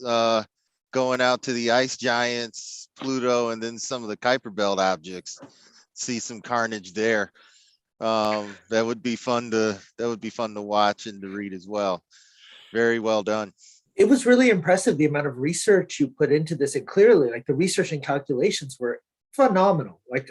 going out to the ice giants, Pluto, and then some of the Kuiper Belt objects. See some carnage there. That would be fun to watch and to read as well. Very well done. It was really impressive the amount of research you put into this, and clearly, like the research and calculations were phenomenal. Like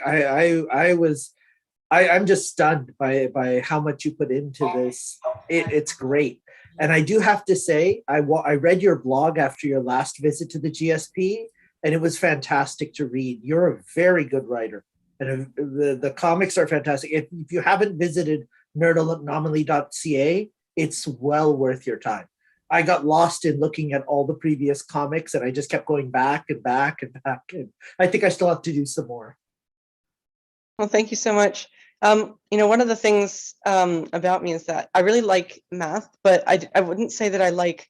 I'm just stunned by how much you put into this. It's great, and I do have to say, I read your blog after your last visit to the GSP, and it was fantastic to read. You're a very good writer, and the comics are fantastic. If you haven't visited nerdanomaly.ca, it's well worth your time. I got lost in looking at all the previous comics, and I just kept going back and back and back. And I think I still have to do some more. Well, thank you so much. One of the things about me is that I really like math, but I wouldn't say that I like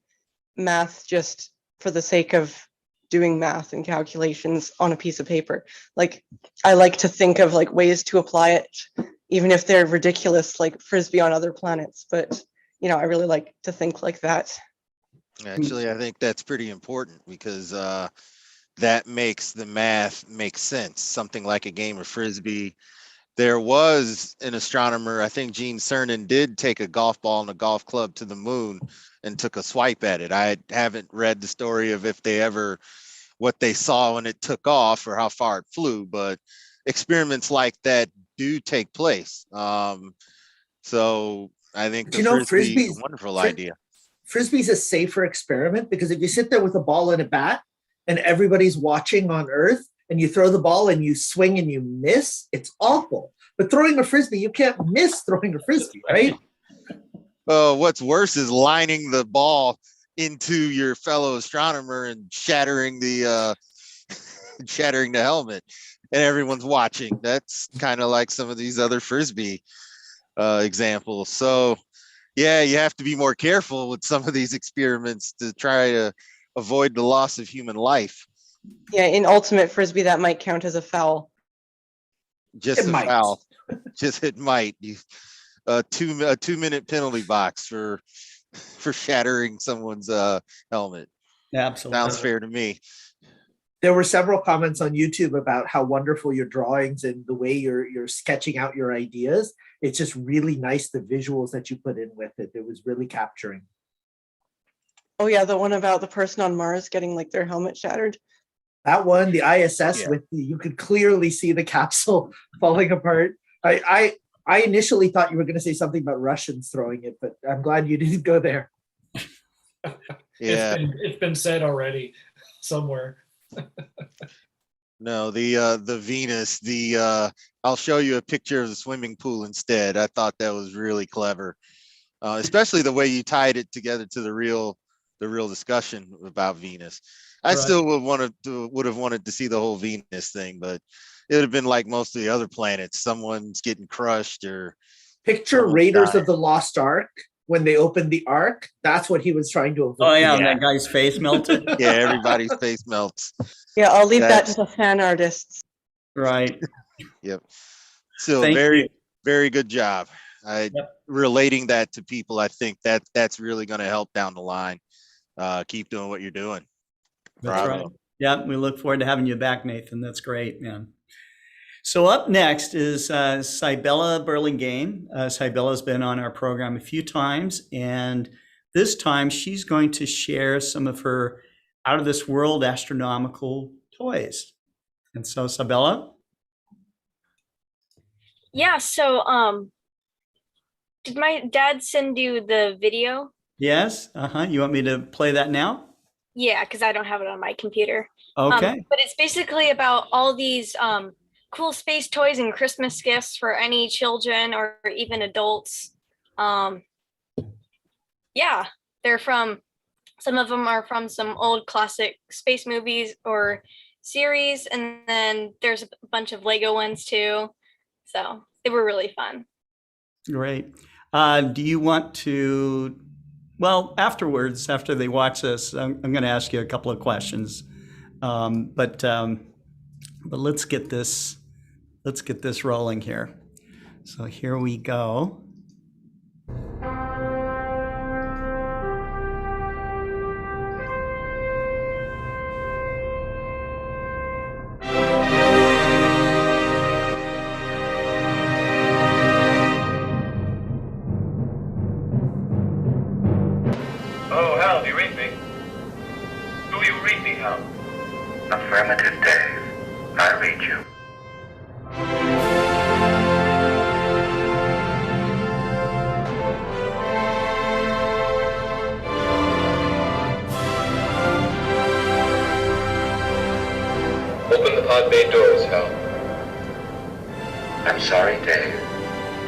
math just for the sake of doing math and calculations on a piece of paper. Like, I like to think of like ways to apply it, even if they're ridiculous, like Frisbee on other planets. But I really like to think like that. Actually, I think that's pretty important because that makes the math make sense. Something like a game of Frisbee. There was an astronomer, I think Gene Cernan did take a golf ball and a golf club to the moon and took a swipe at it. I haven't read the story of what they saw when it took off or how far it flew, but experiments like that do take place. So I think the Frisbee is a wonderful idea. Frisbee's a safer experiment because if you sit there with a ball and a bat and everybody's watching on Earth and you throw the ball and you swing and you miss, it's awful. But throwing a Frisbee, you can't miss throwing a Frisbee, right? What's worse is lining the ball into your fellow astronomer and shattering the helmet, and everyone's watching. That's kind of like some of these other Frisbee examples. So yeah, you have to be more careful with some of these experiments to try to avoid the loss of human life. Yeah, in ultimate Frisbee, that might count as a foul. Just a foul. Just it might. A 2-minute penalty box for shattering someone's helmet. Absolutely. Sounds fair to me. There were several comments on YouTube about how wonderful your drawings and the way you're sketching out your ideas. It's just really nice, the visuals that you put in with it. It was really capturing. Oh yeah, the one about the person on Mars getting like their helmet shattered. That one, the ISS you could clearly see the capsule falling apart. I initially thought you were going to say something about Russians throwing it, but I'm glad you didn't go there. Yeah, it's been said already somewhere. No, the Venus, I'll show you a picture of the swimming pool instead. I thought that was really clever, especially the way you tied it together to the real discussion about Venus. I still would have wanted to see the whole Venus thing, but it would have been like most of the other planets. Someone's getting crushed or picture Raiders of the Lost Ark. When they opened the Ark, that's what he was trying to avoid. Oh yeah, and that guy's face melted. Yeah, everybody's face melts. Yeah, I'll leave that to the fan artists. Right. Yep. So Thank very, you. very good job. Relating that to people, I think that's really going to help down the line. Keep doing what you're doing. That's Bravo. right. Yeah, we look forward to having you back, Nathan. That's great, man. So up next is Sybella Burlingame. Sybella's been on our program a few times, and this time she's going to share some of her out-of-this-world astronomical toys. And so, Sybella? Yeah, so did my dad send you the video? Yes? You want me to play that now? Yeah, because I don't have it on my computer. Okay. But it's basically about all these cool space toys and Christmas gifts for any children or even adults. Yeah, some of them are from some old classic space movies or series, and then there's a bunch of Lego ones too. So they were really fun. Great. Do you want to, well, afterwards, after they watch this, I'm going to ask you a couple of questions. But let's get this rolling here. So here we go. Oh, Hal, do you read me? cannot reach you. Open the pod bay doors, Hal. I'm sorry, Dave.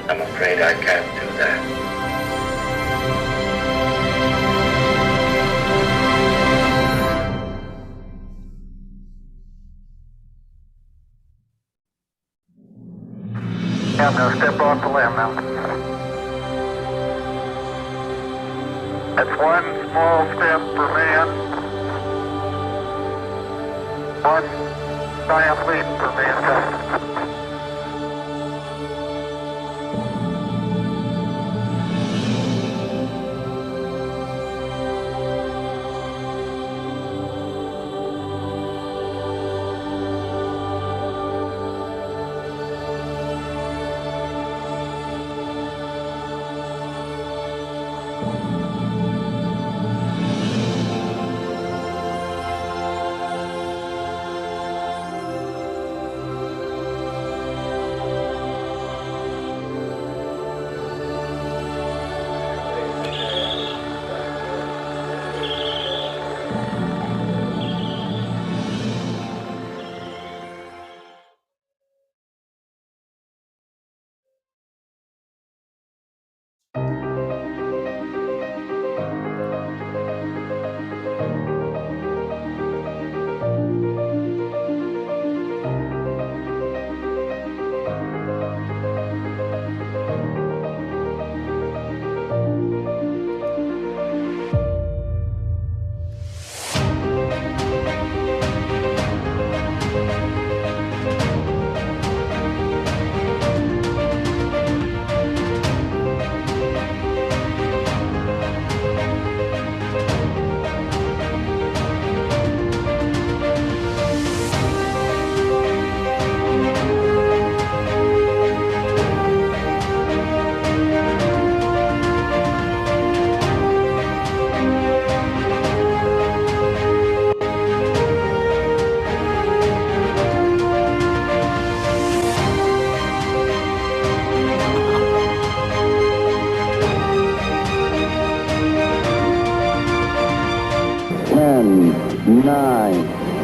I'm afraid I can't do that. I'm gonna step off the limb now. That's one small step for man, one giant leap for mankind.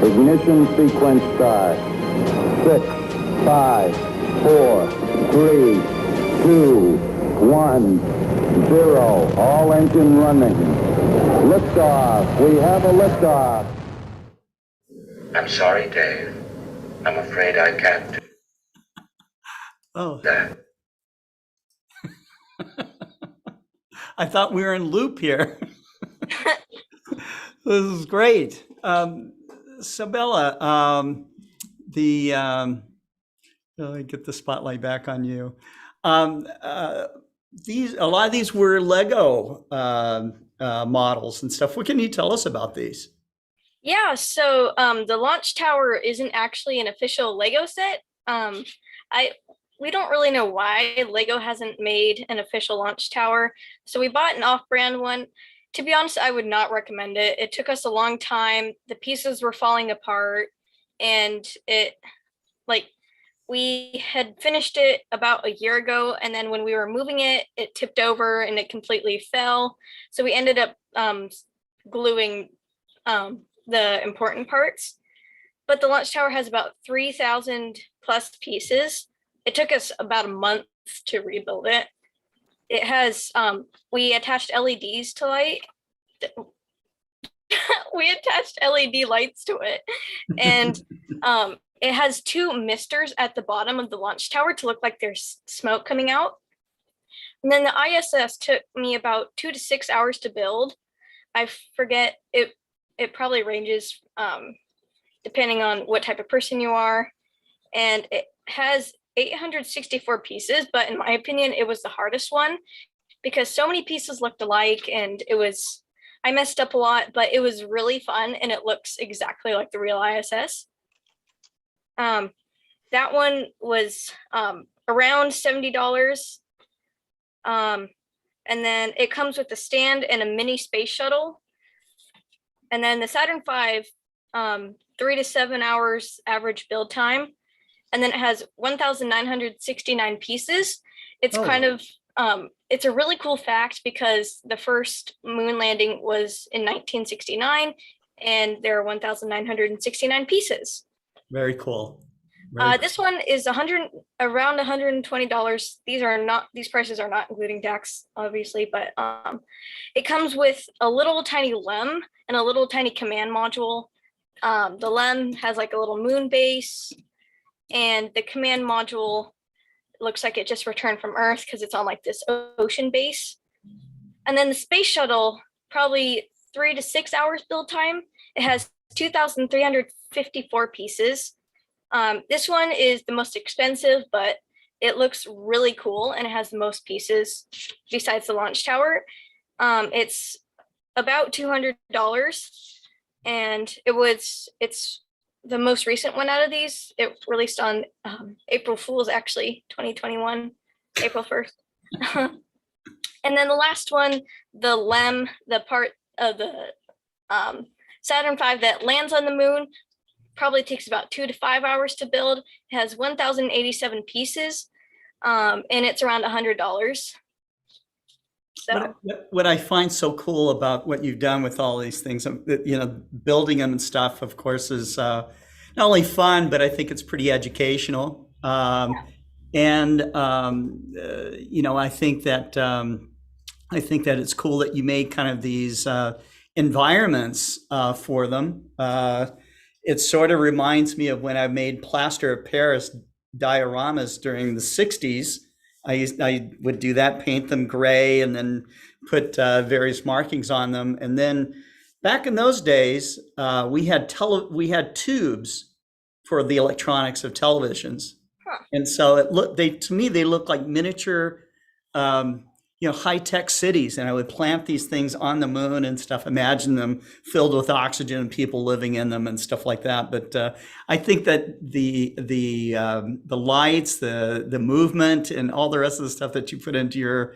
Ignition sequence start. 6, 5, 4, 3, 2, 1, 0. All engine running. Liftoff. We have a liftoff. I'm sorry, Dave. I'm afraid I can't do that. I thought we were in loop here. This is great. Sybella, let me get the spotlight back on you. A lot of these were Lego models and stuff. What can you tell us about these? Yeah, so the launch tower isn't actually an official Lego set. We don't really know why Lego hasn't made an official launch tower. So we bought an off-brand one. To be honest, I would not recommend it. It took us a long time. The pieces were falling apart, and we had finished it about a year ago, and then when we were moving it, it tipped over and it completely fell. So we ended up gluing the important parts. But the launch tower has about 3,000 plus pieces. It took us about a month to rebuild it. It has, we attached LEDs to light. We attached LED lights to it. And it has 2 misters at the bottom of the launch tower to look like there's smoke coming out. And then the ISS took me about 2 to 6 hours to build. I forget, it probably ranges depending on what type of person you are. And it has 864 pieces, but in my opinion, it was the hardest one because so many pieces looked alike, and I messed up a lot, but it was really fun, and it looks exactly like the real ISS. That one was around $70. And then it comes with a stand and a mini space shuttle. And then the Saturn V 3 to 7 hours average build time. And then it has 1,969 pieces. It's kind of, it's a really cool fact because the first moon landing was in 1969 and there are 1,969 pieces. Very cool. This one is around $120. These prices are not including tax, obviously, but it comes with a little tiny LEM and a little tiny command module. The LEM has like a little moon base, and the command module looks like it just returned from Earth because it's on like this ocean base. And then the space shuttle, probably 3 to 6 hours build time. It has 2,354 pieces. This one is the most expensive, but it looks really cool and it has the most pieces besides the launch tower. It's about $200, and it's the most recent one out of these. It released on April Fool's, actually, 2021, April 1st. And then the last one, the LEM, the part of the Saturn V that lands on the moon, probably takes about 2 to 5 hours to build. It has 1,087 pieces, and it's around $100. So what I find so cool about what you've done with all these things, building them and stuff, of course, is not only fun, but I think it's pretty educational. I think that it's cool that you made kind of these environments for them. It sort of reminds me of when I made plaster of Paris dioramas during the 60s. I would do that, paint them gray, and then put various markings on them. And then back in those days, we had tubes for the electronics of televisions, and so to me they look like miniature, high-tech cities. And I would plant these things on the moon and stuff, imagine them filled with oxygen and people living in them and stuff like that. But I think that the lights, the movement, and all the rest of the stuff that you put into your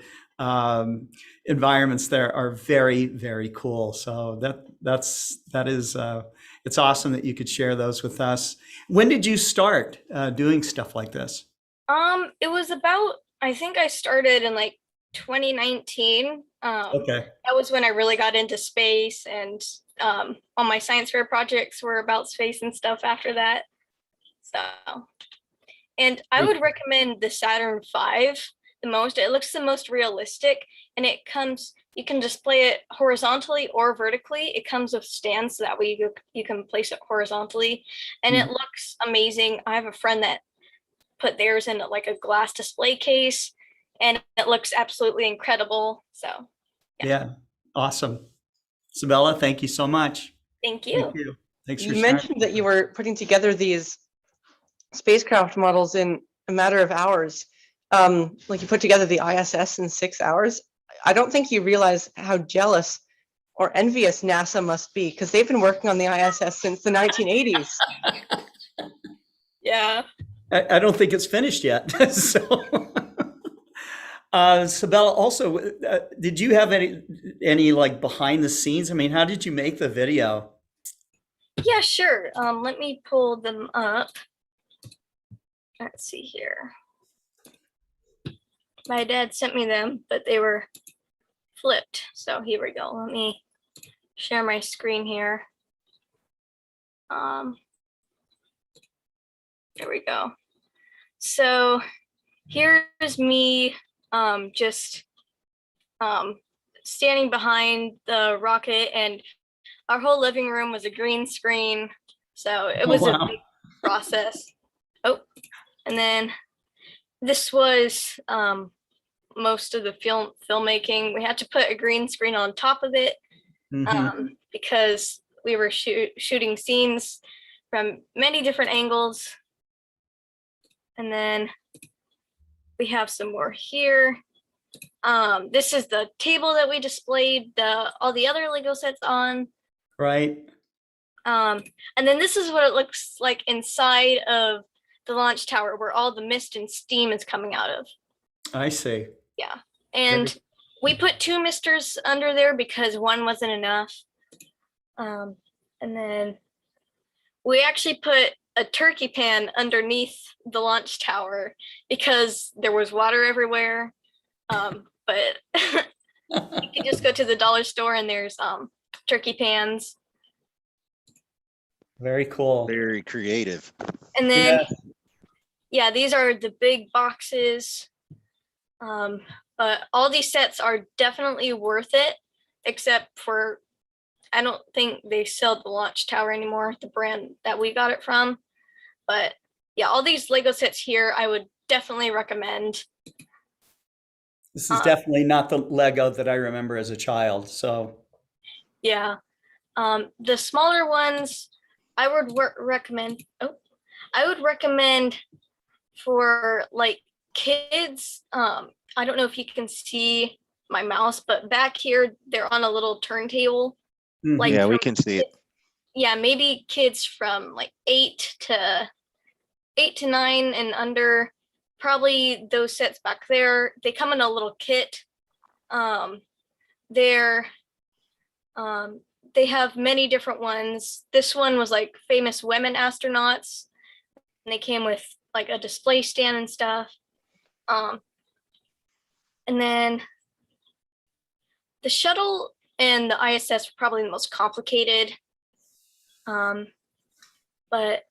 environments there are very, very cool. So it's awesome that you could share those with us. When did you start doing stuff like this? It was I think I started in like 2019. Okay. That was when I really got into space, and all my science fair projects were about space and stuff after that. So, and I would recommend the Saturn V the most. It looks the most realistic, and you can display it horizontally or vertically. It comes with stands, so that way you can place it horizontally, and it looks amazing. I have a friend that put theirs in like a glass display case, and it looks absolutely incredible. So, yeah, awesome. Sybella, thank you so much. Thank you. Thank you. Thanks for You sharing. mentioned that you were putting together these spacecraft models in a matter of hours. Like you put together the ISS in 6 hours. I don't think you realize how jealous or envious NASA must be, because they've been working on the ISS since the 1980s. Yeah. I don't think it's finished yet. So, Sybella, also, did you have any like behind the scenes? I mean, how did you make the video? Yeah, sure. Let me pull them up. Let's see here. My dad sent me them, but they were flipped. So here we go. Let me share my screen here. There we go. So here's me just standing behind the rocket, and our whole living room was a green screen. So it was a big process. Oh, and then this was most of the filmmaking. We had to put a green screen on top of it because we were shooting scenes from many different angles. And then we have some more here. This is the table that we displayed all the other Lego sets on. Right. And then this is what it looks like inside of the launch tower, where all the mist and steam is coming out of. I see. Yeah. And we put 2 misters under there because one wasn't enough. And then we actually put a turkey pan underneath the launch tower because there was water everywhere. But you can just go to the dollar store and there's turkey pans. Very cool. Very creative. And then, yeah, these are the big boxes. But all these sets are definitely worth it, except for, I don't think they sell the launch tower anymore, the brand that we got it from. But yeah, all these Lego sets here, I would definitely recommend. This is definitely not the Lego that I remember as a child. So yeah, the smaller ones, I would recommend. Oh, I would recommend for like kids. I don't know if you can see my mouse, but back here they're on a little turntable. Like yeah, we can see it. Yeah, maybe kids from like 8 to 9 and under. Probably those sets back there. They come in a little kit. They have many different ones. This one was like famous women astronauts, and they came with like a display stand and stuff. And then the shuttle and the ISS were probably the most complicated. But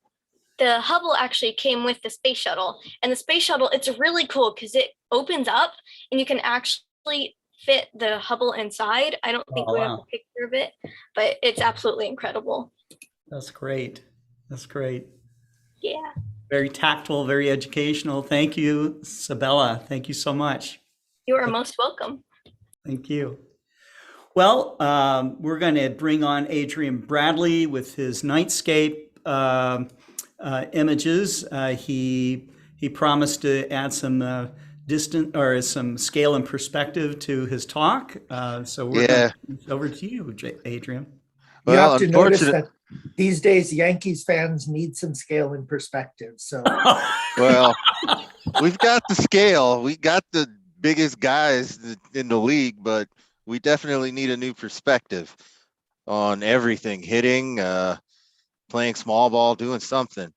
the Hubbell actually came with the space shuttle, and the space shuttle, it's really cool because it opens up and you can actually fit the Hubbell inside. I don't think we have a picture of it, but it's absolutely incredible. that's great. That's great. Yeah. Very tactile, very educational. Thank you, Sybella. Thank you so much. You are most welcome. Thank you. Well, we're going to bring on Adrian Bradley with his Nightscape images. He promised to add some some scale and perspective to his talk. So we're going to over to you, Adrian. You have to notice that these days Yankees fans need some scale and perspective. So well, we've got the scale. We got the biggest guys in the league, but we definitely need a new perspective on everything, hitting, playing small ball, doing something.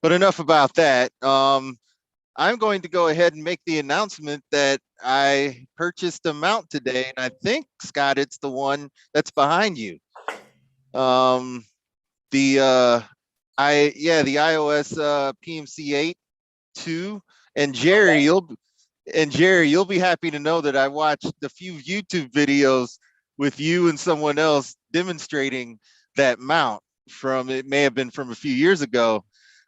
But enough about that. I'm going to go ahead and make the announcement that I purchased a mount today, and I think, Scott, it's the one that's behind you. The iOS PMC 8.2, and Jerry, you'll be happy to know that I watched a few YouTube videos with you and someone else demonstrating that mount it may have been from a few years ago.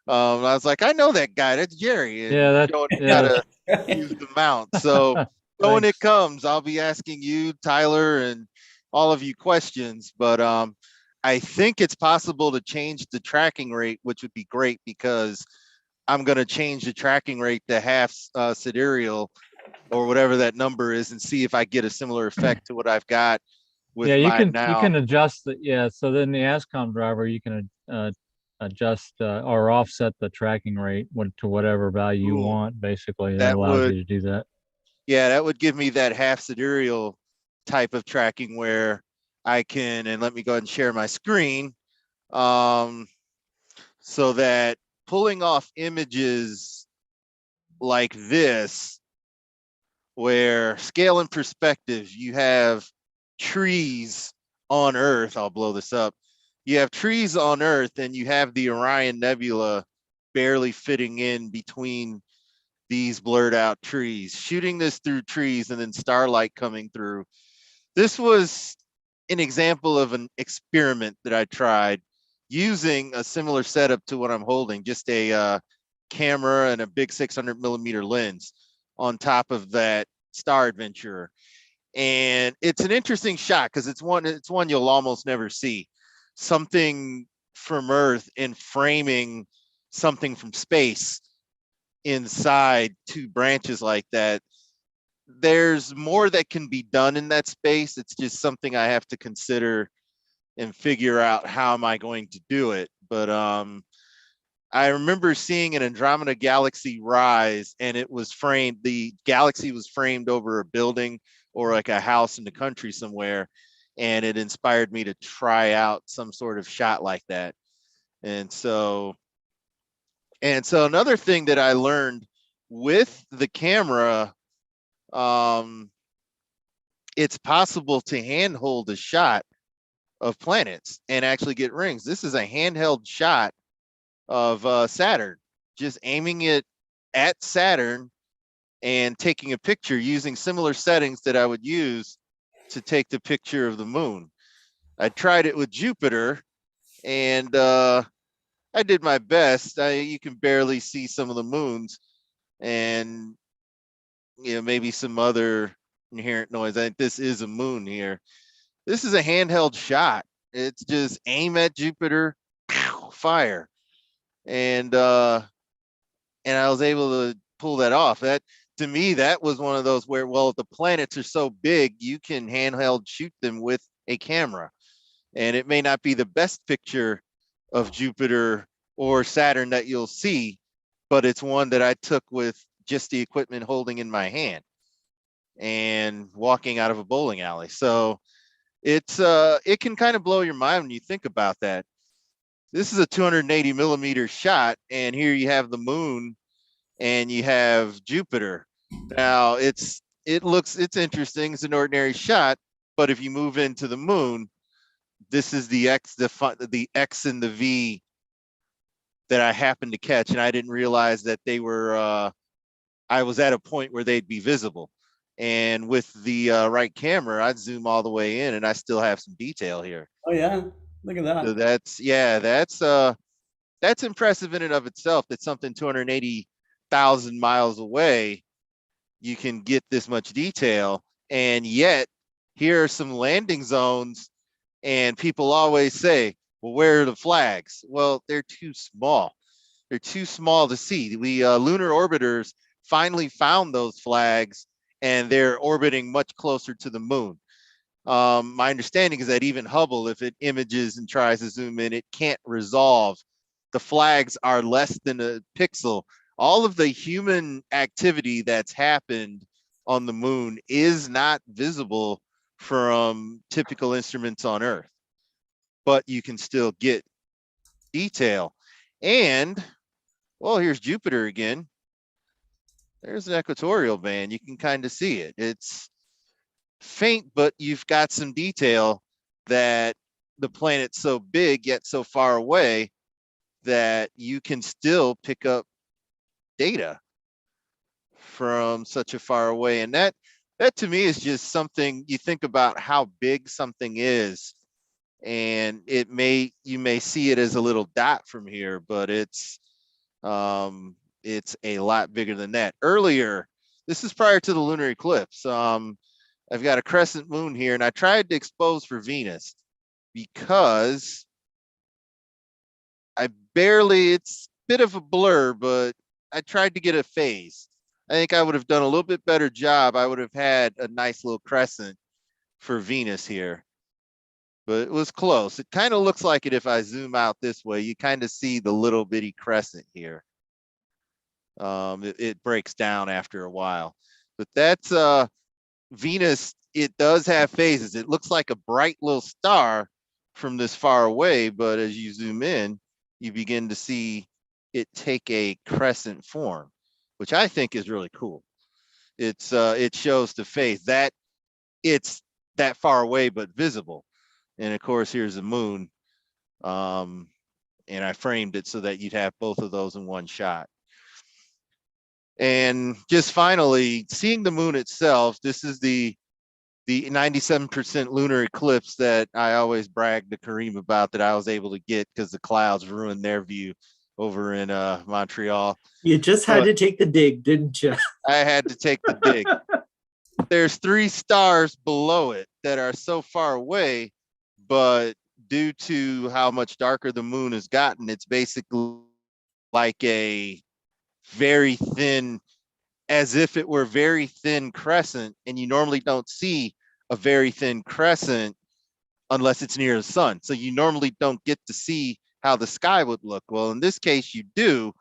I was like, I know that guy, that's Jerry. And Yeah, showing him how to use the mount. So when it comes, I'll be asking you, Tyler, and all of you questions. But I think it's possible to change the tracking rate, which would be great because I'm going to change the tracking rate to half sidereal or whatever that number is, and see if I get a similar effect to what I've got with you mine can now. you can adjust the so then the ASCOM driver you can adjust or offset the tracking rate to whatever value you want. Basically, that allows you to do that. Yeah, that would give me that half sidereal type of tracking where I can, and let me go ahead and share my screen, so that pulling off images like this, where scale and perspective, you have trees on Earth. I'll blow this up. You have trees on Earth, and you have the Orion Nebula barely fitting in between these blurred out trees, shooting this through trees and then starlight coming through. This was an example of an experiment that I tried using a similar setup to what I'm holding, just a camera and a big 600mm lens on top of that Star Adventurer. And it's an interesting shot because it's one you'll almost never see. Something from Earth and framing something from space inside two branches like that. There's more that can be done in that space. It's just something I have to consider and figure out how am I going to do it. But I remember seeing an Andromeda Galaxy rise, and it was framed, the galaxy was framed over a building or like a house in the country somewhere, and it inspired me to try out some sort of shot like that. And so another thing that I learned with the camera, it's possible to handhold a shot of planets and actually get rings. This is a handheld shot of Saturn, just aiming it at Saturn and taking a picture using similar settings that I would use to take the picture of the moon. I tried it with Jupiter, and I did my best. You can barely see some of the moons, and maybe some other inherent noise. I think this is a moon here. This is a handheld shot. It's just aim at Jupiter, fire, and I was able to pull that off. That, to me, that was one of those where, well, if the planets are so big, you can handheld shoot them with a camera, and it may not be the best picture of Jupiter or Saturn that you'll see, but it's one that I took with just the equipment holding in my hand and walking out of a bowling alley. So it's it can kind of blow your mind when you think about that. This is a 280 millimeter shot, and here you have the moon and you have Jupiter. Now it's interesting. It's an ordinary shot, but if you move into the moon, this is the X and the V that I happened to catch, and I didn't realize that they were. I was at a point where they'd be visible, and with the right camera, I'd zoom all the way in, and I still have some detail here. Oh yeah, look at that. So that's impressive in and of itself. That something 280,000 miles away, you can get this much detail, and yet here are some landing zones. And people always say, well, where are the flags? Well, they're too small. They're too small to see. We lunar orbiters finally found those flags, and they're orbiting much closer to the moon. My understanding is that even Hubbell, if it images and tries to zoom in, it can't resolve. The flags are less than a pixel. All of the human activity that's happened on the moon is not visible from typical instruments on Earth, but you can still get detail. And, well, here's Jupiter again. There's an equatorial band. You can kind of see it. It's faint, but you've got some detail that the planet's so big yet so far away that you can still pick up data from such a far away. And that to me is just something. You think about how big something is, and you may see it as a little dot from here, but it's a lot bigger than that. Earlier, this is prior to the lunar eclipse. I've got a crescent moon here, and I tried to expose for Venus because it's a bit of a blur, but I tried to get a phase. I think I would have done a little bit better job. I would have had a nice little crescent for Venus here, but it was close. It kind of looks like it if I zoom out this way. You kind of see the little bitty crescent here. It breaks down after a while, but that's Venus. It does have phases. It looks like a bright little star from this far away, but as you zoom in, you begin to see it take a crescent form, which I think is really cool. It shows the phase that it's that far away but visible. And of course, here's the moon, and I framed it so that you'd have both of those in one shot. And just finally, seeing the moon itself, this is the 97% lunar eclipse that I always brag to Karim about, that I was able to get because the clouds ruined their view over in Montreal. You just had to take the dig, didn't you? I had to take the dig. There's 3 stars below it that are so far away, but due to how much darker the moon has gotten, it's basically like a very thin, as if it were very thin crescent, and you normally don't see a very thin crescent unless it's near the sun. So you normally don't get to see how the sky would look. Well, in this case you do,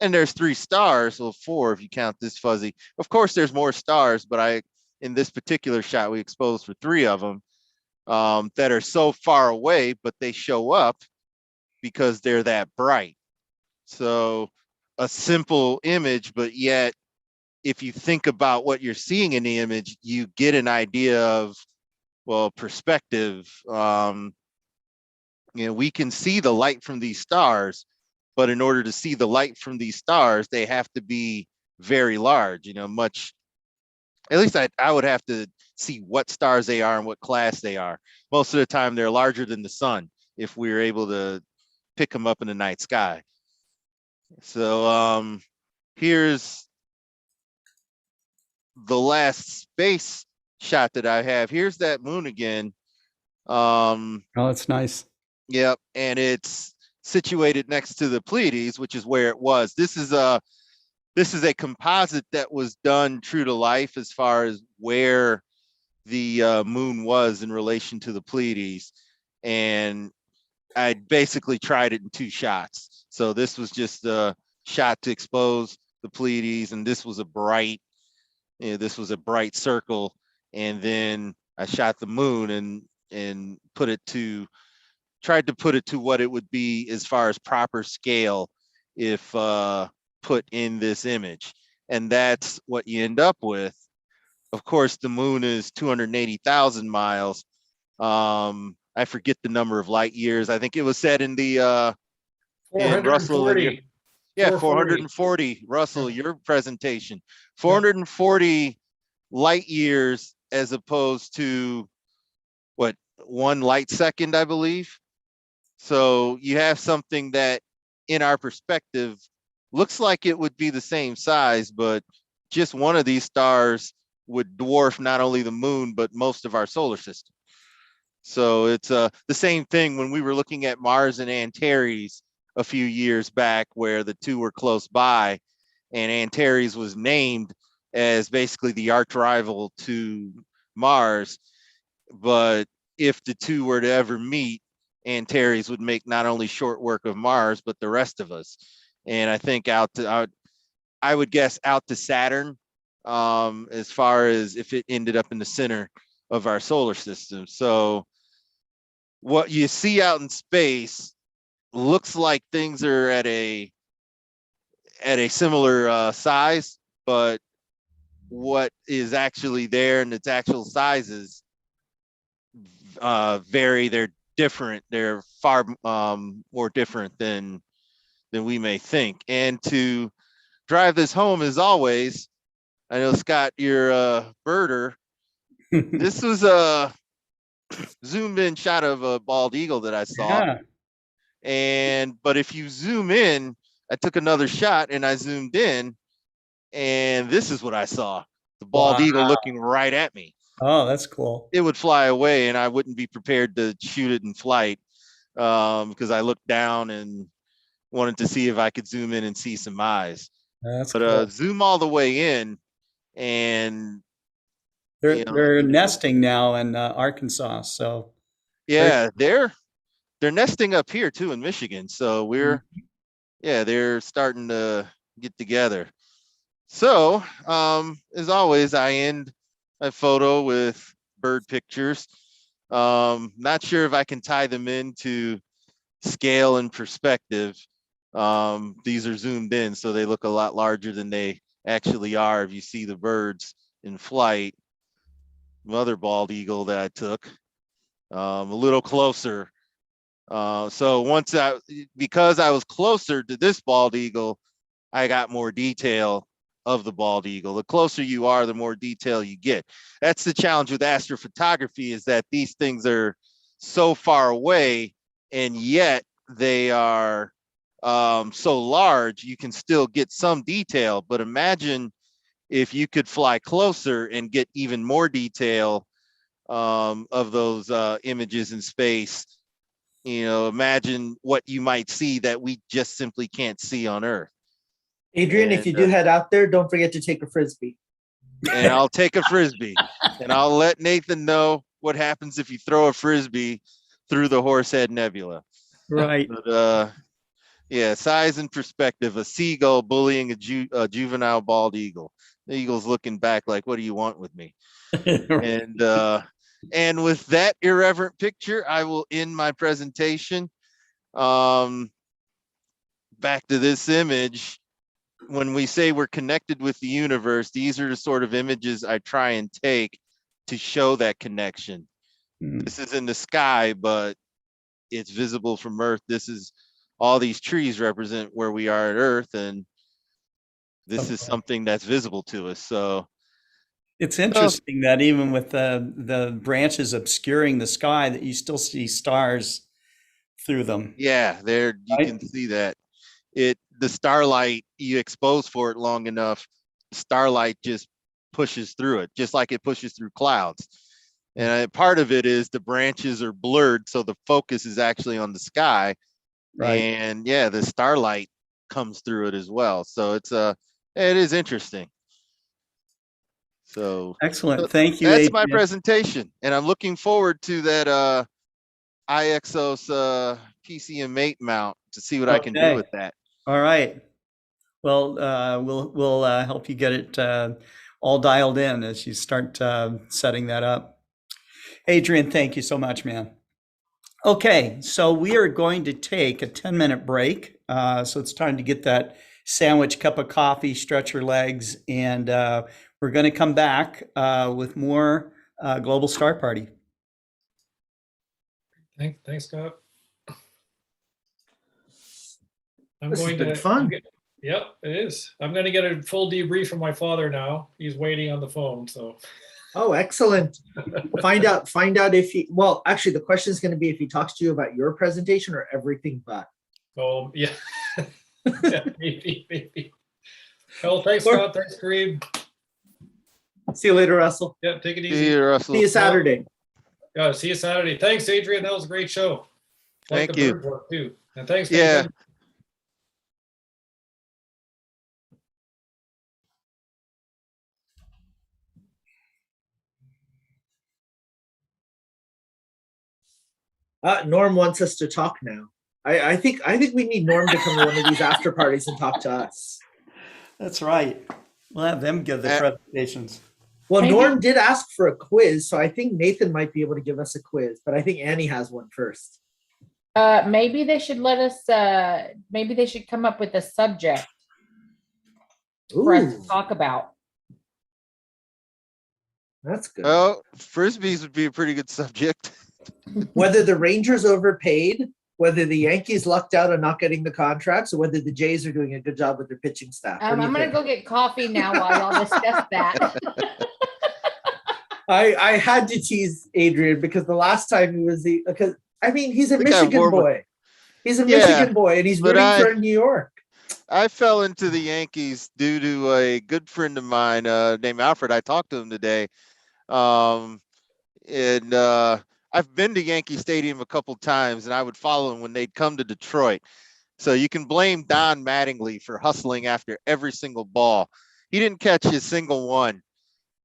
and there's 3 stars, well 4 if you count this fuzzy. Of course there's more stars, but in this particular shot we exposed for 3 of them that are so far away, but they show up because they're that bright. So a simple image, but yet if you think about what you're seeing in the image, you get an idea of, well, perspective. We can see the light from these stars, but in order to see the light from these stars, they have to be very large, much, at least I would have to see what stars they are and what class they are. Most of the time they're larger than the sun if we were able to pick them up in the night sky. So here's the last space shot that I have. Here's that moon again. Oh, it's nice. Yep, and it's situated next to the Pleiades, which is where it was. This is a composite that was done true to life as far as where the moon was in relation to the Pleiades, and I basically tried it in 2 shots. So this was just a shot to expose the Pleiades, and this was a bright circle, and then I shot the moon and tried to put it to what it would be as far as proper scale if put in this image, and that's what you end up with. Of course, the moon is 280,000 miles. I forget the number of light years. I think it was said in the in Russell. 440. Yeah, 440. Russell, your presentation. 440 light years as opposed to what, 1 light second, I believe. So you have something that in our perspective looks like it would be the same size, but just one of these stars would dwarf not only the moon, but most of our solar system. So it's the same thing when we were looking at Mars and Antares a few years back, where the 2 were close by, and Antares was named as basically the arch rival to Mars. But if the 2 were to ever meet, Antares would make not only short work of Mars, but the rest of us. And I think I would guess out to Saturn, as far as if it ended up in the center of our solar system. So what you see out in space looks like things are at a similar size, but what is actually there and its actual sizes vary. They're different. They're far more different than we may think. And to drive this home, as always, I know, Scott, you're a birder. This was a zoomed in shot of a bald eagle that I saw. Yeah. But if you zoom in, I took another shot and I zoomed in, and this is what I saw. The bald eagle looking right at me. Oh, that's cool. It would fly away and I wouldn't be prepared to shoot it in flight, because I looked down and wanted to see if I could zoom in and see some eyes. That's but cool. Zoom all the way in, and they're nesting now in Arkansas. So yeah, they're nesting up here too in Michigan. So they're starting to get together. So as always, I end my photo with bird pictures. Not sure if I can tie them into scale and perspective. These are zoomed in, so they look a lot larger than they actually are. If you see the birds in flight, mother bald eagle that I took, a little closer. So because I was closer to this bald eagle, I got more detail of the bald eagle. The closer you are, the more detail you get. That's the challenge with astrophotography, is that these things are so far away, and yet they are so large, you can still get some detail. But imagine if you could fly closer and get even more detail of those images in space. Imagine what you might see that we just simply can't see on Earth. Adrian, if you do head out there, don't forget to take a Frisbee. And I'll take a Frisbee, and I'll let Nathan know what happens if you throw a Frisbee through the Horsehead Nebula. Right. But yeah, size and perspective. A seagull bullying a juvenile bald eagle. The eagle's looking back like, what do you want with me? And with that irreverent picture, I will end my presentation. Back to this image, when we say we're connected with the universe, these are the sort of images I try and take to show that connection. This is in the sky, but it's visible from Earth. This is all these trees represent where we are at Earth, and this is something that's visible to us. So it's interesting that even with the branches obscuring the sky, that you still see stars through them. Yeah, there you can see that. The starlight, you expose for it long enough, starlight just pushes through it, just like it pushes through clouds. And part of it is the branches are blurred, so the focus is actually on the sky. Right. And yeah, the starlight comes through it as well. So it is interesting. So excellent. Thank you. That's Adrian. my presentation. And I'm looking forward to that IXOS PCM8 mount to see what I can do with that. All right. Well, we'll help you get it all dialed in as you start setting that up. Adrian, thank you so much, man. Okay, so we are going to take a 10-minute break. So it's time to get that sandwich, cup of coffee, stretch your legs, and we're going to come back with more Global Star Party. Thanks, Scott. This has been fun. Yep, it is. I'm going to get a full debrief from my father now. He's waiting on the phone. So. Oh, excellent. Find out if he, well, actually the question is going to be if he talks to you about your presentation or everything but. Oh, yeah. Yeah, maybe. Well, thanks, Scott. Thanks, Karim. See you later, Russell. Yeah, take it easy. See you, Russell. See you Saturday. Yeah, see you Saturday. Thanks, Adrian. That was a great show. Thank you. Bird work too. And thanks. Yeah. Norm wants us to talk now. I think we need Norm to come to one of these after parties and talk to us. That's right. We'll have them give the presentations. Well, Norm did ask for a quiz, so I think Nathan might be able to give us a quiz, but I think Annie has one first. Maybe they should let us, maybe they should come up with a subject for us to talk about. That's good. Oh, Frisbees would be a pretty good subject. Whether the Rangers overpaid, whether the Yankees lucked out on not getting the contracts, or whether the Jays are doing a good job with their pitching staff. I'm going to go get coffee now while y'all discuss that. I had to tease Adrian because the last time he was because I mean he's a Michigan boy. He's a Michigan boy and he's rooting for New York. I fell into the Yankees due to a good friend of mine named Alfred. I talked to him today. I've been to Yankee Stadium a couple times, and I would follow him when they'd come to Detroit. So you can blame Don Mattingly for hustling after every single ball. He didn't catch his single one,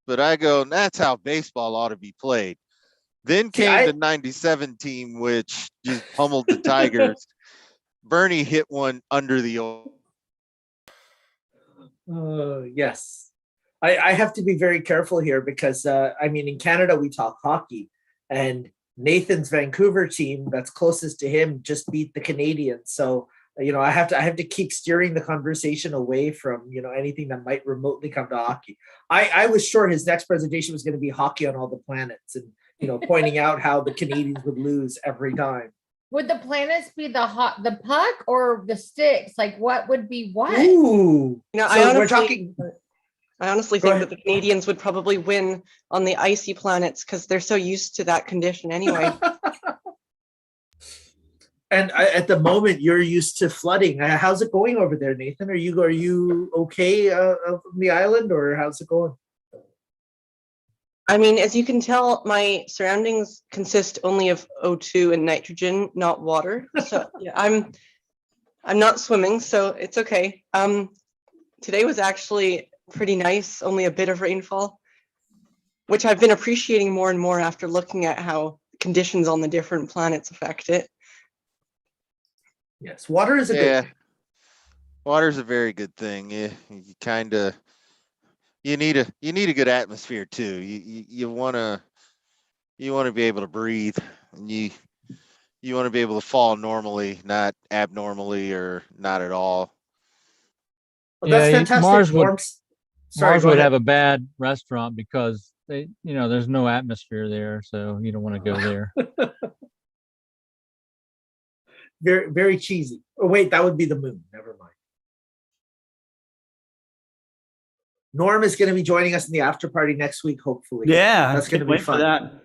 but I go, that's how baseball ought to be played. Then came the 97 team, which just pummeled the Tigers. Bernie hit one under the Yes. I have to be very careful here because, I mean, in Canada, we talk hockey. And Nathan's Vancouver team that's closest to him just beat the Canadians. So, you know, I have to keep steering the conversation away from, you know, anything that might remotely come to hockey. I was sure his next presentation was going to be hockey on all the planets and, you know, pointing out how the Canadians would lose every time. Would the planets be the puck or the sticks? Like what would be what? Ooh. You know, So I honestly think that the Canadians would probably win on the icy planets because they're so used to that condition anyway. And at the moment, you're used to flooding. How's it going over there, Nathan? Are you okay on the island, or how's it going? I mean, as you can tell, my surroundings consist only of O2 and nitrogen, not water. So yeah, I'm not swimming, so it's okay. Today was actually pretty nice, only a bit of rainfall, which I've been appreciating more and more after looking at how conditions on the different planets affect it. Yes, water is a good thing. Water is a very good thing. You kind of you need a good atmosphere too. You want to be able to breathe, and you you want to be able to fall normally, not abnormally or not at all. Well, that's Yeah, fantastic. Mars would Sorry, Mars go would ahead. have a bad restaurant because there's no atmosphere there, so you don't want to go there. Very, very cheesy. Oh, wait, that would be the moon. Never mind. Norm is going to be joining us in the after party next week, hopefully. Yeah, That's going to be wait for fun.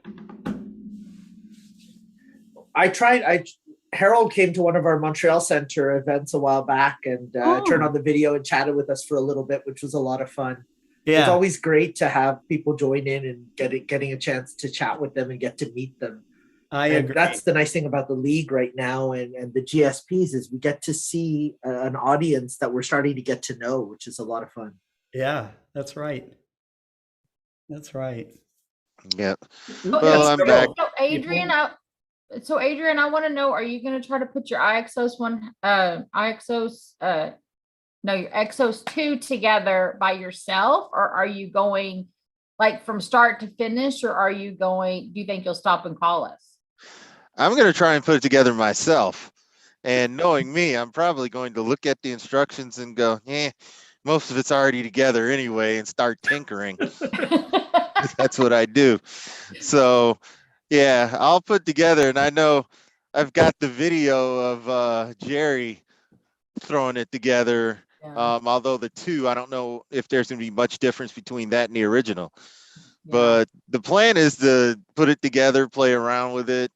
that. Harold came to one of our Montreal Center events a while back and turned on the video and chatted with us for a little bit, which was a lot of fun. Yeah. It's always great to have people join in and getting a chance to chat with them and get to meet them. I And agree. that's the nice thing about the league right now and the GSPs is we get to see an audience that we're starting to get to know, which is a lot of fun. Yeah, that's right. That's right. Yeah. Oh, Well, I'm back. So Adrian, I want to know, are you going to try to put your your Exos 2 together by yourself, or are you going like from start to finish, or do you think you'll stop and call us? I'm going to try and put it together myself. And knowing me, I'm probably going to look at the instructions and go, most of it's already together anyway, and start tinkering. That's what I do. So, yeah, I'll put together, and I know I've got the video of Jerry throwing it together. Yeah. Although the two, I don't know if there's going to be much difference between that and the original. But the plan is to put it together, play around with it,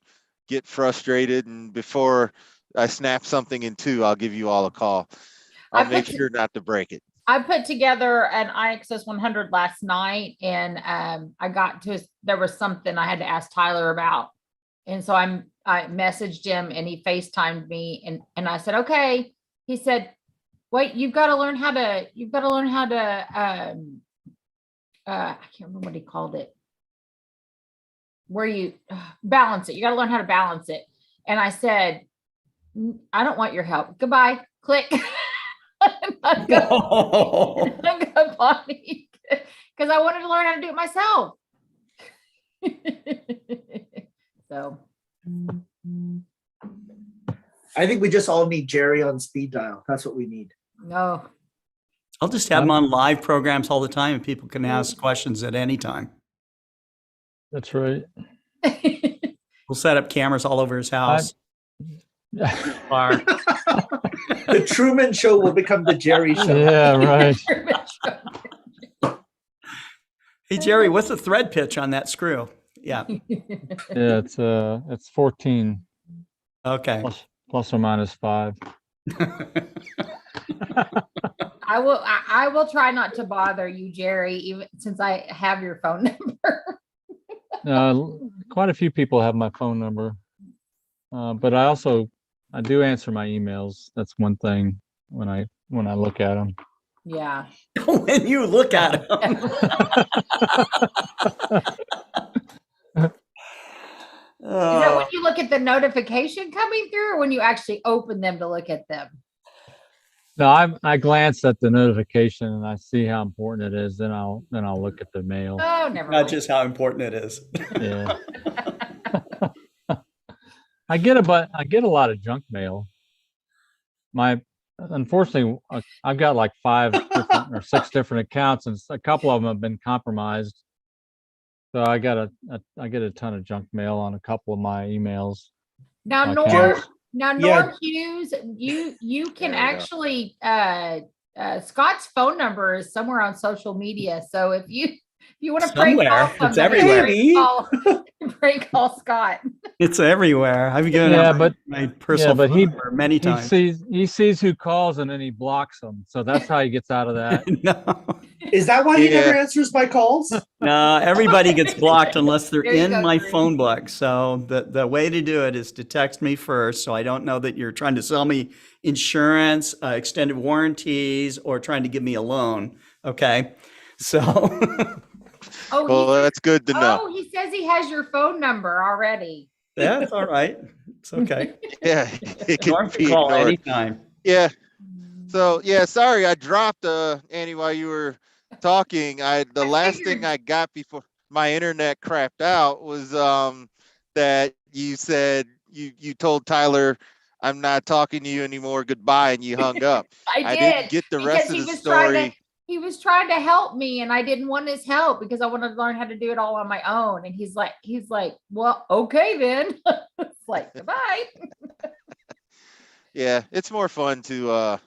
get frustrated, and before I snap something in two, I'll give you all a call. I'll make sure not to break it. I put together an IXS 100 last night, and there was something I had to ask Tyler about, and so I messaged him, and he FaceTimed me, and I said, okay. He said, wait, you've got to learn how to I can't remember what he called it, where you balance it. You got to learn how to balance it. And I said, I don't want your help. Goodbye. Click. I'm going potty because I wanted to learn how to do it myself. So I think we just all need Jerry on speed dial. That's what we need. No. I'll just have them on live programs all the time and people can ask questions at any time. That's right. We'll set up cameras all over his house. Bar. The Truman Show will become the Jerry Show. Yeah, right. Hey, Jerry, what's the thread pitch on that screw? Yeah. Yeah, it's 14. Okay. Plus or minus 5. I will try not to bother you, Jerry, even since I have your phone number. Quite a few people have my phone number, but I do answer my emails. That's one thing when I look at them. Yeah. When you look at them. Is that when you look at the notification coming through, or when you actually open them to look at them? No, I glance at the notification and I see how important it is. Then I'll look at the mail. Oh, never Not mind. just how important it is. Yeah. I get a lot of junk mail. Unfortunately, I've got like 5 different or 6 different accounts, and a couple of them have been compromised. So I get a ton of junk mail on a couple of my emails. Now, Norm Hughes, you can actually Scott's phone number is somewhere on social media. So if you want to prank call it's everywhere. prank call Scott. It's everywhere. I've given my personal phone number many times. He sees who calls and then he blocks them. So that's how he gets out of that. No. Is that why he never answers my calls? No, everybody gets blocked unless they're There you in go, my Karim. phone book. So the way to do it is to text me first, so I don't know that you're trying to sell me insurance, extended warranties, or trying to give me a loan. Okay, so. Well, that's good to know. Oh, he says he has your phone number already. Yeah, it's all right. It's okay. Yeah, it can Norm be can call ignored. anytime. Yeah. So sorry, I dropped Annie while you were talking. The last thing I got before my internet crapped out was that you said you told Tyler, I'm not talking to you anymore, goodbye, and you hung up. I didn't did get the because rest of he the was story. he was trying to help me, and I didn't want his help because I wanted to learn how to do it all on my own. And he's like, well, okay then. It's like, goodbye. Yeah, it's more fun to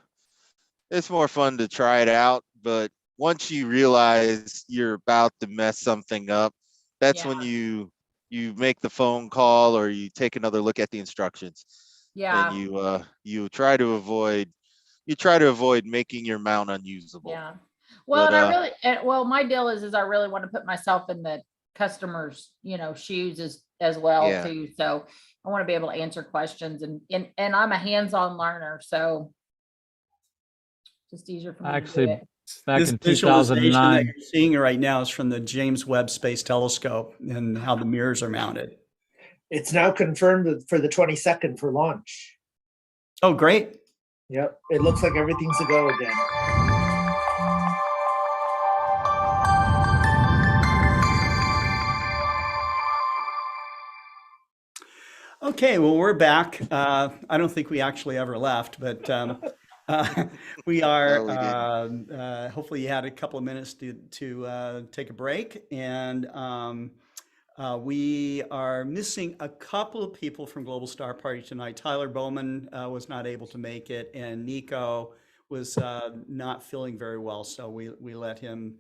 try it out, but once you realize you're about to mess something up, that's when you make the phone call or you take another look at the instructions. Yeah. And you try to avoid making your mount unusable. Yeah. Well, But, and I really, well, my deal is I really want to put myself in the customer's, shoes as well Yeah. too. So I want to be able to answer questions, and I'm a hands-on learner, so just easier for me to do Actually, it. back This in visualization that 2009, you're seeing right now is from the James Webb Space Telescope and how the mirrors are mounted. It's now confirmed for the 22nd for launch. Oh, great. Yep. It looks like everything's a go again. Okay, well, we're back. I don't think we actually ever left, but we are. No, we didn't. Hopefully, you had a couple of minutes to take a break, and we are missing a couple of people from Global Star Party tonight. Tyler Bowman was not able to make it, and Nico was not feeling very well, so we let him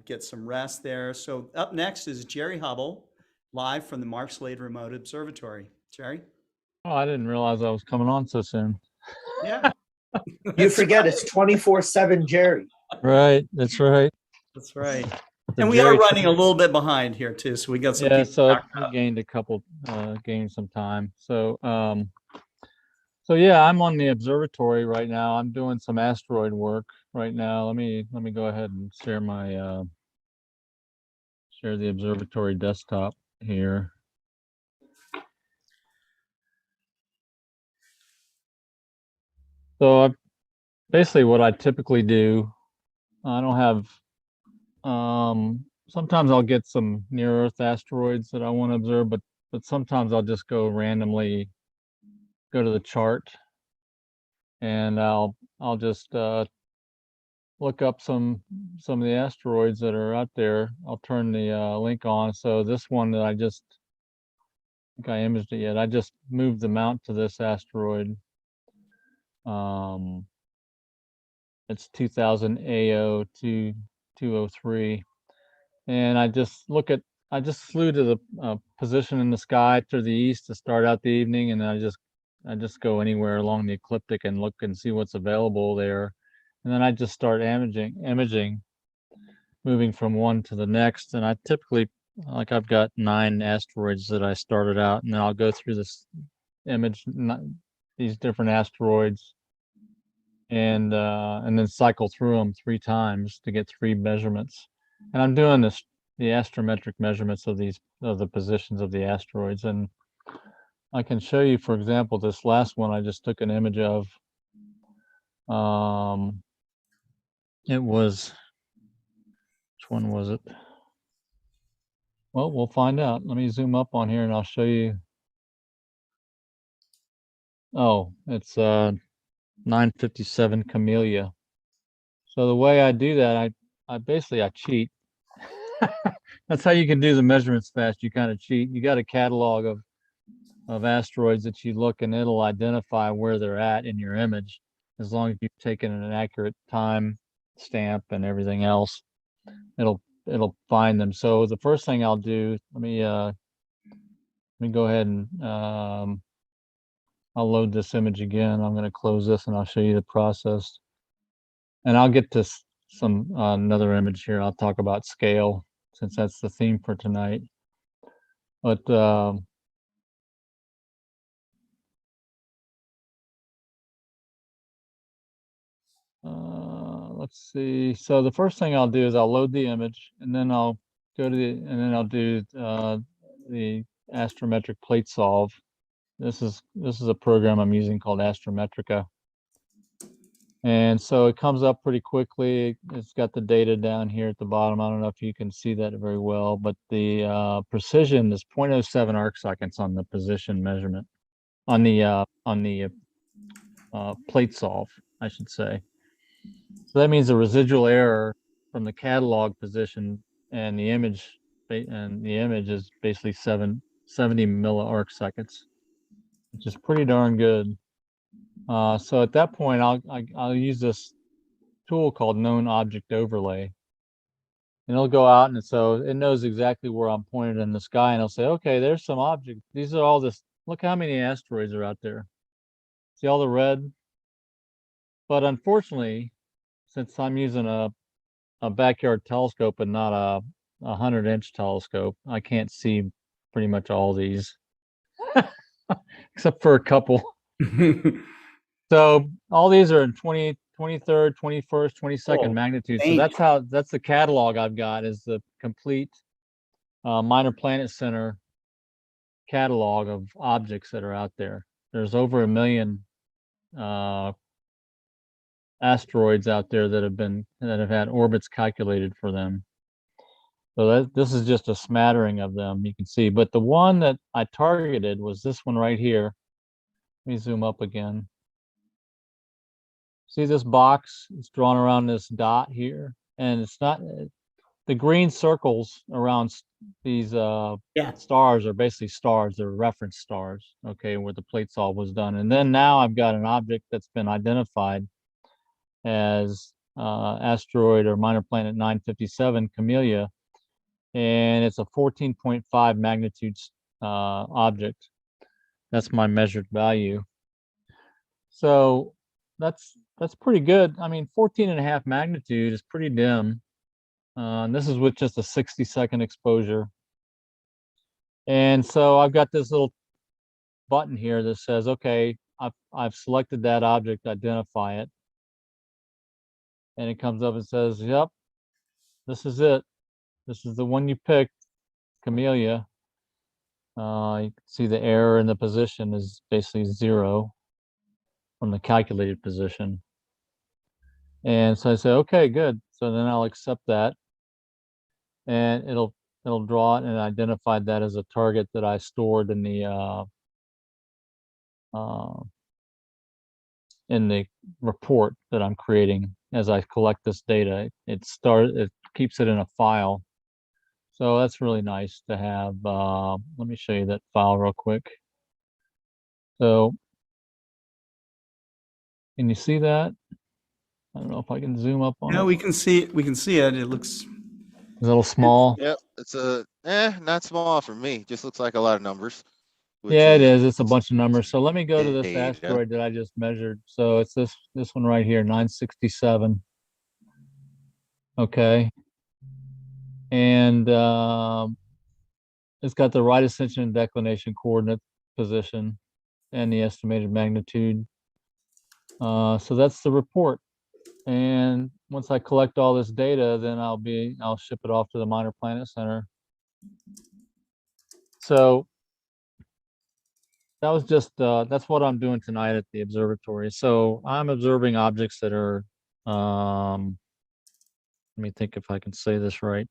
get some rest there. So up next is Jerry Hubbell, live from the Mark Slade Remote Observatory. Jerry? oh, I didn't realize I was coming on so soon. Yeah. You forget it's 24/7 Jerry. Right, that's right. That's right. The And we are Jerry running a train. little bit behind here too, so we got some Yeah, people so back we up. gained some time. So yeah, I'm on the observatory right now. I'm doing some asteroid work right now. Let me go ahead and share my share the observatory desktop here. So basically what I typically do, I don't have sometimes I'll get some near Earth asteroids that I want to observe, but sometimes I'll just go randomly go to the chart, and I'll just look up some of the asteroids that are out there. I'll turn the link on. So this one that I think I imaged it yet. I just moved the mount to this asteroid. It's 2000 AO 203, and I just flew to the position in the sky to the east to start out the evening, and then I just go anywhere along the ecliptic and look and see what's available there, and then I just start imaging, moving from one to the next. And I typically, like, I've got 9 asteroids that I started out, and then I'll go through this image these different asteroids, and then cycle through them 3 times to get 3 measurements. And I'm doing the astrometric measurements of the positions of the asteroids. And I can show you, for example, this last one I just took an image of. It was, which one was it? Well, we'll find out. Let me zoom up on here and I'll show you. Oh, it's 957 Camellia. So the way I do that, I basically cheat. That's how you can do the measurements fast. You kind of cheat. You got a catalog of asteroids that you look, and it'll identify where they're at in your image, as long as you've taken an accurate time stamp and everything else. It'll find them. So the first thing I'll do, let me go ahead and I'll load this image again. I'm going to close this and I'll show you the process. And I'll get to some another image here. I'll talk about scale, since that's the theme for tonight. But let's see. So the first thing I'll do is I'll load the image, and then I'll go to I'll do the astrometric plate solve. This is a program I'm using called Astrometrica. And so it comes up pretty quickly. It's got the data down here at the bottom. I don't know if you can see that very well, but the precision is 0.07 arc seconds on the position measurement on the plate solve, I should say. So that means the residual error from the catalog position and the image is basically 70 milliarc seconds, which is pretty darn good. So at that point, I'll use this tool called known object overlay, and it'll go out, and so it knows exactly where I'm pointed in the sky, and it'll say, okay, there's some object. These are all this. Look how many asteroids are out there. See all the red? But unfortunately, since I'm using a backyard telescope and not a 100-inch telescope, I can't see pretty much all these, except for a couple. So all these are in 20, 23rd, 21st, 22nd magnitude. So that's the catalog I've got, is the complete Minor Planet Center catalog of objects that are out there. There's over 1 million asteroids out there that have had orbits calculated for them. So this is just a smattering of them, you can see. But the one that I targeted was this one right here. Let me zoom up again. See this box? It's drawn around this dot here, and it's not the green circles around these stars are basically stars. They're reference stars, okay, where the plate solve was done. And then now I've got an object that's been identified as asteroid or minor planet 957 Camellia, and it's a 14.5 magnitude object. That's my measured value. So that's pretty good. I mean, 14.5 magnitude is pretty dim. And this is with just a 60-second exposure. And so I've got this little button here that says, okay, I've selected that object, identify it. And it comes up and says, yep, this is it. This is the one you picked, Camellia. You can see the error in the position is basically 0 from the calculated position. And so I say, okay, good. So then I'll accept that. And it'll draw it and identify that as a target that I stored in the report that I'm creating as I collect this data. It keeps it in a file. So that's really nice to have. Let me show you that file real quick. So can you see that? I don't know if I can zoom up on it. No, we can see it. We can see it. It looks a little small. Yep, it's not small for me. Just looks like a lot of numbers. Yeah, it is. It's a bunch of numbers. So let me go to this asteroid that I just measured. So it's this one right here, 967. Okay. And it's got the right ascension and declination coordinate position and the estimated magnitude. So that's the report. And once I collect all this data, then I'll ship it off to the Minor Planet Center. So that was just that's what I'm doing tonight at the observatory. So I'm observing objects that are let me think if I can say this right.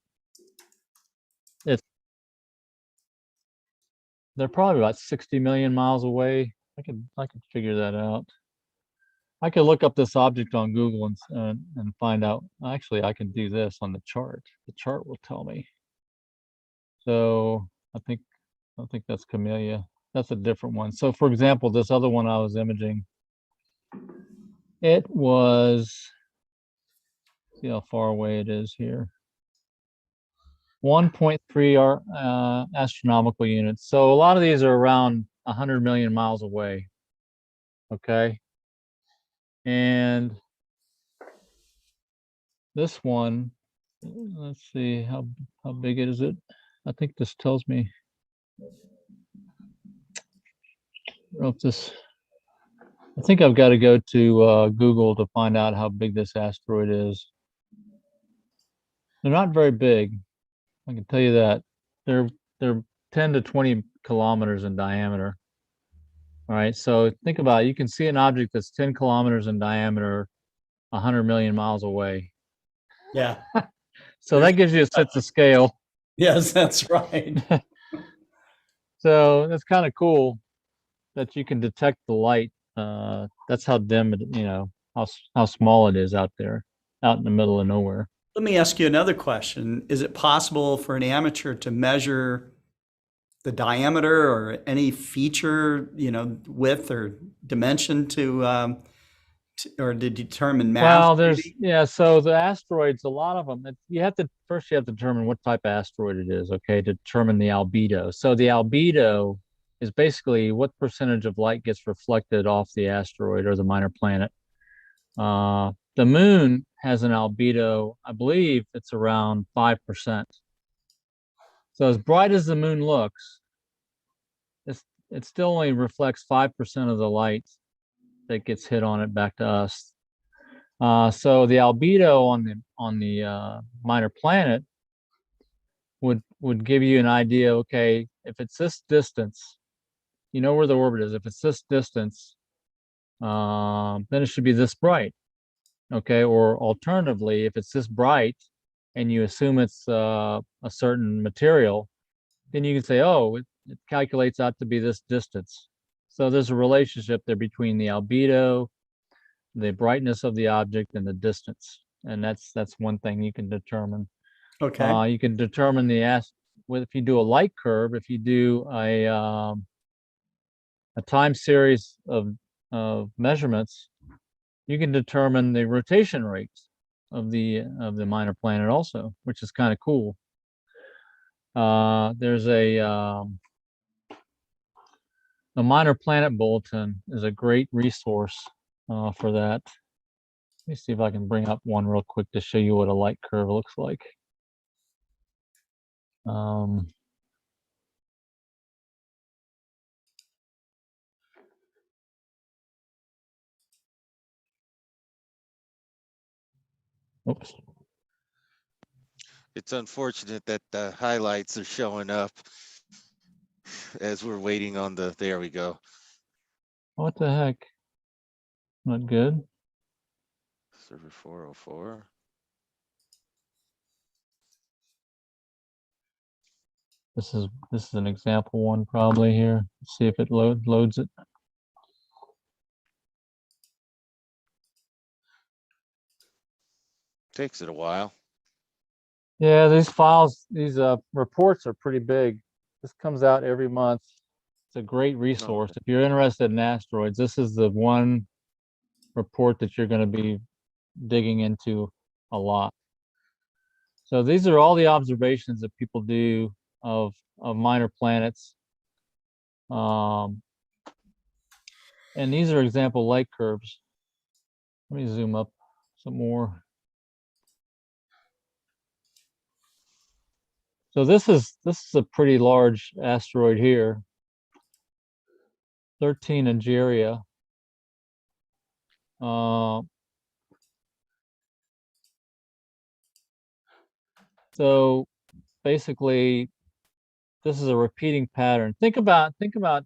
They're probably about 60 million miles away. I could figure that out. I could look up this object on Google and find out. Actually, I can do this on the chart. The chart will tell me. So I think that's Camellia. That's a different one. So for example, this other one I was imaging, it was, see how far away it is here. 1.3 astronomical units. So a lot of these are around 100 million miles away. Okay. And this one, let's see, how big is it? I think this tells me. I think I've got to go to Google to find out how big this asteroid is. They're not very big. I can tell you that. They're 10 to 20 kilometers in diameter. All right, so think about it. You can see an object that's 10 kilometers in diameter 100 million miles away. Yeah. So that gives you a sense of scale. Yes, that's right. So that's kind of cool that you can detect the light. That's how dim it, how small it is out there, out in the middle of nowhere. Let me ask you another question. Is it possible for an amateur to measure the diameter or any feature, width or dimension or to determine mass? Well, so the asteroids, a lot of them, you have to determine what type of asteroid it is, okay, to determine the albedo. So the albedo is basically what percentage of light gets reflected off the asteroid or the minor planet. The moon has an albedo, I believe it's around 5%. So as bright as the moon looks, it still only reflects 5% of the light that gets hit on it back to us. So the albedo on the minor planet would give you an idea. Okay, if it's this distance, you know where the orbit is. If it's this distance, then it should be this bright. Okay, or alternatively, if it's this bright, and you assume it's a certain material, then you can say, oh, it calculates out to be this distance. So there's a relationship there between the albedo, the brightness of the object, and the distance, and that's one thing you can determine. Okay. You can determine if you do a light curve, if you do a time series of measurements, you can determine the rotation rate of the minor planet also, which is kind of cool. There's a minor planet bulletin is a great resource for that. Let me see if I can bring up one real quick to show you what a light curve looks like. Oops. It's unfortunate that the highlights are showing up as we're waiting on there we go. What the heck? Not good. Server 404. This is an example one probably here. Let's see if it loads it. Takes it a while. Yeah, these reports are pretty big. This comes out every month. It's a great resource. If you're interested in asteroids, this is the one report that you're going to be digging into a lot. So these are all the observations that people do of minor planets. And these are example light curves. Let me zoom up some more. So this is a pretty large asteroid here, 13 Angeria. So basically, this is a repeating pattern. Think about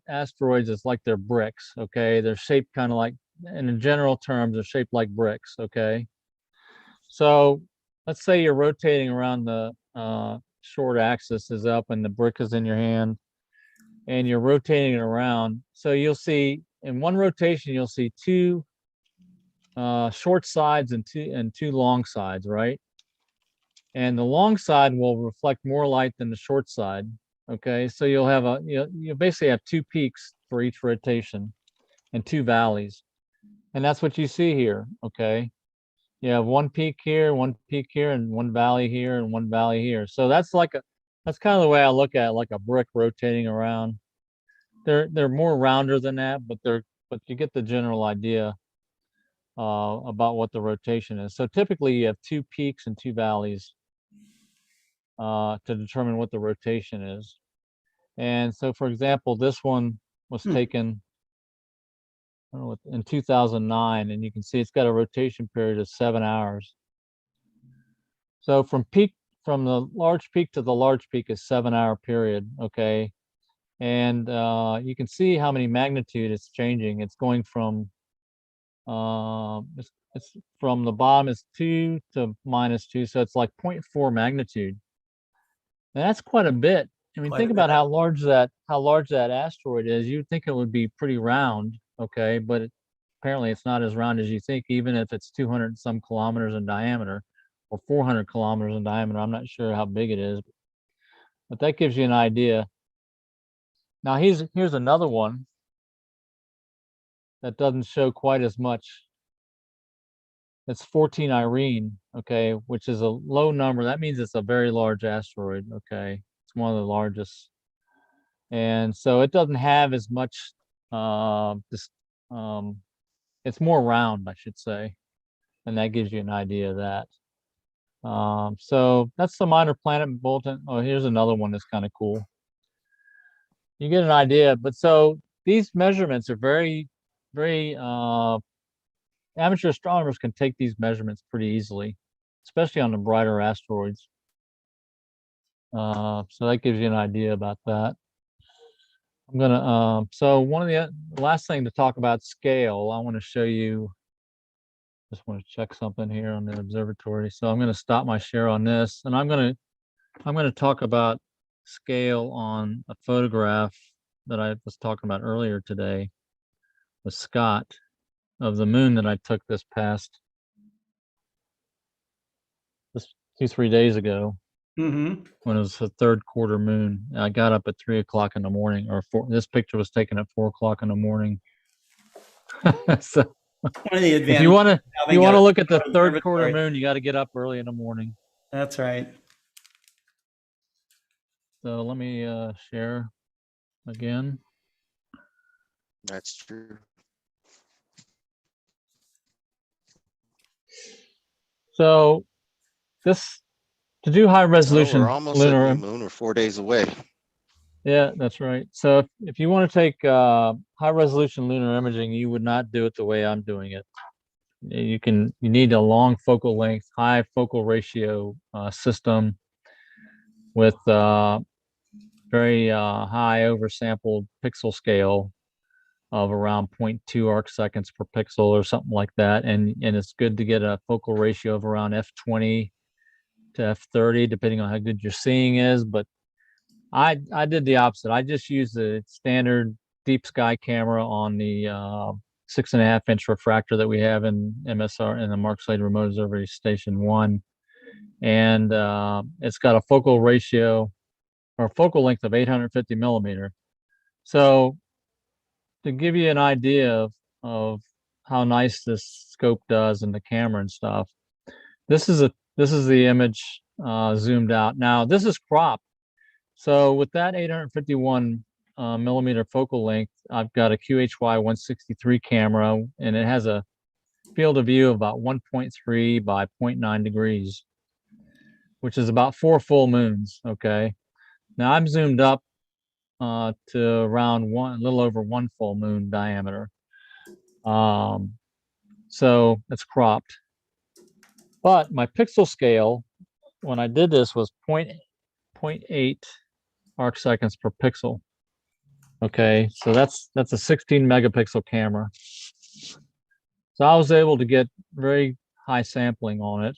asteroids as like they're bricks. Okay, they're shaped kind of like, in general terms, they're shaped like bricks. Okay, so let's say you're rotating around the short axis is up and the brick is in your hand, and you're rotating it around. So you'll see in one rotation you'll see two short sides and two long sides, right? And the long side will reflect more light than the short side. Okay, so you'll have you basically have two peaks for each rotation and two valleys, and that's what you see here. Okay, you have one peak here, and one valley here, and one valley here. So that's kind of the way I look at it, like a brick rotating around. They're more rounder than that, but you get the general idea about what the rotation is. So typically you have two peaks and two valleys to determine what the rotation is. And so, for example, this one was taken in 2009, and you can see it's got a rotation period of 7 hours. So from the large peak to the large peak is 7-hour period. Okay, and you can see how many magnitude it's changing. It's going from it's from the bottom is 2 to -2, so it's like 0.4 magnitude. And that's quite a bit. I mean, Quite think a about bit. how large that asteroid is. You'd think it would be pretty round, okay, but apparently it's not as round as you think, even if it's 200 and some kilometers in diameter or 400 kilometers in diameter. I'm not sure how big it is, but that gives you an idea. Now here's another one that doesn't show quite as much. It's 14 Irene, okay, which is a low number. That means it's a very large asteroid, okay. It's one of the largest. And so it doesn't have as much, it's more round, I should say. And that gives you an idea of that. So that's the minor planet bulletin. Oh, here's another one that's kind of cool. You get an idea, but so these measurements are very, very, amateur astronomers can take these measurements pretty easily, especially on the brighter asteroids. So that gives you an idea about that. I'm gonna, so one of the last thing to talk about scale, I want to show you, just want to check something here on the observatory. So I'm going to stop my share on this, and I'm going to talk about scale on a photograph that I was talking about earlier today with Scott of the moon that I took this 2-3 days ago. Mm-hmm. When it was the third quarter moon. I got up at 3 o'clock in the morning, or this picture was taken at 4 o'clock in the morning. So One of the if you want advantages to of look at the having third quarter observatory. moon, you got to get up early in the morning. That's right. So let me share again. That's true. So this, to do high Oh, resolution we're almost at lunar, new moon. We're 4 days away. yeah, that's right. So if you want to take high resolution lunar imaging, you would not do it the way I'm doing it. You need a long focal length, high focal ratio system with very high oversampled pixel scale of around 0.2 arc seconds per pixel or something like that. And it's good to get a focal ratio of around f20 to f30, depending on how good your seeing is. But I did the opposite. I just used the standard deep sky camera on the 6.5-inch refractor that we have in MSR in the Mark Slade Remote Observatory Station 1. And it's got a focal ratio or focal length of 850 millimeter. So to give you an idea of how nice this scope does and the camera and stuff, this is the image zoomed out. Now this is cropped. So with that 851 millimeter focal length, I've got a QHY 163 camera, and it has a field of view of about 1.3 by 0.9 degrees, which is about 4 full moons. Okay. Now I'm zoomed up to around a little over 1 full moon diameter. So it's cropped. But my pixel scale, when I did this, was 0.8 arc seconds per pixel. Okay, so that's a 16 megapixel camera. So I was able to get very high sampling on it.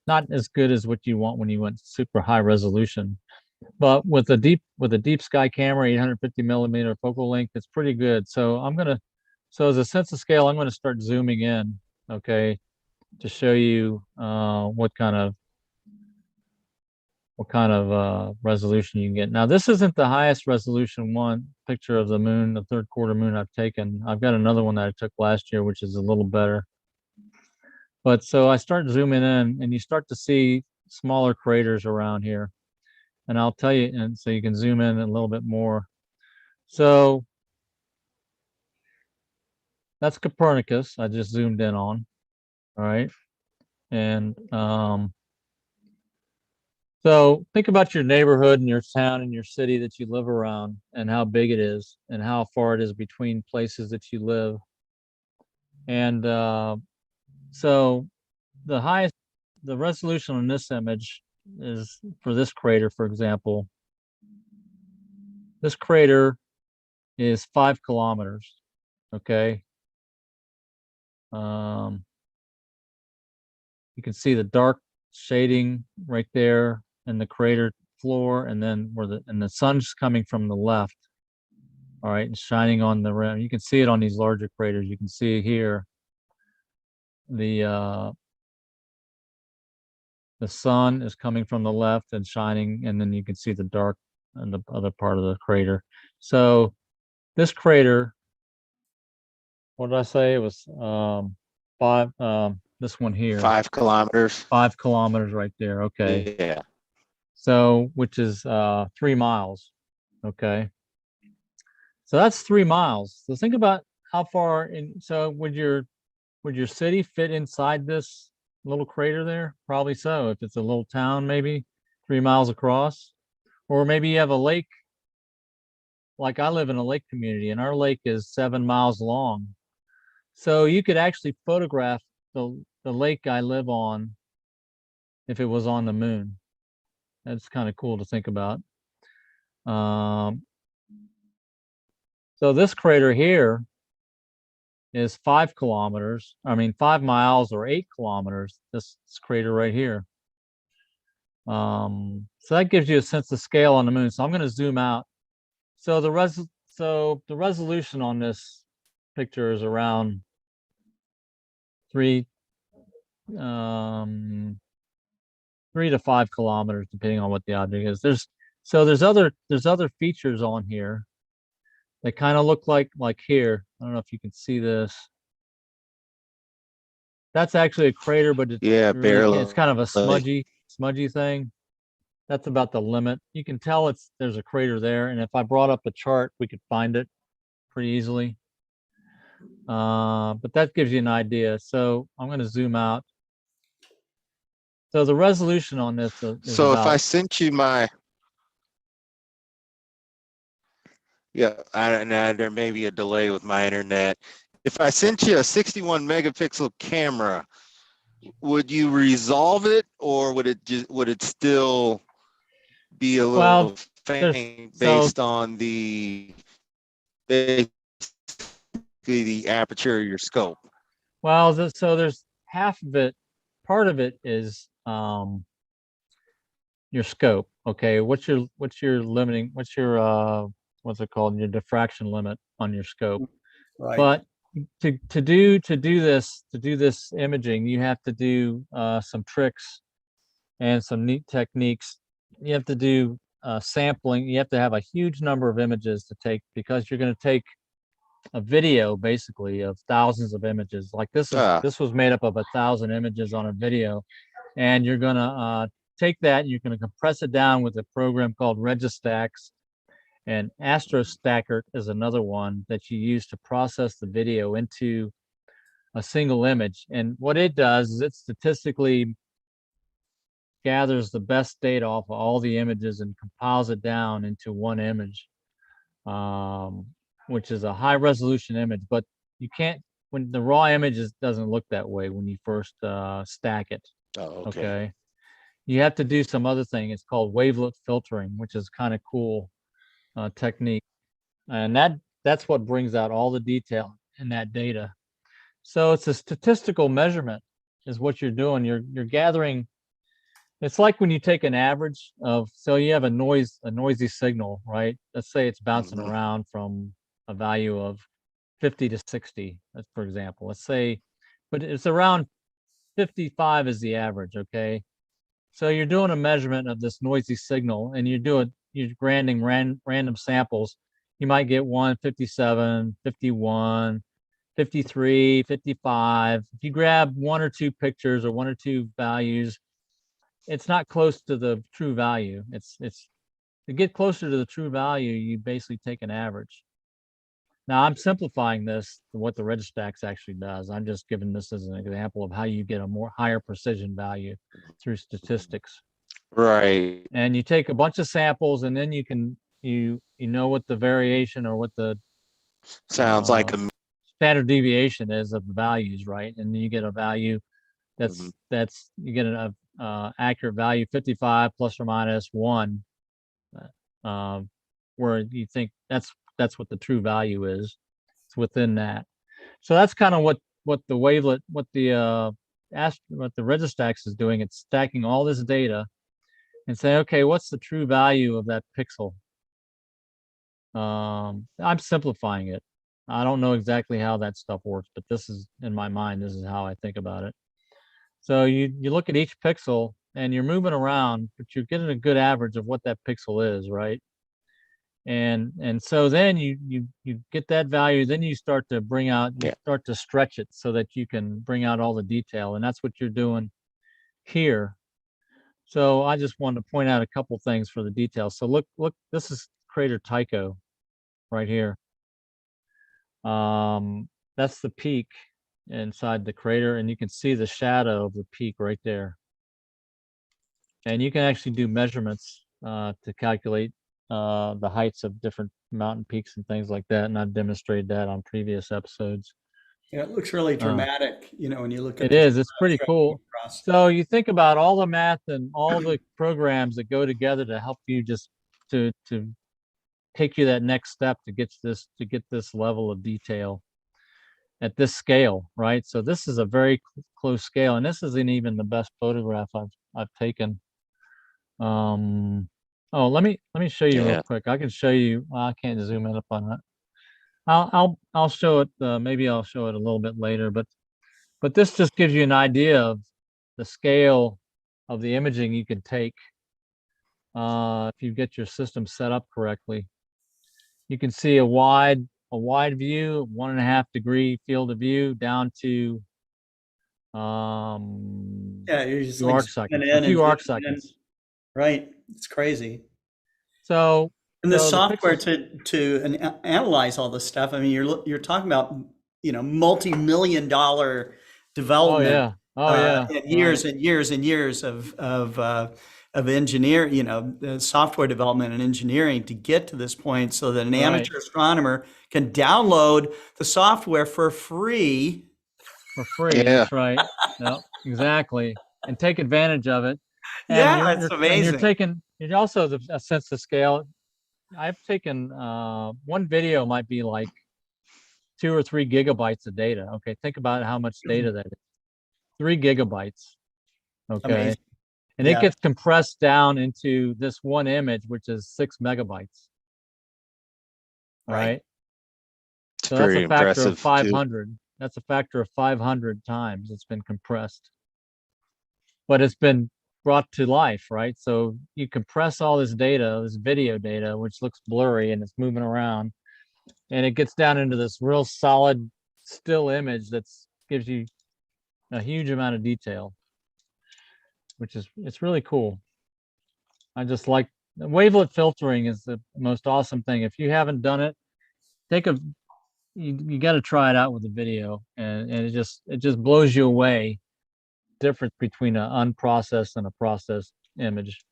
Not as good as what you want when you went super high resolution, but with a deep sky camera, 850 millimeter focal length, it's pretty good. So as a sense of scale, I'm going to start zooming in, okay, to show you what kind of resolution you can get. Now, this isn't the highest resolution one picture of the moon, the third quarter moon I've taken. I've got another one that I took last year, which is a little better. But so I start zooming in, and you start to see smaller craters around here. And I'll tell you, and so you can zoom in a little bit more. So that's Copernicus. I just zoomed in on. All right. And so think about your neighborhood and your town and your city that you live around and how big it is and how far it is between places that you live. And so the resolution on this image is for this crater, for example. This crater is 5 kilometers, okay? You can see the dark shading right there in the crater floor, and then where the sun's coming from the left. All right, and shining on the rim. You can see it on these larger craters. You can see here the sun is coming from the left and shining, and then you can see the dark in the other part of the crater. So this crater, what did I say? It was this one here. 5 kilometers. 5 kilometers right there. Okay. Yeah. So, which is 3 miles. Okay. So that's 3 miles. So think about how far in, so would your city fit inside this little crater there? Probably so. If it's a little town, maybe 3 miles across, or maybe you have a lake. Like I live in a lake community, and our lake is 7 miles long. So you could actually photograph the lake I live on if it was on the moon. That's kind of cool to think about. So this crater here is 5 kilometers. I mean, 5 miles or 8 kilometers. This crater right here. So that gives you a sense of scale on the moon. So I'm going to zoom out. So the resolution on this picture is around 3 to 5 kilometers, depending on what the object is. There's other features on here. They kind of look like here. I don't know if you can see this. That's actually a crater, but it's kind of a smudgy thing. That's about the limit. You can tell there's a crater there, and if I brought up a chart, we could find it pretty easily. But that gives you an idea. So I'm going to zoom out. So the resolution on this is so if I sent you my there may be a delay with my internet. If I sent you a 61 megapixel camera, would you resolve it, or would it still be a little faint based on the aperture of your scope? Well, so there's half of it. Part of it is your scope. Okay, what's your limiting? What's your what's it called? Your diffraction limit on your scope. Right. But to do this imaging, you have to do some tricks and some neat techniques. You have to do sampling. You have to have a huge number of images to take, because you're going to take a video basically of thousands of images. Like this was made up of 1,000 images on a video, and you're going to take that and you're going to compress it down with a program called Registax. And AstroStacker is another one that you use to process the video into a single image. And what it does is it statistically gathers the best data off of all the images and compiles it down into one image, which is a high resolution image. But you can't, when the raw image doesn't look that way when you first stack it. Oh, okay. You have to do some other thing. It's called wavelet filtering, which is kind of cool technique, and that's what brings out all the detail in that data. So it's a statistical measurement is what you're doing. You're gathering. It's like when you take an average of, so you have a noisy signal, right? Let's say it's bouncing around from a value of 50 to 60, for example. Let's say, but it's around 55 is the average, okay? So you're doing a measurement of this noisy signal, and you're granting random samples. You might get 57, 51, 53, 55. If you grab 1 or 2 pictures or 1 or 2 values, it's not close to the true value. It's to get closer to the true value, you basically take an average. Now I'm simplifying this to what the Registax actually does. I'm just giving this as an example of how you get a higher precision value through statistics. Right. And you take a bunch of samples, and then you know what the variation or what the sounds like a standard deviation is of the values, right? And then you get a value that's you get an accurate value 55 plus or minus 1, where you think that's what the true value is. It's within that. So that's kind of what the wavelet, what the what the Registax is doing, it's stacking all this data and say, okay, what's the true value of that pixel? I'm simplifying it. I don't know exactly how that stuff works, but this is in my mind, this is how I think about it. So you look at each pixel and you're moving around, but you're getting a good average of what that pixel is, right? And so then you get that value, then you start to bring out, you start to stretch it so that you can bring out all the detail, and that's what you're doing here. So I just wanted to point out a couple things for the details. So look, this is crater Tycho right here. That's the peak inside the crater, and you can see the shadow of the peak right there. And you can actually do measurements to calculate the heights of different mountain peaks and things like that, and I've demonstrated that on previous episodes. Yeah, it looks really dramatic, you know, when you look at it. Is, it's pretty cool. So you think about all the math and all the programs that go together to help you just to take you that next step to get this level of detail at this scale, right? So this is a very close scale, and this isn't even the best photograph I've taken. Oh, let me show you real quick. I can show you. Well, I can't zoom in up on that. I'll show it. Maybe I'll show it a little bit later. But this just gives you an idea of the scale of the imaging you can take if you get your system set up correctly. You can see a wide view, 1.5 degree field of view down to you're just few arc seconds. A few arc seconds. Right, it's crazy. So, and the software to analyze all this stuff. I mean, you're talking about, you know, multi-million-dollar development. And years and years and years of engineer, you know, software development and engineering to get to this point, so that an amateur astronomer can download the software for free. That's right. No, exactly, and take advantage of it. And it's amazing. And you're also a sense of scale. I've taken one video might be like 2 or 3 gigabytes of data. Okay, think about how much data that is. 3 gigabytes. Okay, amazing. And it gets compressed down into this one image, which is 6 megabytes. Right. So that's a factor of 500. Too. That's a factor of 500 times it's been compressed. But it's been brought to life, right? So you compress all this data, this video data, which looks blurry and it's moving around, and it gets down into this real solid still image that gives you a huge amount of detail, it's really cool. I just like wavelet filtering is the most awesome thing. If you haven't done it, you got to try it out with the video, and it just blows you away. Difference between an unprocessed and a processed image.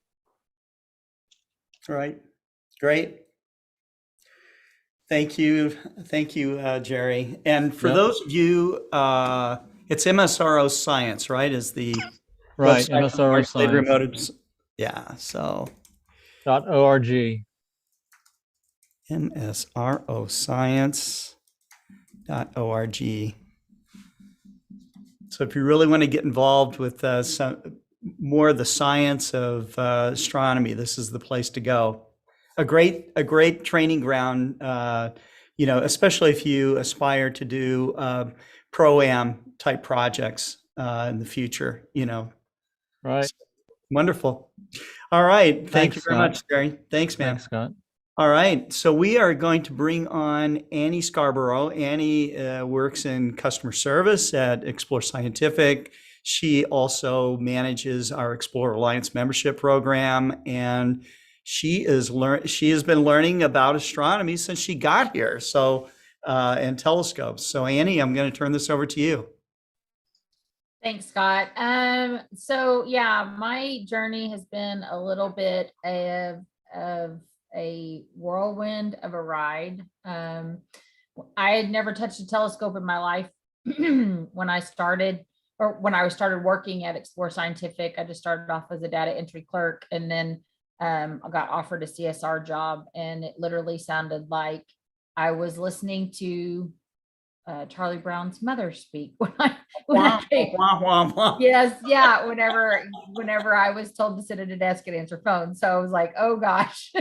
Right. Great. Thank you, Jerry. And for those of you, it's MSRO Science, right? Is the right MSRO Science. Remote, so .org. MSROscience.org. So if you really want to get involved with some more of the science of astronomy, this is the place to go. A great training ground, you know, especially if you aspire to do pro-am type projects in the future, you know. Right. So, wonderful. All right. Thank you very Scott. much, Jerry. Thanks, man. Thanks, Scott. All right, so we are going to bring on Annie Scarborough. Annie works in customer service at Explore Scientific. She also manages our Explore Alliance membership program, and she has been learning about astronomy since she got here. So and telescopes. So Annie, I'm going to turn this over to you. Thanks, Scott. So yeah, my journey has been a little bit of a whirlwind of a ride. I had never touched a telescope in my life when I started working at Explore Scientific. I just started off as a data entry clerk, and then I got offered a CSR job, and it literally sounded like I was listening to Charlie Brown's mother speak when Wah, wah, wah, wah. yes, yeah. Whenever I was told to sit at a desk and answer phones, so I was like, oh gosh.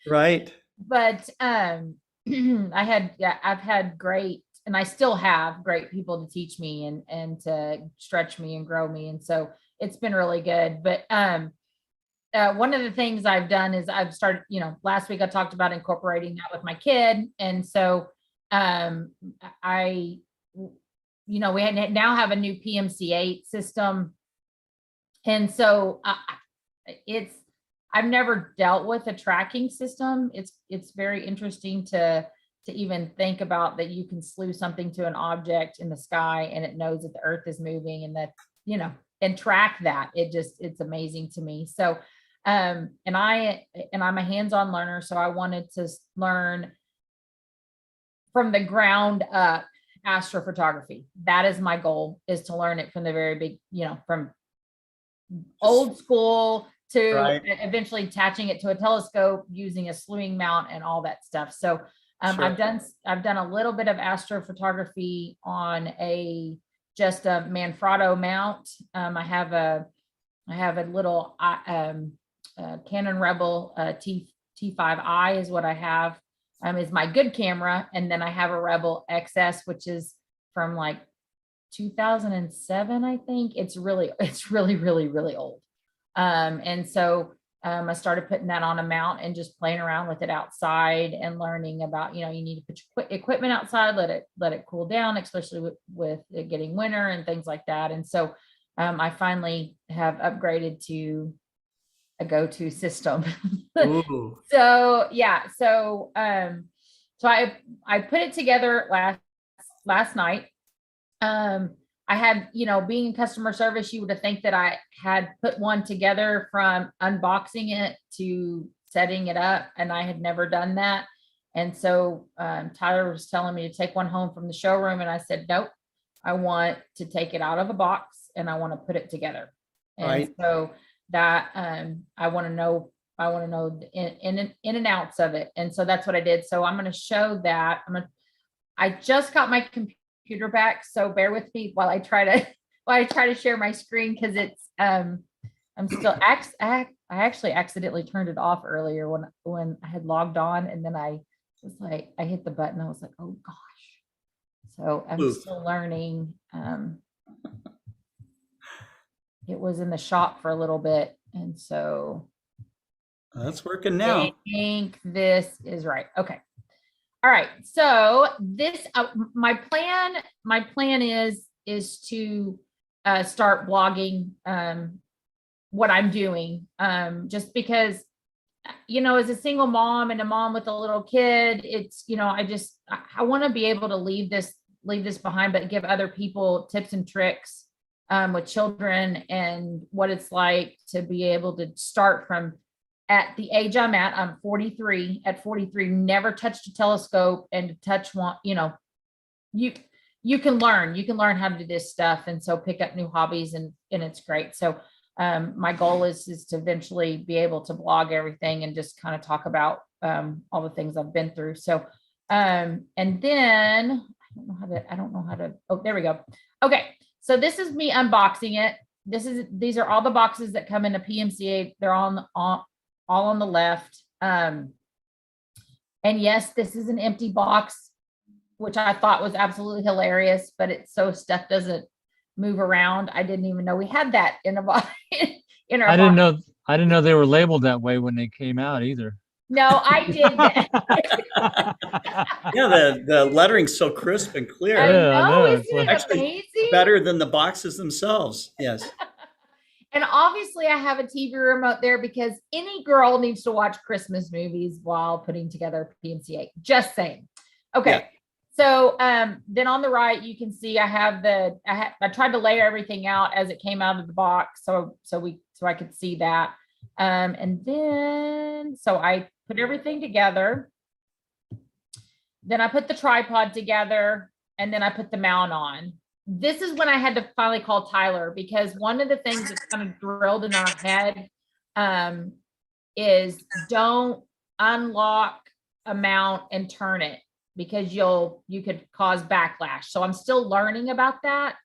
Right. But I've had great, and I still have great people to teach me and to stretch me and grow me, and so it's been really good. But one of the things I've done is I've started, last week I talked about incorporating that with my kid. And so we now have a new PMC8 system. And so I've never dealt with a tracking system. It's very interesting to even think about that you can slew something to an object in the sky and it knows that the earth is moving and that, and track that. It's amazing to me. So and I'm a hands-on learner, so I wanted to learn from the ground up astrophotography. That is my goal, is to learn it from the very big, from old school to eventually attaching it to a telescope, using a slewing mount and all that stuff. So Sure. I've done a little bit of astrophotography on just a Manfrotto mount. I have a little Canon Rebel T5i is what I have, is my good camera. And then I have a Rebel XS, which is from like 2007, I think. It's really, really old. And so I started putting that on a mount and just playing around with it outside and learning about, you need to put your equipment outside, let it cool down, especially with it getting winter and things like that. And so I finally have upgraded to a GOTO system. So yeah, so I put it together last night. I had, being in customer service, you would have think that I had put one together from unboxing it to setting it up, and I had never done that. And so Tyler was telling me to take one home from the showroom, and I said, nope, I want to take it out of a box and I want to put it together. And so that I want to know the in and outs of it. And so that's what I did. So I'm going to show that. I just got my computer back, so bear with me while I try to share my screen, because it's I'm still I actually accidentally turned it off earlier when I had logged on, and then I was like, I hit the button. I was like, oh gosh. So I'm still learning. It was in the shop for a little bit, and so that's working now. I think this is right. Okay. All right. So this my plan is to start blogging what I'm doing, just because as a single mom and a mom with a little kid, it's I want to be able to leave this behind, but give other people tips and tricks with children and what it's like to be able to start from at the age I'm at. I'm 43. At 43, never touched a telescope, and to touch one, you can learn how to do this stuff, and so pick up new hobbies, and it's great. So my goal is to eventually be able to blog everything and just kind of talk about all the things I've been through. So and then I don't know how to, oh, there we go. Okay. So this is me unboxing it. These are all the boxes that come in a PMC8. They're all on the left. And yes, this is an empty box, which I thought was absolutely hilarious, but it's so stuff doesn't move around. I didn't even know we had that in a box. I didn't know they were labeled that way when they came out either. No, I did that. Yeah, the lettering's so crisp and clear. I know, It's isn't it actually amazing? better than the boxes themselves. Yes. And obviously I have a TV remote there because any girl needs to watch Christmas movies while putting together PMC8. Just saying. Okay. Yeah. So then on the right, you can see I have I tried to layer everything out as it came out of the box. So I could see that. And then, so I put everything together. Then I put the tripod together, and then I put the mount on. This is when I had to finally call Tyler, because one of the things that's kind of drilled in our head is don't unlock a mount and turn it, because you could cause backlash. So I'm still learning about that.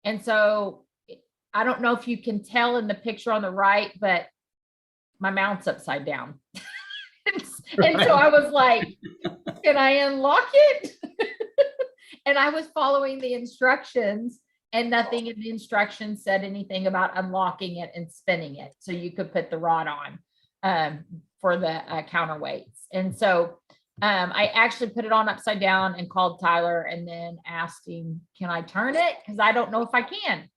And so I don't know if you can tell in the picture on the right, but my mount's upside down. And so I was like, can I unlock it? And I was following the instructions, and nothing in the instructions said anything about unlocking it and spinning it. So you could put the rod on for the counterweights. And so I actually put it on upside down and called Tyler and then asked him, can I turn it? Because I don't know if I can.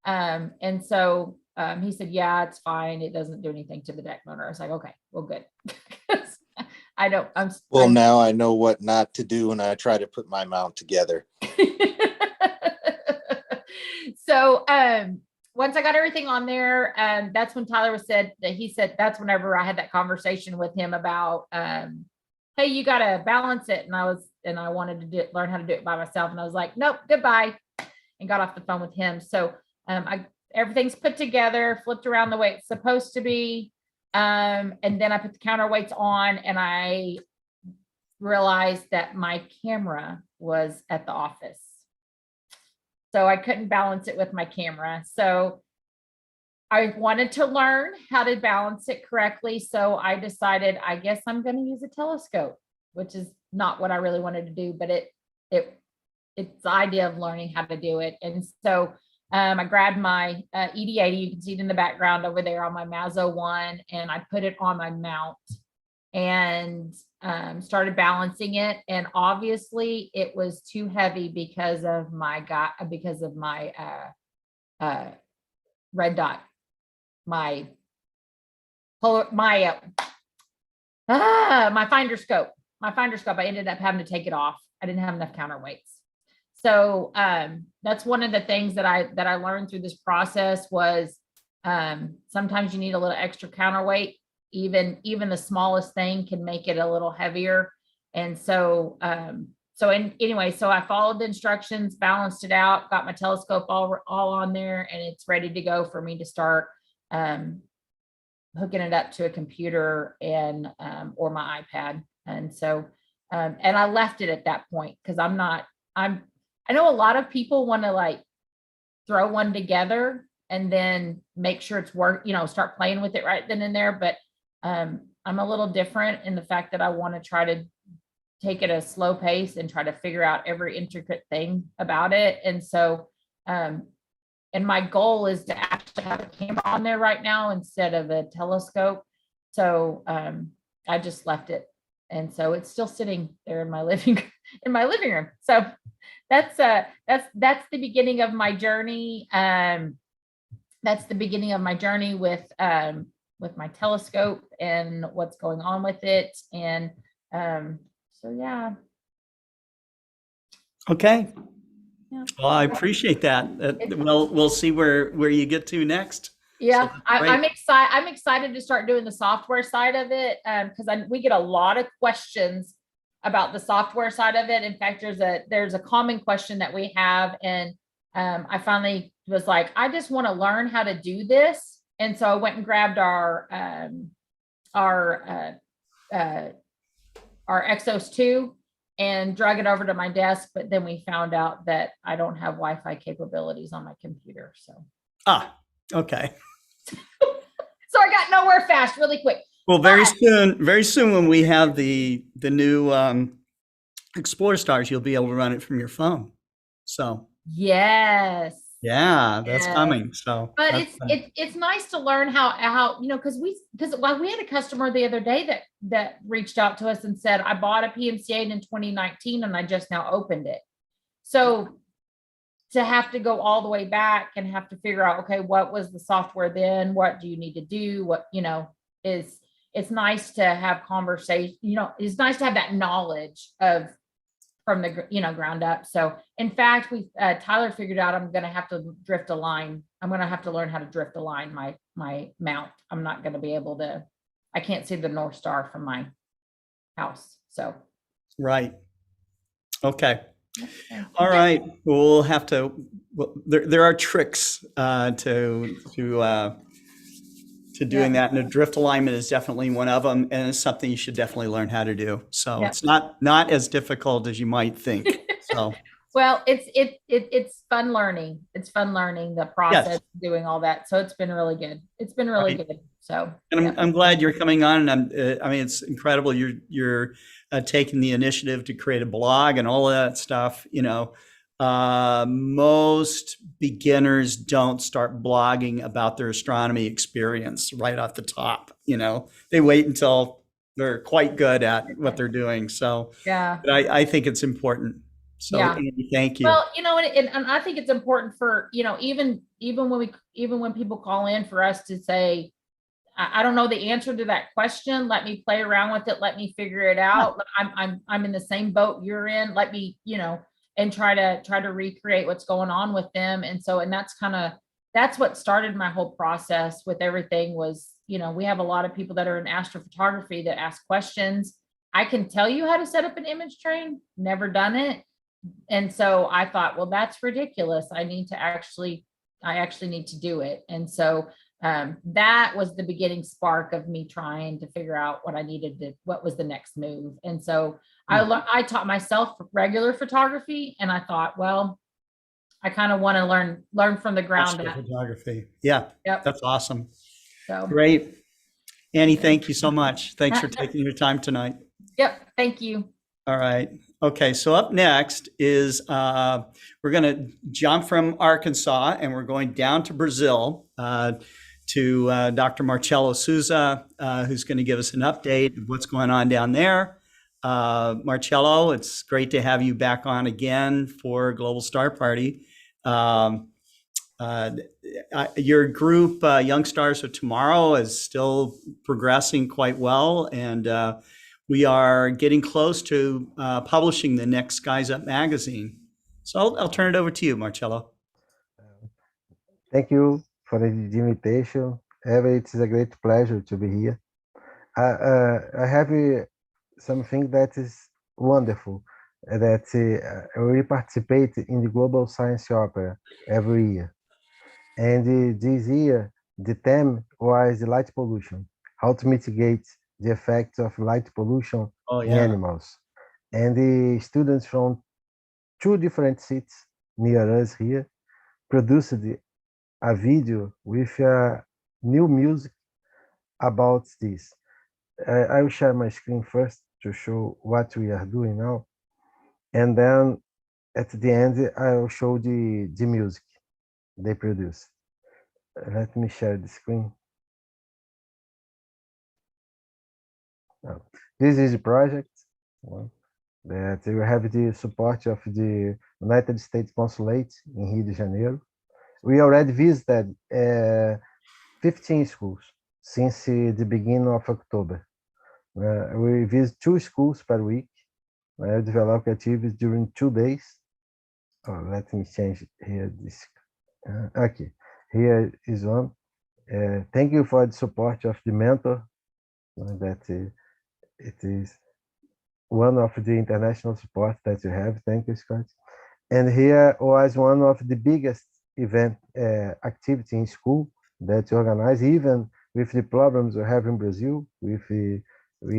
And so he said, yeah, it's fine. It doesn't do anything to the deck motor. I was like, okay, well, good. Well, now I know what not to do when I try to put my mount together. So once I got everything on there, that's when Tyler he said that's whenever I had that conversation with him about, hey, you got to balance it. And I wanted to learn how to do it by myself. And I was like, nope, goodbye, and got off the phone with him. So everything's put together, flipped around the way it's supposed to be. And then I put the counterweights on, and I realized that my camera was at the office. So I couldn't balance it with my camera. So I wanted to learn how to balance it correctly. So I decided, I guess I'm going to use a telescope, which is not what I really wanted to do, but it's the idea of learning how to do it. And so I grabbed my ED80, you can see it in the background over there on my Mazo 1, and I put it on my mount and started balancing it. And obviously it was too heavy because of my red dot, my finder scope. I ended up having to take it off. I didn't have enough counterweights. So that's one of the things that I learned through this process was sometimes you need a little extra counterweight. Even the smallest thing can make it a little heavier. And so anyway, so I followed the instructions, balanced it out, got my telescope all on there, and it's ready to go for me to start hooking it up to a computer and or my iPad. And so and I left it at that point because I know a lot of people want to like throw one together and then make sure it's start playing with it right then and there. But I'm a little different in the fact that I want to try to take it at a slow pace and try to figure out every intricate thing about it. And so, and my goal is to actually have a camera on there right now instead of a telescope. So I just left it. And so it's still sitting there in my living room. So that's the beginning of my journey. That's the beginning of my journey with my telescope and what's going on with it. And so yeah. Okay. Yeah. Well, I appreciate that. We'll see where you get to next. Yeah, So I'm excited. I'm excited to start doing the software side of it because we get a lot of questions about the software side of it. In fact, there's a common question that we have, and I finally was like, I just want to learn how to do this, and so I went and grabbed our Exos 2 and drug it over to my desk. But then we found out that I don't have Wi-Fi capabilities on my computer. So okay. So I got nowhere fast, really quick. Well, very soon when we have the new Explorer Stars, you'll be able to run it from your phone. So yes. Yeah, that's coming. So, but it's nice to learn how because we had a customer the other day that reached out to us and said, I bought a PMC8 in 2019 and I just now opened it. So to have to go all the way back and have to figure out, okay, what was the software then? What do you need to do? What, it's nice to have conversation, it's nice to have that knowledge from the, ground up. So in fact, Tyler figured out I'm going to have to drift a line. I'm going to have to learn how to drift a line, my mount. I'm not going to be able to, I can't see the North Star from my house. So. Right. Okay. All right. We'll have to, there are tricks to to doing that. And a drift alignment is definitely one of them. And it's something you should definitely learn how to do. So Yeah. it's not as difficult as you might think. So Well, it's fun learning. It's fun learning the process, doing all that. So it's been really good. It's been really good. So, and I'm glad you're coming on. And I mean, it's incredible. You're taking the initiative to create a blog and all of that stuff. You know, most beginners don't start blogging about their astronomy experience right off the top. You know, they wait until they're quite good at what they're doing. So yeah, but I think it's important. So Andy, thank you. Well, you know, and I think it's important for, you know, even when people call in for us to say, I don't know the answer to that question. Let me play around with it. Let me figure it out. I'm in the same boat you're in. Let me, you know, and try to recreate what's going on with them. And so, and that's what started my whole process with everything was, you know, we have a lot of people that are in astrophotography that ask questions. I can tell you how to set up an image train, never done it. And so I thought, well, that's ridiculous. I actually need to do it. And so that was the beginning spark of me trying to figure out what was the next move. And so I taught myself regular photography, and I thought, well, I kind of want to learn from the ground up. Photography. Yeah. Yep. That's awesome. So great. Annie, thank you so much. Thanks for taking your time tonight. Yep. Thank you. All right. Okay. So up next is we're going to jump from Arkansas and we're going down to Brazil to Dr. Marcello Souza, who's going to give us an update of what's going on down there. Marcello, it's great to have you back on again for Global Star Party. Your group, Young Stars of Tomorrow, is still progressing quite well, and we are getting close to publishing the next Skies Up magazine. So I'll turn it over to you, Marcello. Thank you for the invitation. It's a great pleasure to be here. I have something that is wonderful, that we participate in the Global Science Opera every year. And this year, the theme was light pollution, how to mitigate the effects of light pollution in animals. And the students from 2 different cities near us here produced a video with new music about this. I will share my screen first to show what we are doing now. And then at the end, I will show the music they produce. Let me share the screen. This is the project that we have the support of the United States Consulate in Rio de Janeiro. We already visited 15 schools since the beginning of October. We visit 2 schools per week. I develop activities during 2 days. Let me change here this. Okay, here is one. Thank you for the support of the mentor. That it is one of the international support that you have. Thank you, Scott. And here was one of the biggest event activity in school that you organize, even with the problems we have in Brazil. We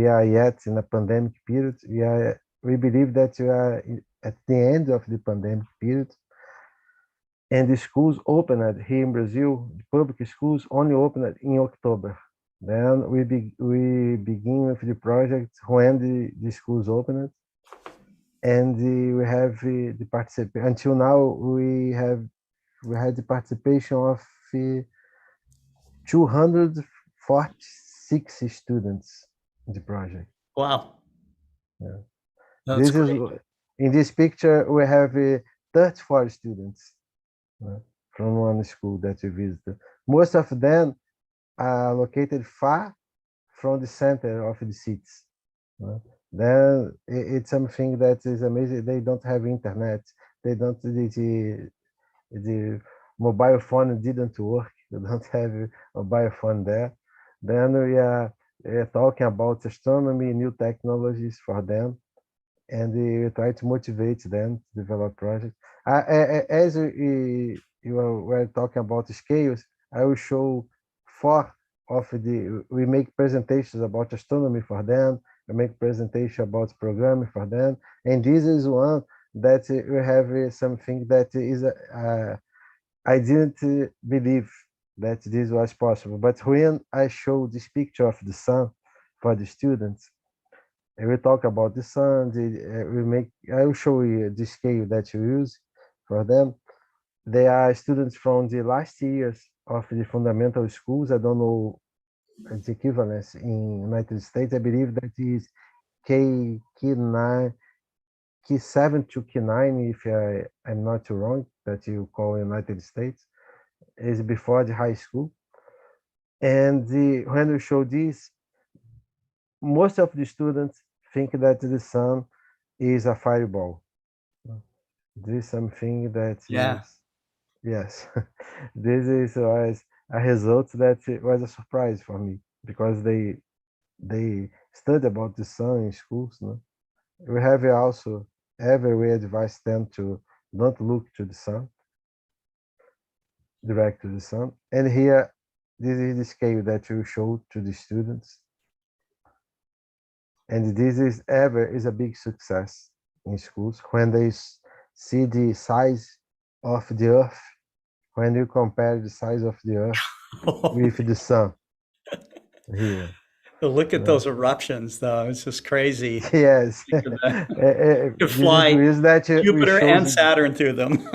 are yet in a pandemic period. We believe that we are at the end of the pandemic period, and the schools opened here in Brazil. The public schools only opened in October. Then we begin with the project when the schools opened, and we have the participation. Until now, we had the participation of 246 students in the project. Wow. Yeah. That's this great. is in this picture we have 34 students from one school that we visited. Most of them are located far from the center of the cities. Then it's something that is amazing. They don't have internet. They don't. The mobile phone didn't work. They don't have a mobile phone there. Then we are talking about astronomy, new technologies for them, and we try to motivate them to develop projects. As you were talking about the scales, I will show 4 we make presentations about astronomy for them. We make presentation about programming for them, and this is one that we have something that is I didn't believe that this was possible. But when I show this picture of the sun for the students, and we talk about the sun, I will show you the scale that you use for them. They are students from the last years of the fundamental schools. I don't know its equivalence in United States. I believe that is K9, K7 to K9, if I'm not wrong, that you call United States, is before the high school. And when we show this, most of the students think that the sun is a fireball. This is something that is, yes, this was a result that was a surprise for me, because they study about the sun in schools. No? We have also every advise them to don't look to the sun, direct to the sun. And here, this is the scale that we show to the students. And this is a big success in schools when they see the size of the Earth, when you compare the size of the Earth with the sun here. Look at those eruptions, though. It's just crazy. Yes. To fly Jupiter and Saturn through them.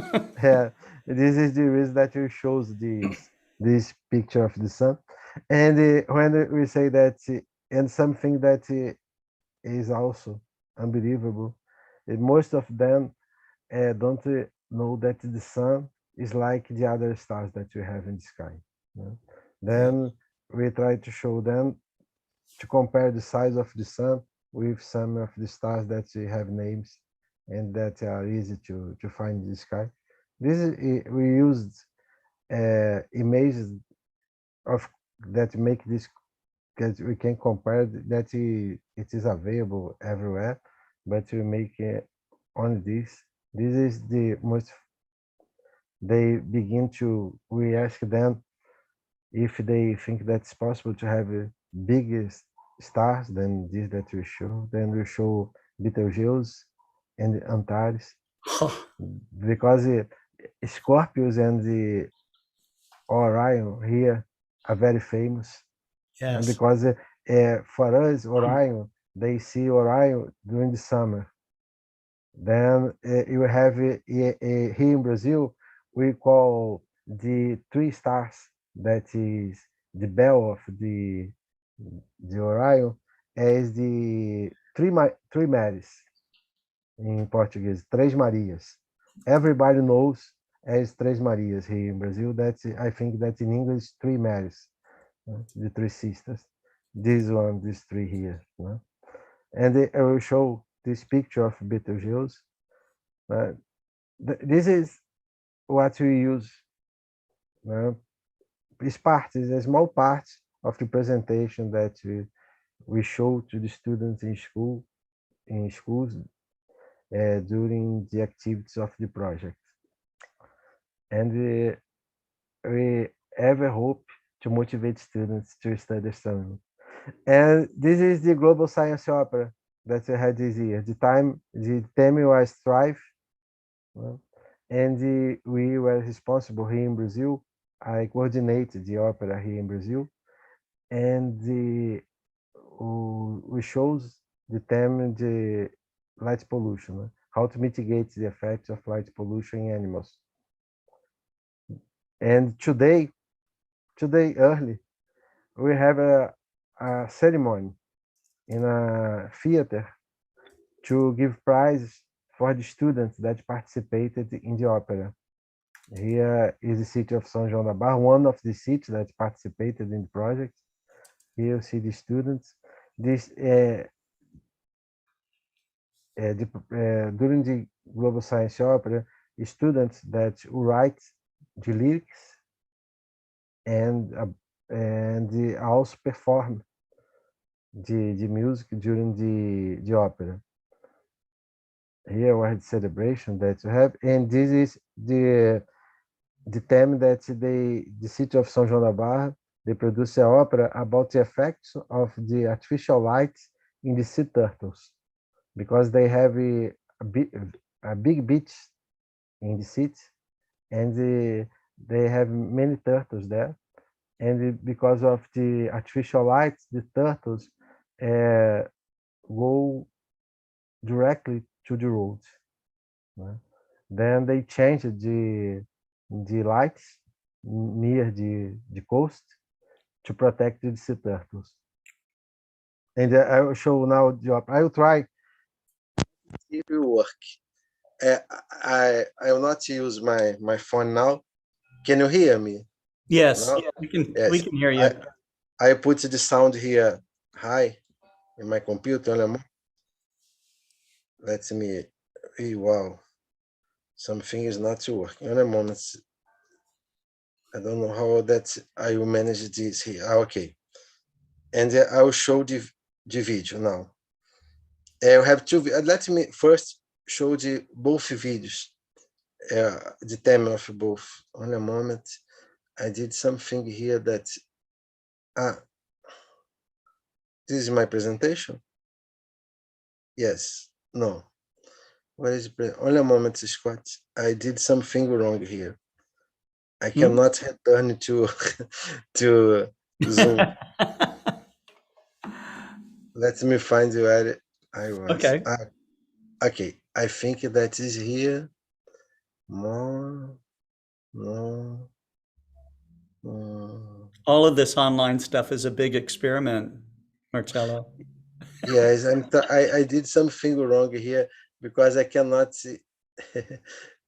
Yeah, this is the reason that it shows this picture of the sun. And when we say that, and something that is also unbelievable, most of them don't know that the sun is like the other stars that we have in the sky. You know? Then we try to show them to compare the size of the sun with some of the stars that have names and that are easy to find in the sky. We used images of that make this, that we can compare, that it is available everywhere, but we make on this. This is the most. They begin to. We ask them if they think that it's possible to have bigger stars than this that we show. Then we show Betelgeuse and Antares, because Scorpius and the Orion here are very famous. Yes. And because for us, Orion, they see Orion during the summer. Then you have here in Brazil, we call the three stars, that is the bell of the Orion, as the three Marys in Portuguese, Três Marias. Everybody knows as Três Marias here in Brazil. That's, I think that in English, three Marys, the three sisters. These three here. And I will show this picture of Betelgeuse. This is what we use. It's a small part of the presentation that we show to the students in schools during the activities of the project. And we ever hope to motivate students to study astronomy. And this is the Global Science Opera that we had this year. The theme was Thrive, and we were responsible here in Brazil. I coordinated the opera here in Brazil, and we chose the theme, the light pollution, how to mitigate the effects of light pollution in animals. And today early, we have a ceremony in a theater to give prizes for the students that participated in the opera. Here is the city of São João da Barra, one of the cities that participated in the project. Here you see the students. During the Global Science Opera, students that write the lyrics and also perform the music during the opera. Here we had celebration that we have, and this is the theme that the city of São João da Barra, they produce an opera about the effects of the artificial light in the sea turtles, because they have a big beach in the city, and they have many turtles there. And because of the artificial light, the turtles go directly to the road. Then they changed the lights near the coast to protect the sea turtles. And I will show now the opera. I will try if it will work. I will not use my phone now. Can you hear me? Yes, No? we can. Yes. We can hear you. I put the sound here high in my computer. Let me. Wow, something is not working. On a moment. I don't know how I will manage this here. Okay, and I will show the video now. I have two. Let me first show both videos. The theme of both. On a moment, I did something here that. This is my presentation. Yes. No. What is only a moment, Scott? I did something wrong here. I cannot return to to Zoom. Let me find where I was. Okay. Okay. I think that is here. More. No. All of this online stuff is a big experiment, Marcello. Yes, I did something wrong here because I cannot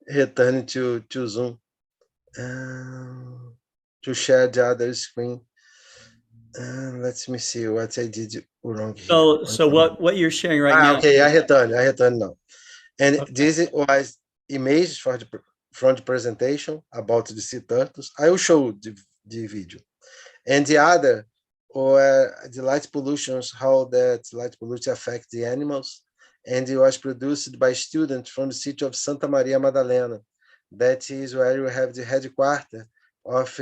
return to Zoom to share the other screen. Let me see what I did wrong here. So what you're sharing right now? Okay, I return now. And this was images from the presentation about the sea turtles. I will show the video. And the other, or the light pollutions, how that light pollution affect the animals. And it was produced by students from the city of Santa Maria Madalena. That is where you have the headquarters of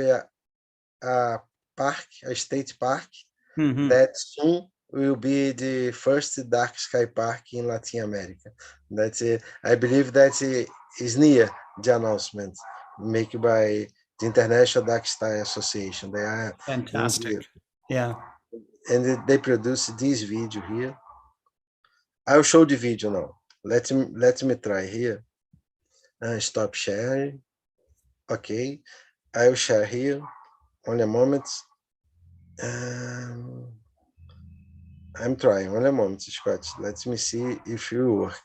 a park, a state park, that soon will be the first dark sky park in Latin America. That's I believe that is near the announcement made by the International Dark Sky Association. They are fantastic. Yeah. And they produce this video here. I'll show the video now. Let me try here. Stop sharing. Okay. I'll share here. Only a moment. I'm trying. Only a moment, Scott. Let me see if it work.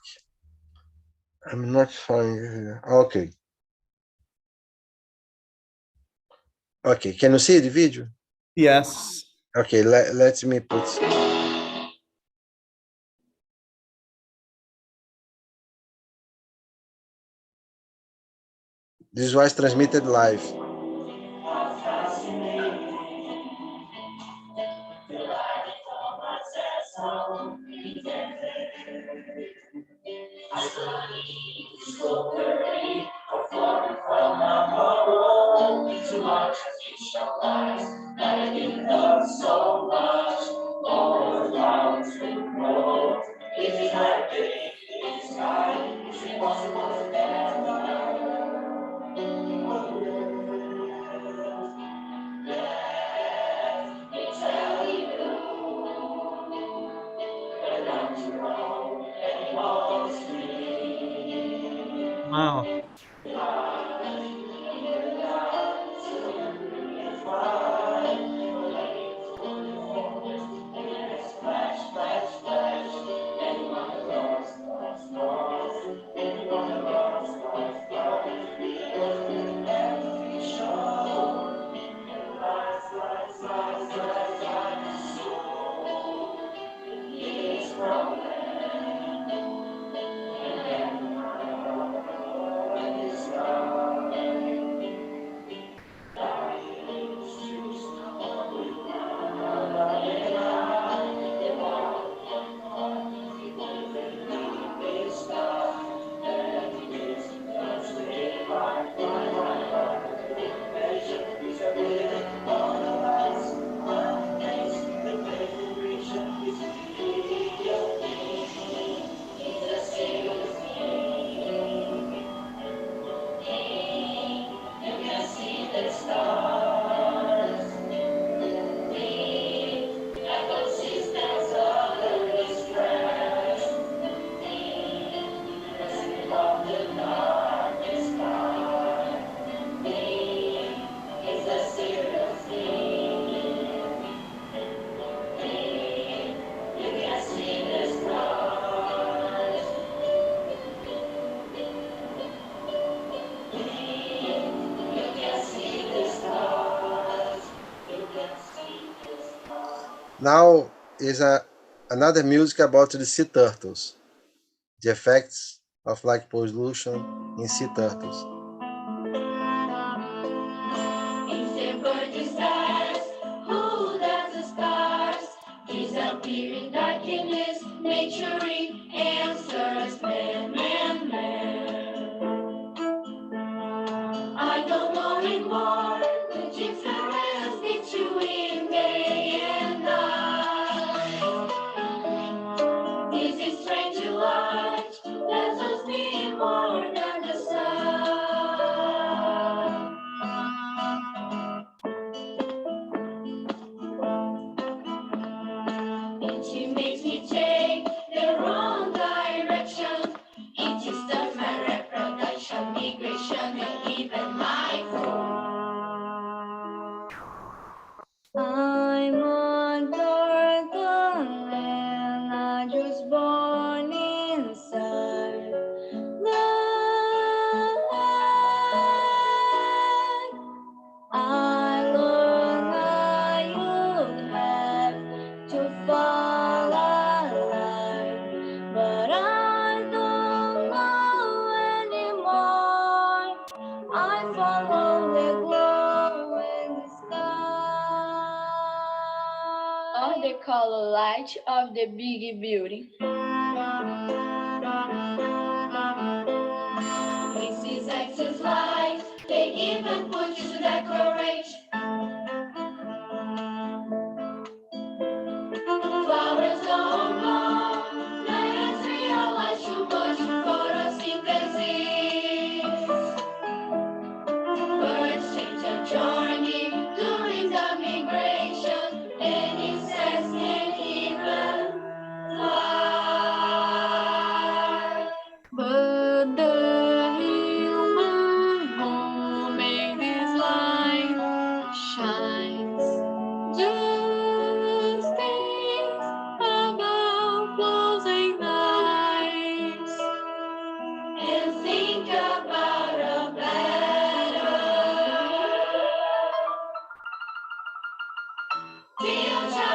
I'm not finding here. Okay. Okay. Can you see the video? Yes. Okay. Let me put. This was transmitted live. Wow. now is another music about the sea turtles, the effects of light pollution in sea turtles. I'm on Burlingame, I was born inside the land. I learned I would have to fall alive, but I don't know anymore. I follow the glow in the sky. On the color light of the big beauty. This is excess light. They even put you to decoration. Flowers don't bloom. Let's realize too much photosynthesis. Birds change their journey during the migration, and insects can't even fly. But the human who made this light shines. Just think about closing eyes and think about a better future.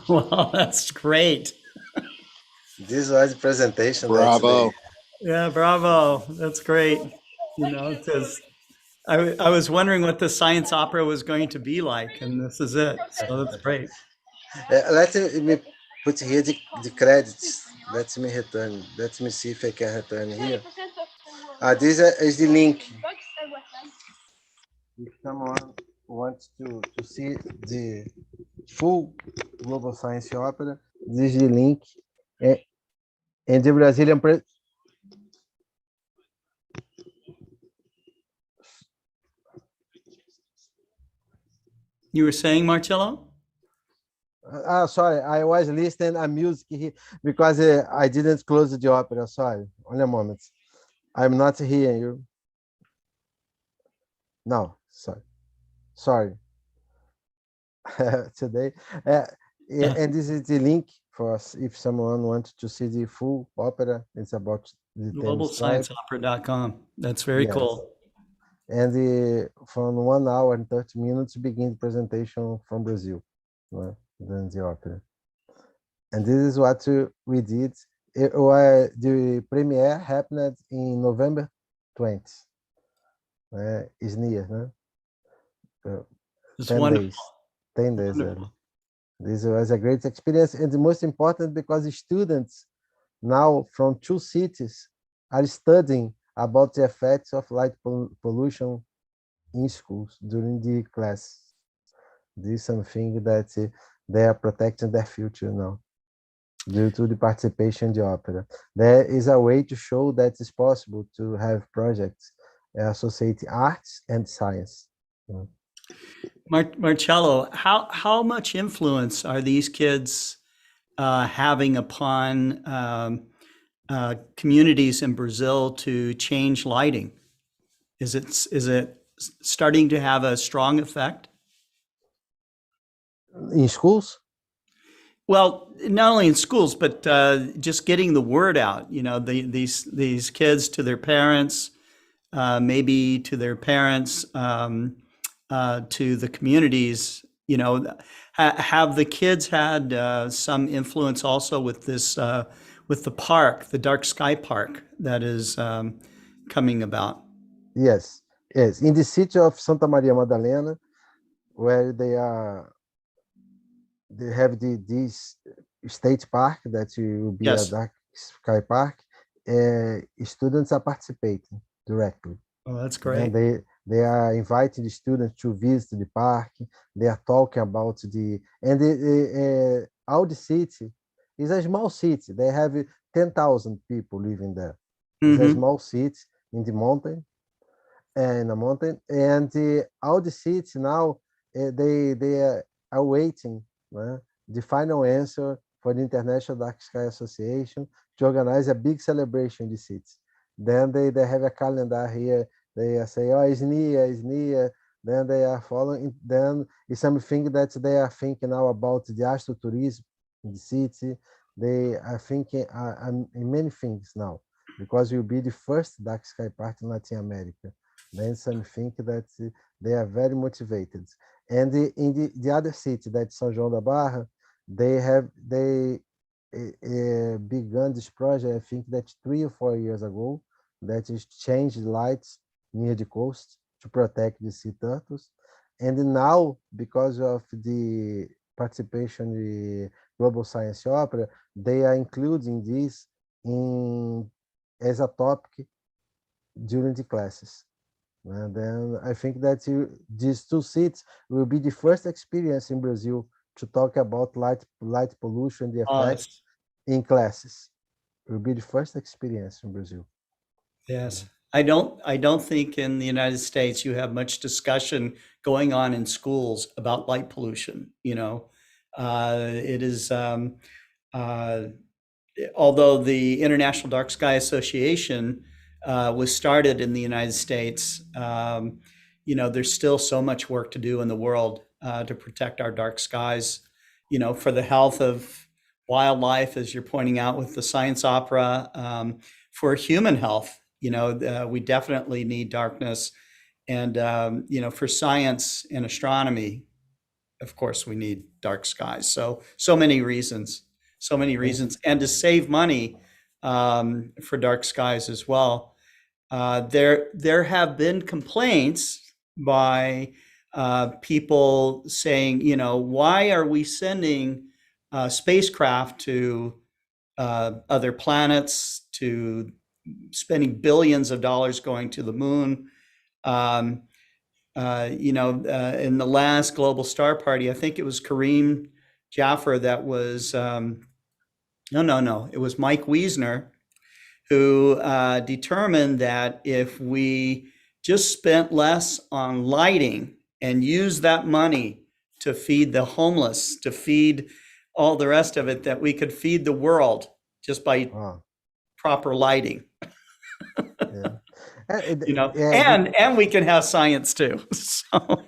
Well, that's great. This was the presentation. Bravo. Yeah, bravo. That's great. You know, because I was wondering what the science opera was going to be like, and this is it. So that's great. Let me put here the credits. Let me return. Let me see if I can return here. This is the link. If someone wants to see the full Global Science Opera, this is the link. And the Brazilian You were saying, Marcello? sorry, I was listening a music here because I didn't close the opera. Sorry, only a moment. I'm not hearing you. No, sorry. Today, and this is the link for us if someone wants to see the full opera. It's about the GlobalScienceOpera.com. That's very cool. And from 1 hour and 30 minutes begin the presentation from Brazil, then the opera. And this is what we did. The premiere happened in November 20th. It's near, no? 10 days. 10 days early. This was a great experience, and the most important because the students now from 2 cities are studying about the effects of light pollution in schools during the class. This is something that they are protecting their future now due to the participation in the opera. There is a way to show that it's possible to have projects associating arts and science. Marcello, how much influence are these kids having upon communities in Brazil to change lighting? Is it starting to have a strong effect? In schools? Well, not only in schools, but just getting the word out. You know, these kids to their parents, maybe to their parents, to the communities, you know, have the kids had some influence also with this, with the park, the dark sky park that is coming about? Yes, yes. In the city of Santa Maria Madalena, where they have this state park that will be a Yes. dark sky park. Students are participating directly. Oh, that's And great. they are inviting the students to visit the park. They are talking about our city is a small city. They have 10,000 people living there. It's a small city in the mountain, and all the city now they are waiting the final answer for the International Dark Sky Association to organize a big celebration in the city. Then they have a calendar here. They say, oh, it's near, it's near. Then they are following. Then it's something that they are thinking now about the astrotourism in the city. They are thinking in many things now, because we'll be the first dark sky park in Latin America. Then something that they are very motivated. And in the other city, that's São João da Barra, they began this project, I think that 3 or 4 years ago, that is changed lights near the coast to protect the sea turtles. And now, because of the participation in the Global Science Opera, they are including this as a topic during the classes. And then I think that these two seats will be the first experience in Brazil to talk about light pollution, the effects in classes. It will be the first experience in Brazil. Yes. I don't think in the United States you have much discussion going on in schools about light pollution. You know, it is, although the International Dark Sky Association was started in the United States, you know, there's still so much work to do in the world to protect our dark skies, you know, for the health of wildlife, as you're pointing out with the science opera, for human health. You know, we definitely need darkness. And, you know, for science and astronomy, of course, we need dark skies. So many reasons, and to save money for dark skies as well. There have been complaints by people saying, you know, why are we sending spacecraft to other planets, to spending billions of dollars going to the moon? You know, in the last global star party, I think it was Karim Jaffer that was, no, it was Mike Wiesner, who determined that if we just spent less on lighting and used that money to feed the homeless, to feed all the rest of it, that we could feed the world just by proper lighting. You know, and we can have science too. So.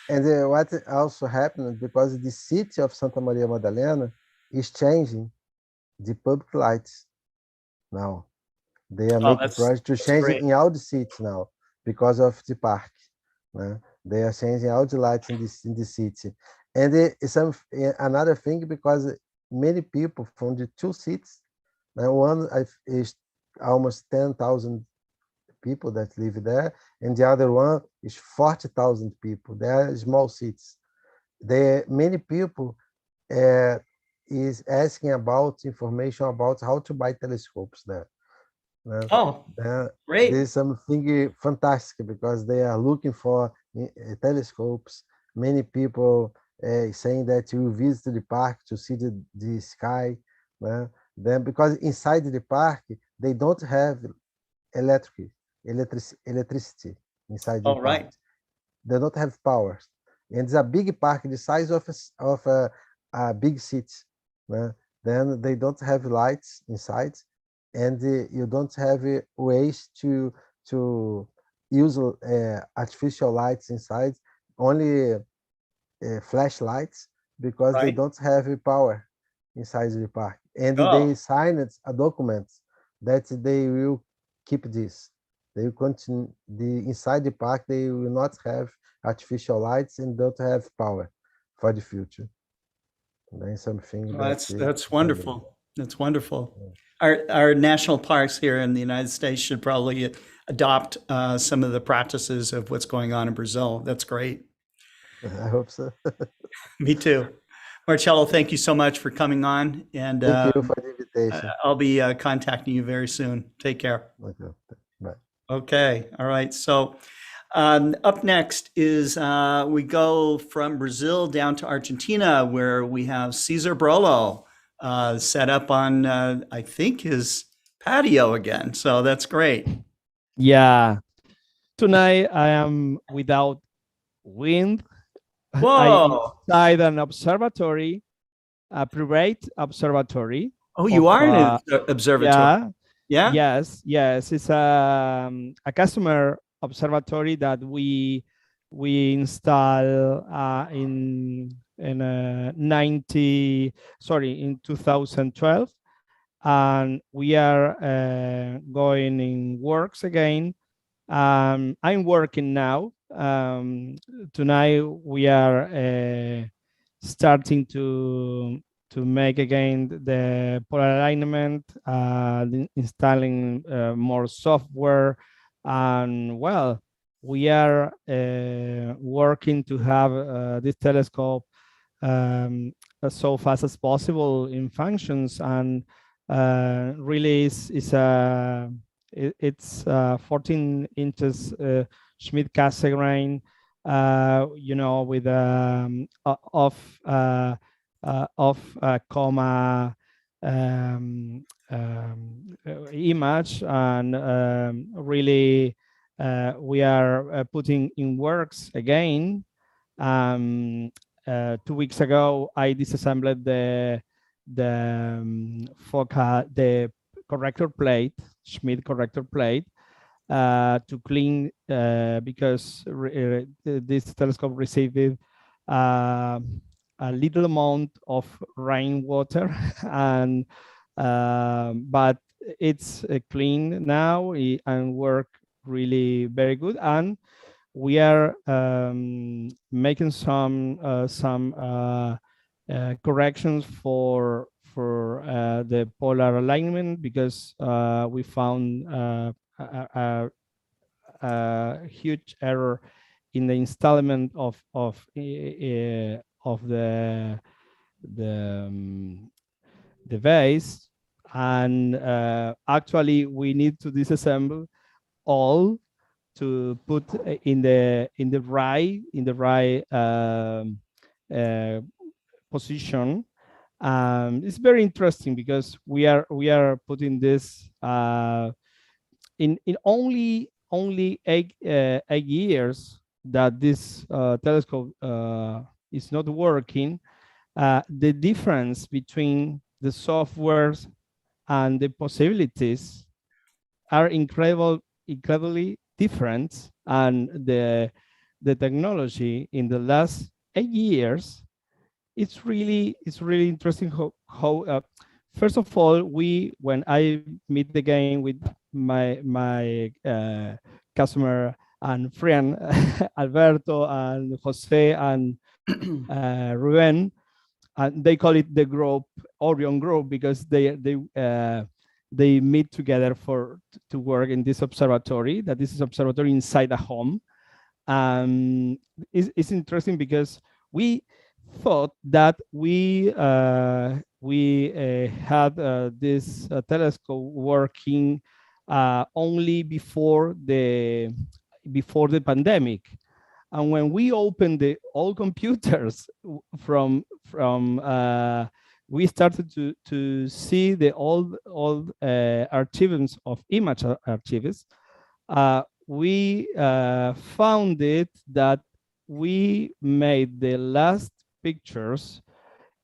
And what also happened, because the city of Santa Maria Madalena is changing the public lights now. They are making projects to change it in all the cities now because of the park. They are changing all the lights in the city. And it's another thing, because many people from the two cities, one is almost 10,000 people that live there, and the other one is 40,000 people. They are small cities. Many people is asking about information about how to buy telescopes there. Great. There's something fantastic, because they are looking for telescopes. Many people saying that you visit the park to see the sky. Then, because inside the park, they don't have electricity inside the park. They don't have power. And it's a big park, the size of a big city. Then they don't have lights inside, and you don't have ways to use artificial lights inside, only flashlights, because they don't have power inside the park. And they signed a document that they will keep this. They will continue inside the park. They will not have artificial lights and don't have power for the future. And then something Well, that that's wonderful. That's wonderful. Our national parks here in the United States should probably adopt some of the practices of what's going on in Brazil. That's great. I hope so. Me too. Marcello, thank you so much for coming on. And Thank you for the invitation. I'll be contacting you very soon. Take care. Okay. Bye. Okay. All right. So up next is we go from Brazil down to Argentina, where we have Cesar Brolo set up on, I think, his patio again. So that's great. Yeah. Tonight I am without wind. Whoa. I inside an observatory, a private observatory. Oh, you are in an observatory. Yeah. Yeah. Yes. It's a customer observatory that we install in 2012, and we are going in works again. I'm working now. Tonight we are starting to make again the polar alignment, installing more software, and well, we are working to have this telescope so fast as possible in functions, and really it's 14 inches Schmidt-Cassegrain, with comma image, and really we are putting in works again. 2 weeks ago, I disassembled the corrector plate, Schmidt corrector plate, to clean because this telescope received a little amount of rainwater, and but it's clean now and work really very good. And we are making some corrections for the polar alignment, because we found a huge error in the installment of the base, and actually we need to disassemble all to put in the right position. It's very interesting because we are putting this in only 8 years that this telescope is not working. The difference between the softwares and the possibilities are incredibly different, and the technology in the last 8 years, it's really interesting how first of all, when I meet again with my customer and friend Alberto and Jose and Ruben, and they call it the group, Orion group, because they meet together to work in this observatory. That this is observatory inside a home. It's interesting because we thought that we had this telescope working only before the pandemic, and when we opened the old computers from we started to see the old archives of image archives. We found it that we made the last pictures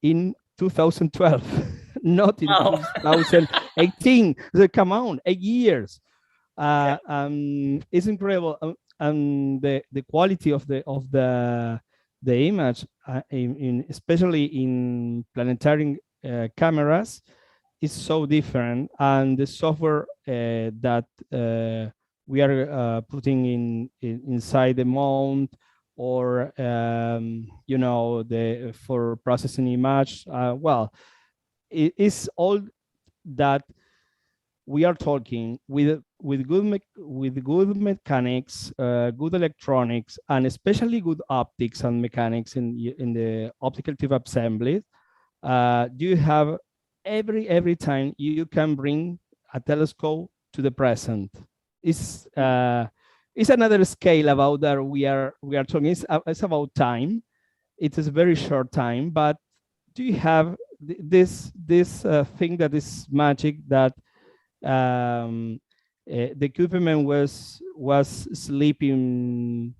in 2012, not in 2018. So come on, 8 years. It's incredible, and the quality of the image, especially in planetary cameras, is so different, and the software that we are putting inside the mount, or you know, the for processing image. Well, it is all that we are talking with good mechanics, good electronics, and especially good optics and mechanics in the optical tube assembly. You have every time you can bring a telescope to the present. It's another scale about that we are talking. It's about time. It is a very short time, but do you have this thing that is magic, that the equipment was sleeping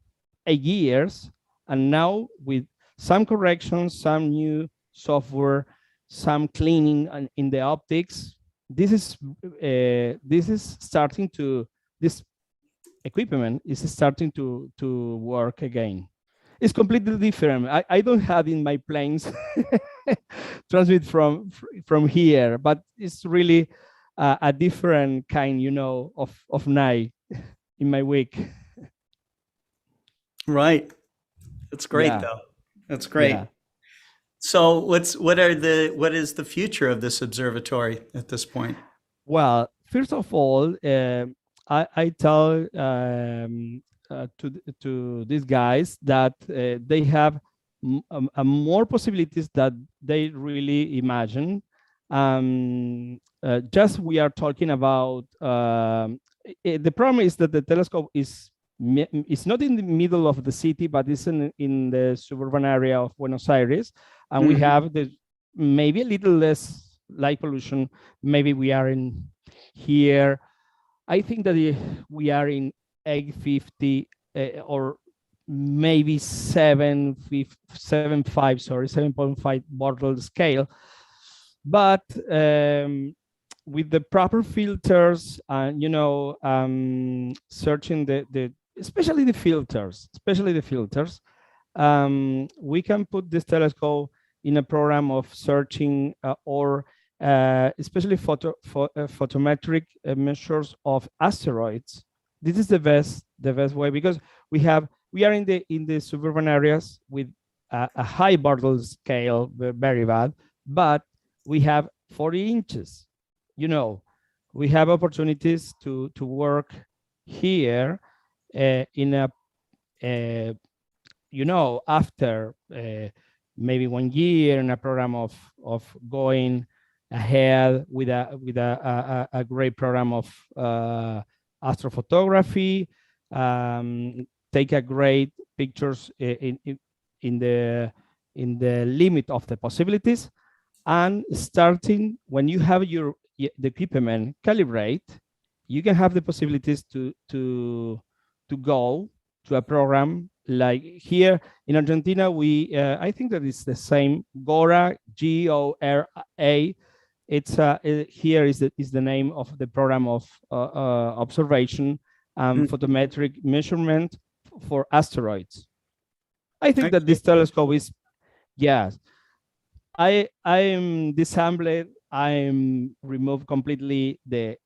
8 years, and now with some corrections, some new software, some cleaning in the optics, this equipment is starting to work again. It's completely different. I don't have in my planes transmit from here, but it's really a different kind, you know, of night in my week. Right. That's great, Yeah. though. That's great. Yeah. So what is the future of this observatory at this point? Well, first of all, I tell to these guys that they have more possibilities that they really imagine. Just we are talking about the problem is that the telescope is not in the middle of the city, but it's in the suburban area of Buenos Aires, and we have the maybe a little less light pollution. Maybe we are in here. I think that we are in 850 or maybe 7.5 Bortle scale. But with the proper filters, you know, searching especially the filters, we can put this telescope in a program of searching or especially photometric measures of asteroids. This is the best way, because we are in the suburban areas with a high Bortle scale, very bad, but we have 40 inches. You know, we have opportunities to work here in a you know, after maybe 1 year in a program of going ahead with a great program of astrophotography, take a great pictures in the limit of the possibilities, and starting when you have the equipment calibrate, you can have the possibilities to go to a program like here in Argentina. We I think that it's the same, GORA, GORA. It's here is the name of the program of observation photometric measurement for asteroids. I think that this telescope is, yes. I am disassembled. I remove completely the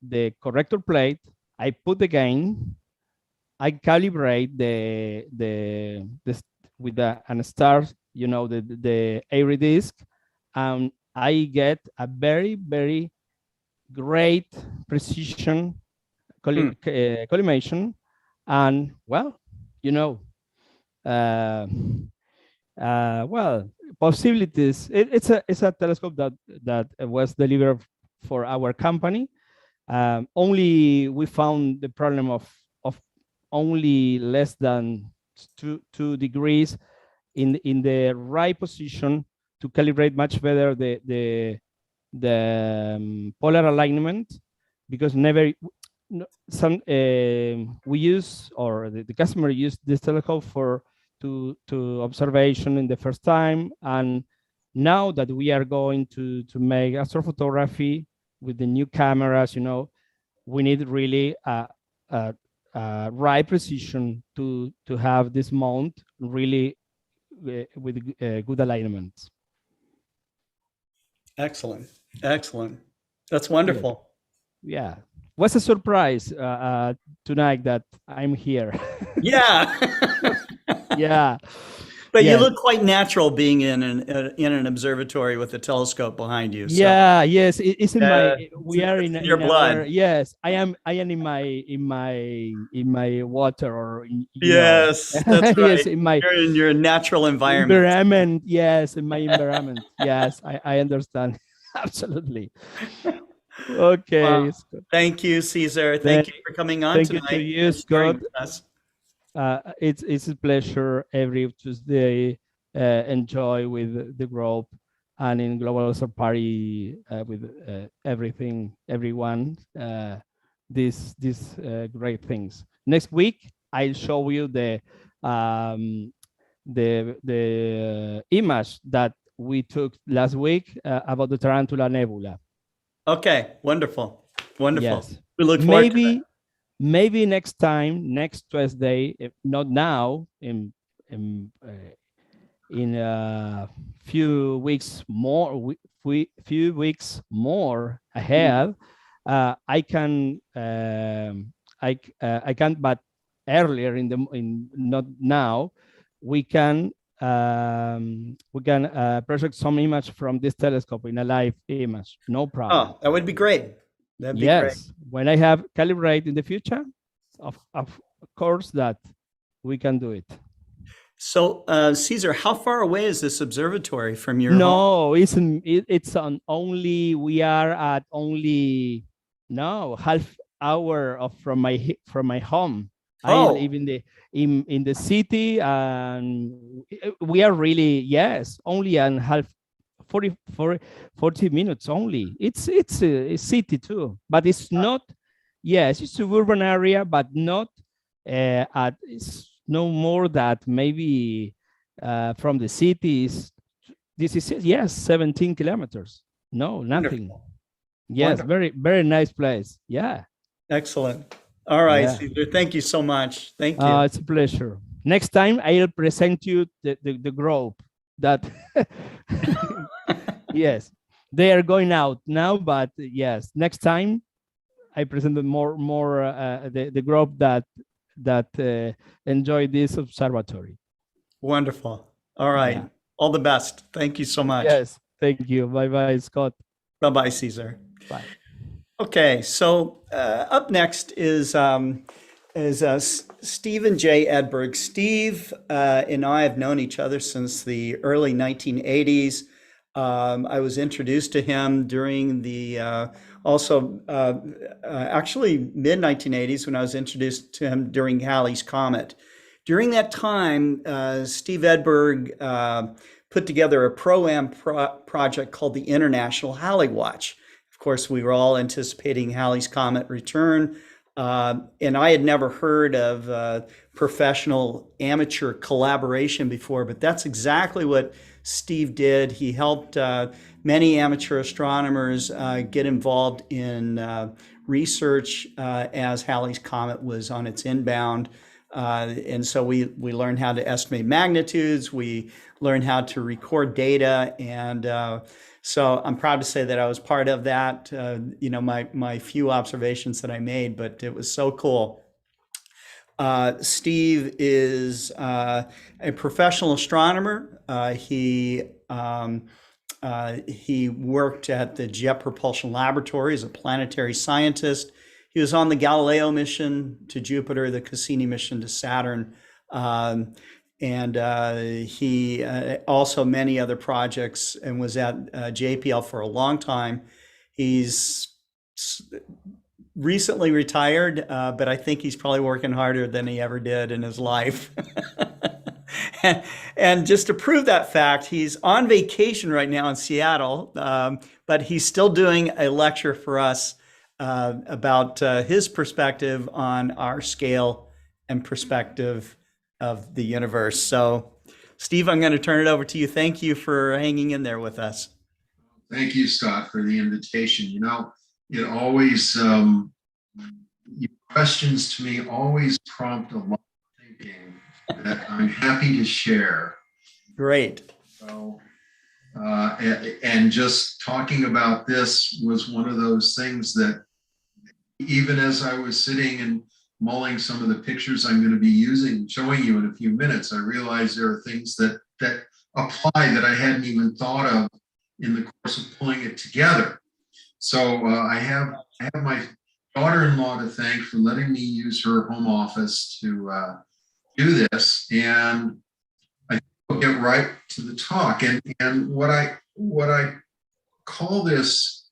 corrector plate. I put the gain. I calibrate with an star, you know, the airy disk, and I get a very, very great precision collimation. And well, you know, well, possibilities. It's a telescope that was delivered for our company. Only we found the problem of only less than 2 degrees in the right position to calibrate much better the polar alignment, because we use, or the customer used this telescope to observation in the first time, and now that we are going to make astrophotography with the new cameras, you know, we need really right precision to have this mount really with good alignment. Excellent. That's wonderful. Yeah. was a surprise tonight that I'm here. Yeah. Yeah. But you Yes. look quite natural being in an observatory with a telescope behind you. So. Yeah, yes, it's in my. We are it's in your our. blood. Yes, I am in my water or Yes, that's right. yes, in my You're in your natural environment. environment. Yes, in my environment. Yes, I understand. Absolutely. Okay. Well, thank you, Caesar. Thank you for coming on Thank tonight. you to you, and sharing Scott. with us. It's a pleasure every Tuesday enjoy with the group and in Global Star Party with everyone these great things. Next week I'll show you the image that we took last week about the Tarantula Nebula. Okay, wonderful, wonderful. Yes. We look forward to that. Maybe next time, next Tuesday, if not now, in a few weeks more, few weeks more ahead, I can, but earlier in not now, we can project some image from this telescope in a live image. No problem. Oh, that would be great. That'd be great. When I have calibrate in the future, of course that we can do it. So, Caesar, how far away is this observatory from your home? It's on only, we are at only half hour from my home. I live in the city, and we are really only an half 40 minutes only. It's a city too, but it's not. Yes, it's a suburban area, but not it's no more that maybe from the cities. This is 17 kilometers. No, nothing. Wonderful. Yes, Wonderful. very, very nice place. Yeah. Excellent. All right, Yeah. Caesar. Thank you so much. Thank you. It's a pleasure. Next time I'll present you the group that yes, they are going out now, but yes, next time I present more the group that enjoy this observatory. Wonderful. All right. Yeah. All the best. Thank you so much. Yes. Thank you. Bye, Scott. Bye, Caesar. Bye. Okay. So up next is Stephen J. Edberg. Steve and I have known each other since the early 1980s. I was introduced to him during the actually mid 1980s when I was introduced to him during Halley's Comet. During that time, Steve Edberg put together a pro-am project called the International Halley Watch. Of course, we were all anticipating Halley's Comet return, and I had never heard of professional amateur collaboration before, but that's exactly what Steve did. He helped many amateur astronomers get involved in research as Halley's Comet was on its inbound. And so we learned how to estimate magnitudes. We learned how to record data. And so I'm proud to say that I was part of that, my few observations that I made, but it was so cool. Steve is a professional astronomer. He worked at the Jet Propulsion Laboratory as a planetary scientist. He was on the Galileo mission to Jupiter, the Cassini mission to Saturn, and he also many other projects, and was at JPL for a long time. He's recently retired, but I think he's probably working harder than he ever did in his life. And just to prove that fact, he's on vacation right now in Seattle, but he's still doing a lecture for us about his perspective on our scale and perspective of the universe. So, Steve, I'm going to turn it over to you. Thank you for hanging in there with us. Thank you, Scott, for the invitation. It always, your questions to me always prompt a lot of thinking that I'm happy to share. Great. So, and just talking about this was one of those things that even as I was sitting and mulling some of the pictures I'm going to be showing you in a few minutes, I realized there are things that apply that I hadn't even thought of in the course of pulling it together. So I have my daughter-in-law to thank for letting me use her home office to do this, and I will get right to the talk. And what I call this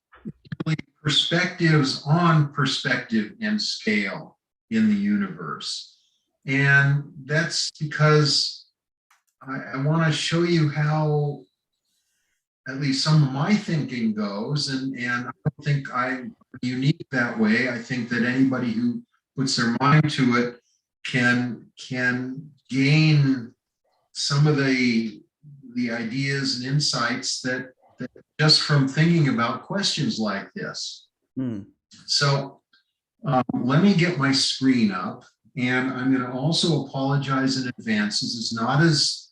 really perspectives on perspective and scale in the universe. And that's because I want to show you how at least some of my thinking goes, and I don't think I'm unique that way. I think that anybody who puts their mind to it can gain some of the ideas and insights that just from thinking about questions like this. So let me get my screen up, and I'm going to also apologize in advance. This is not as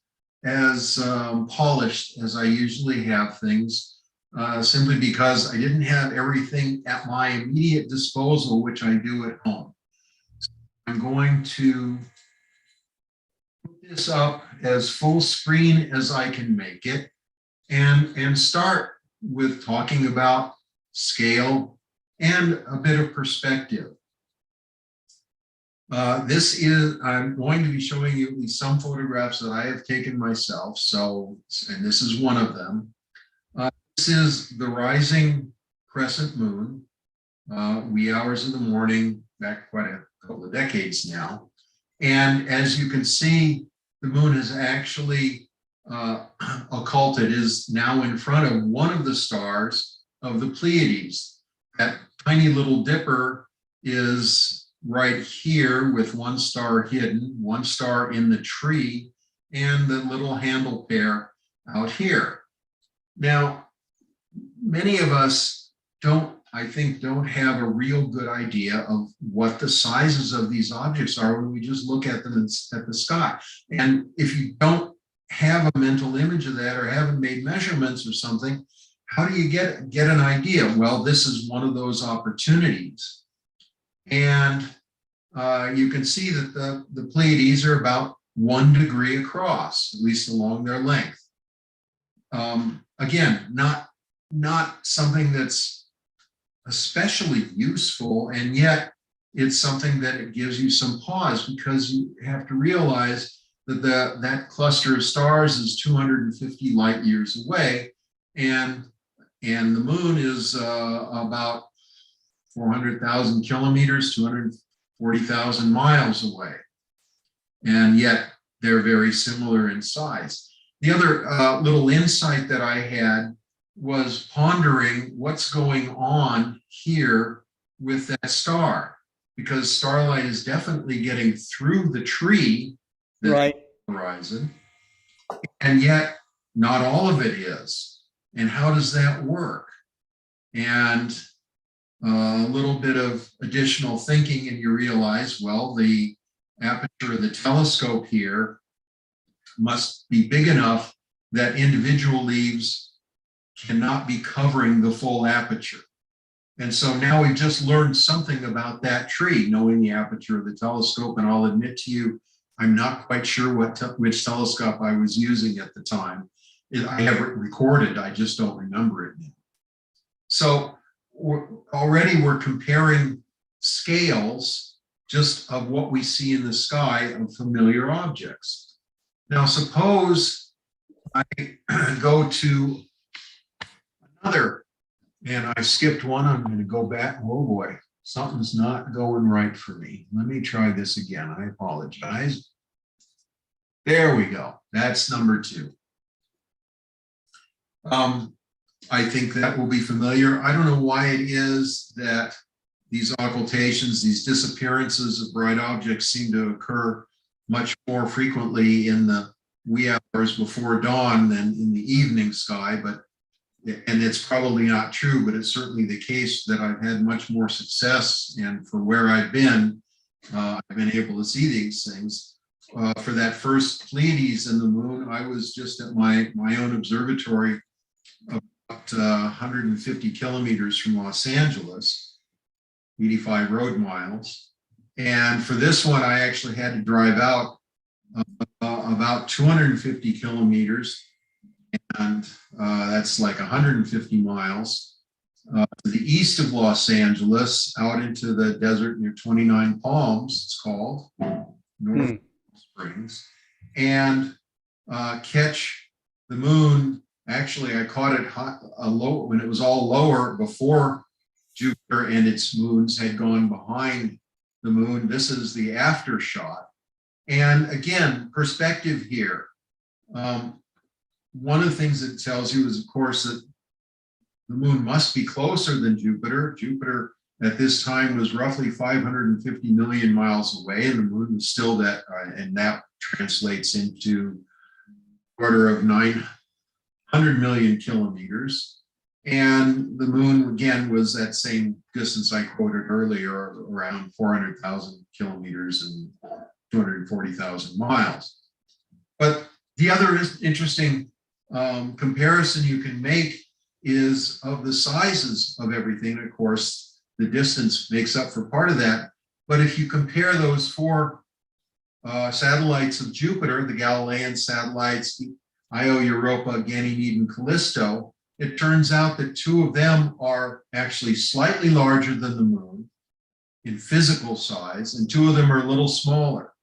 polished as I usually have things, simply because I didn't have everything at my immediate disposal, which I do at home. So I'm going to put this up as full screen as I can make it, and start with talking about scale and a bit of perspective. I'm going to be showing you at least some photographs that I have taken myself. And this is one of them. This is the rising crescent moon, wee hours of the morning, back quite a couple of decades now. And as you can see, the moon has actually occulted, is now in front of one of the stars of the Pleiades. That tiny little dipper is right here with one star hidden, one star in the tree, and the little handle pair out here. Now, many of us don't have a real good idea of what the sizes of these objects are when we just look at them at the sky. And if you don't have a mental image of that or haven't made measurements or something, how do you get an idea? Well, this is one of those opportunities. And you can see that the Pleiades are about 1 degree across, at least along their length. Again, not something that's especially useful, and yet it's something that it gives you some pause, because you have to realize that that cluster of stars is 250 light years away, and the moon is about 400,000 kilometers, 240,000 miles away. And yet they're very similar in size. The other little insight that I had was pondering what's going on here with that star, because starlight is definitely getting through the tree, the horizon, and yet not all of it is. And how does that work? And a little bit of additional thinking, and you realize, well, the aperture of the telescope here must be big enough that individual leaves cannot be covering the full aperture. And so now we've just learned something about that tree, knowing the aperture of the telescope. And I'll admit to you, I'm not quite sure which telescope I was using at the time. I have it recorded, I just don't remember it now. So already we're comparing scales just of what we see in the sky of familiar objects. Now, suppose I go to another, and I skipped one, I'm going to go back. Oh boy, something's not going right for me. Let me try this again. I apologize. There we go. That's number 2. I think that will be familiar. I don't know why it is that these occultations, these disappearances of bright objects seem to occur much more frequently in the wee hours before dawn than in the evening sky, and it's probably not true, but it's certainly the case that I've had much more success, and for where I've been able to see these things. For that first Pleiades and the moon, I was just at my own observatory about 150 kilometers from Los Angeles. 85 road miles. And for this one, I actually had to drive out about 250 kilometers, and that's like 150 miles to the east of Los Angeles, out into the desert near 29 Palms, it's called, North Springs, and catch the moon. Actually, I caught it low when it was all lower before Jupiter and its moons had gone behind the moon. This is the after shot. And again, perspective here. One of the things it tells you is, of course, that the moon must be closer than Jupiter. Jupiter at this time was roughly 550 million miles away, and the moon was still that, and that translates into order of 900 million kilometers. And the moon, again, was that same distance I quoted earlier, around 400,000 kilometers and 240,000 miles. But the other interesting comparison you can make is of the sizes of everything. Of course, the distance makes up for part of that. But if you compare those four satellites of Jupiter, the Galilean satellites, Io, Europa, Ganymede, and Callisto, it turns out that two of them are actually slightly larger than the moon in physical size, and two of them are a little smaller.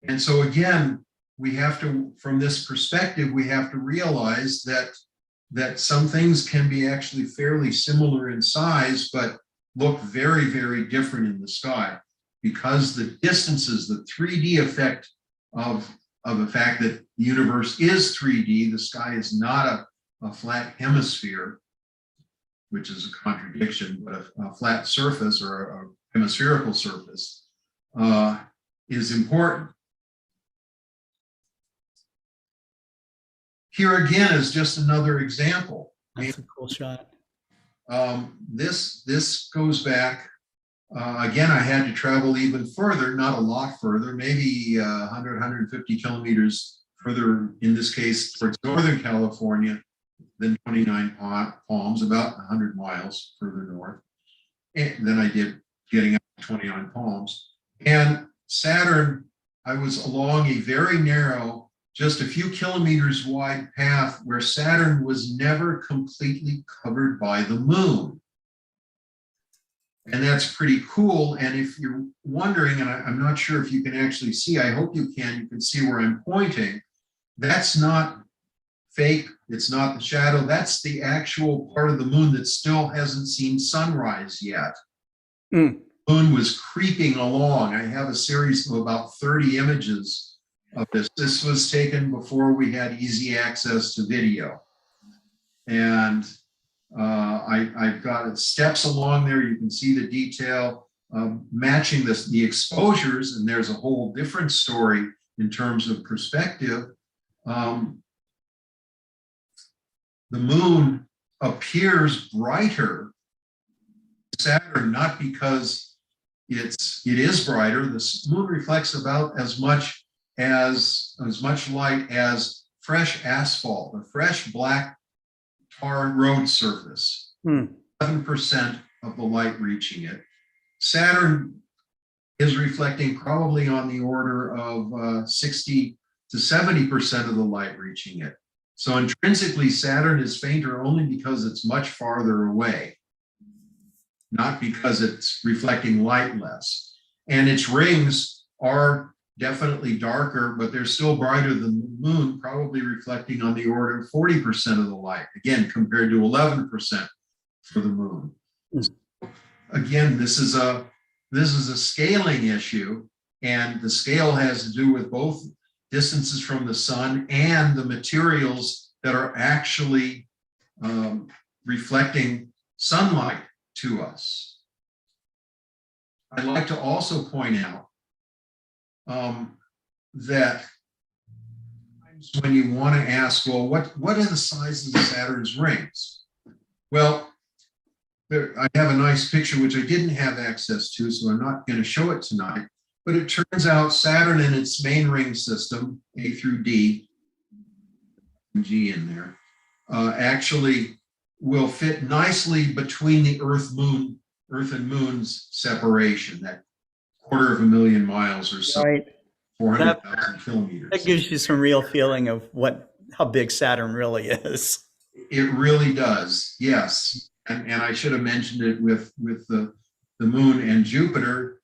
And so again, we have to, from this perspective, we have to realize that some things can be actually fairly similar in size, but look very, very different in the sky, because the distances, the 3D effect of the fact that the universe is 3D, the sky is not a flat hemisphere, which is a contradiction, but a flat surface or a hemispherical surface is important. Here again is just another example. That's a cool shot. This goes back, again, I had to travel even further, not a lot further, maybe 100, 150 kilometers further, in this case, towards Northern California than 29 Palms, about 100 miles further north. And then I did getting up to 29 Palms. And Saturn, I was along a very narrow, just a few kilometers wide path where Saturn was never completely covered by the moon. And that's pretty cool. And if you're wondering, and I'm not sure if you can actually see, I hope you can see where I'm pointing. That's not fake, it's not the shadow, that's the actual part of the moon that still hasn't seen sunrise yet. The moon was creeping along. I have a series of about 30 images of this. This was taken before we had easy access to video. And I've got steps along there. You can see the detail, matching the exposures, and there's a whole different story in terms of perspective. The moon appears brighter Saturn, not because it is brighter. The moon reflects about as much light as fresh asphalt, a fresh black tar road surface. 7% of the light reaching it. Saturn is reflecting probably on the order of 60 to 70% of the light reaching it. So intrinsically, Saturn is fainter only because it's much farther away, not because it's reflecting light less. And its rings are definitely darker, but they're still brighter than the moon, probably reflecting on the order of 40% of the light, again, compared to 11% for the moon. Again, this is a scaling issue, and the scale has to do with both distances from the sun and the materials that are actually reflecting sunlight to us. I'd like to also point out that when you want to ask, well, what are the sizes of Saturn's rings? Well, I have a nice picture which I didn't have access to, so I'm not going to show it tonight. But it turns out Saturn and its main ring system, A through D, G in there, actually will fit nicely between the Earth Earth and Moon's separation, that 250,000 miles or so, Right. 400,000 kilometers. That gives you some real feeling of how big Saturn really is. It really does, yes. And I should have mentioned it with the Moon and Jupiter.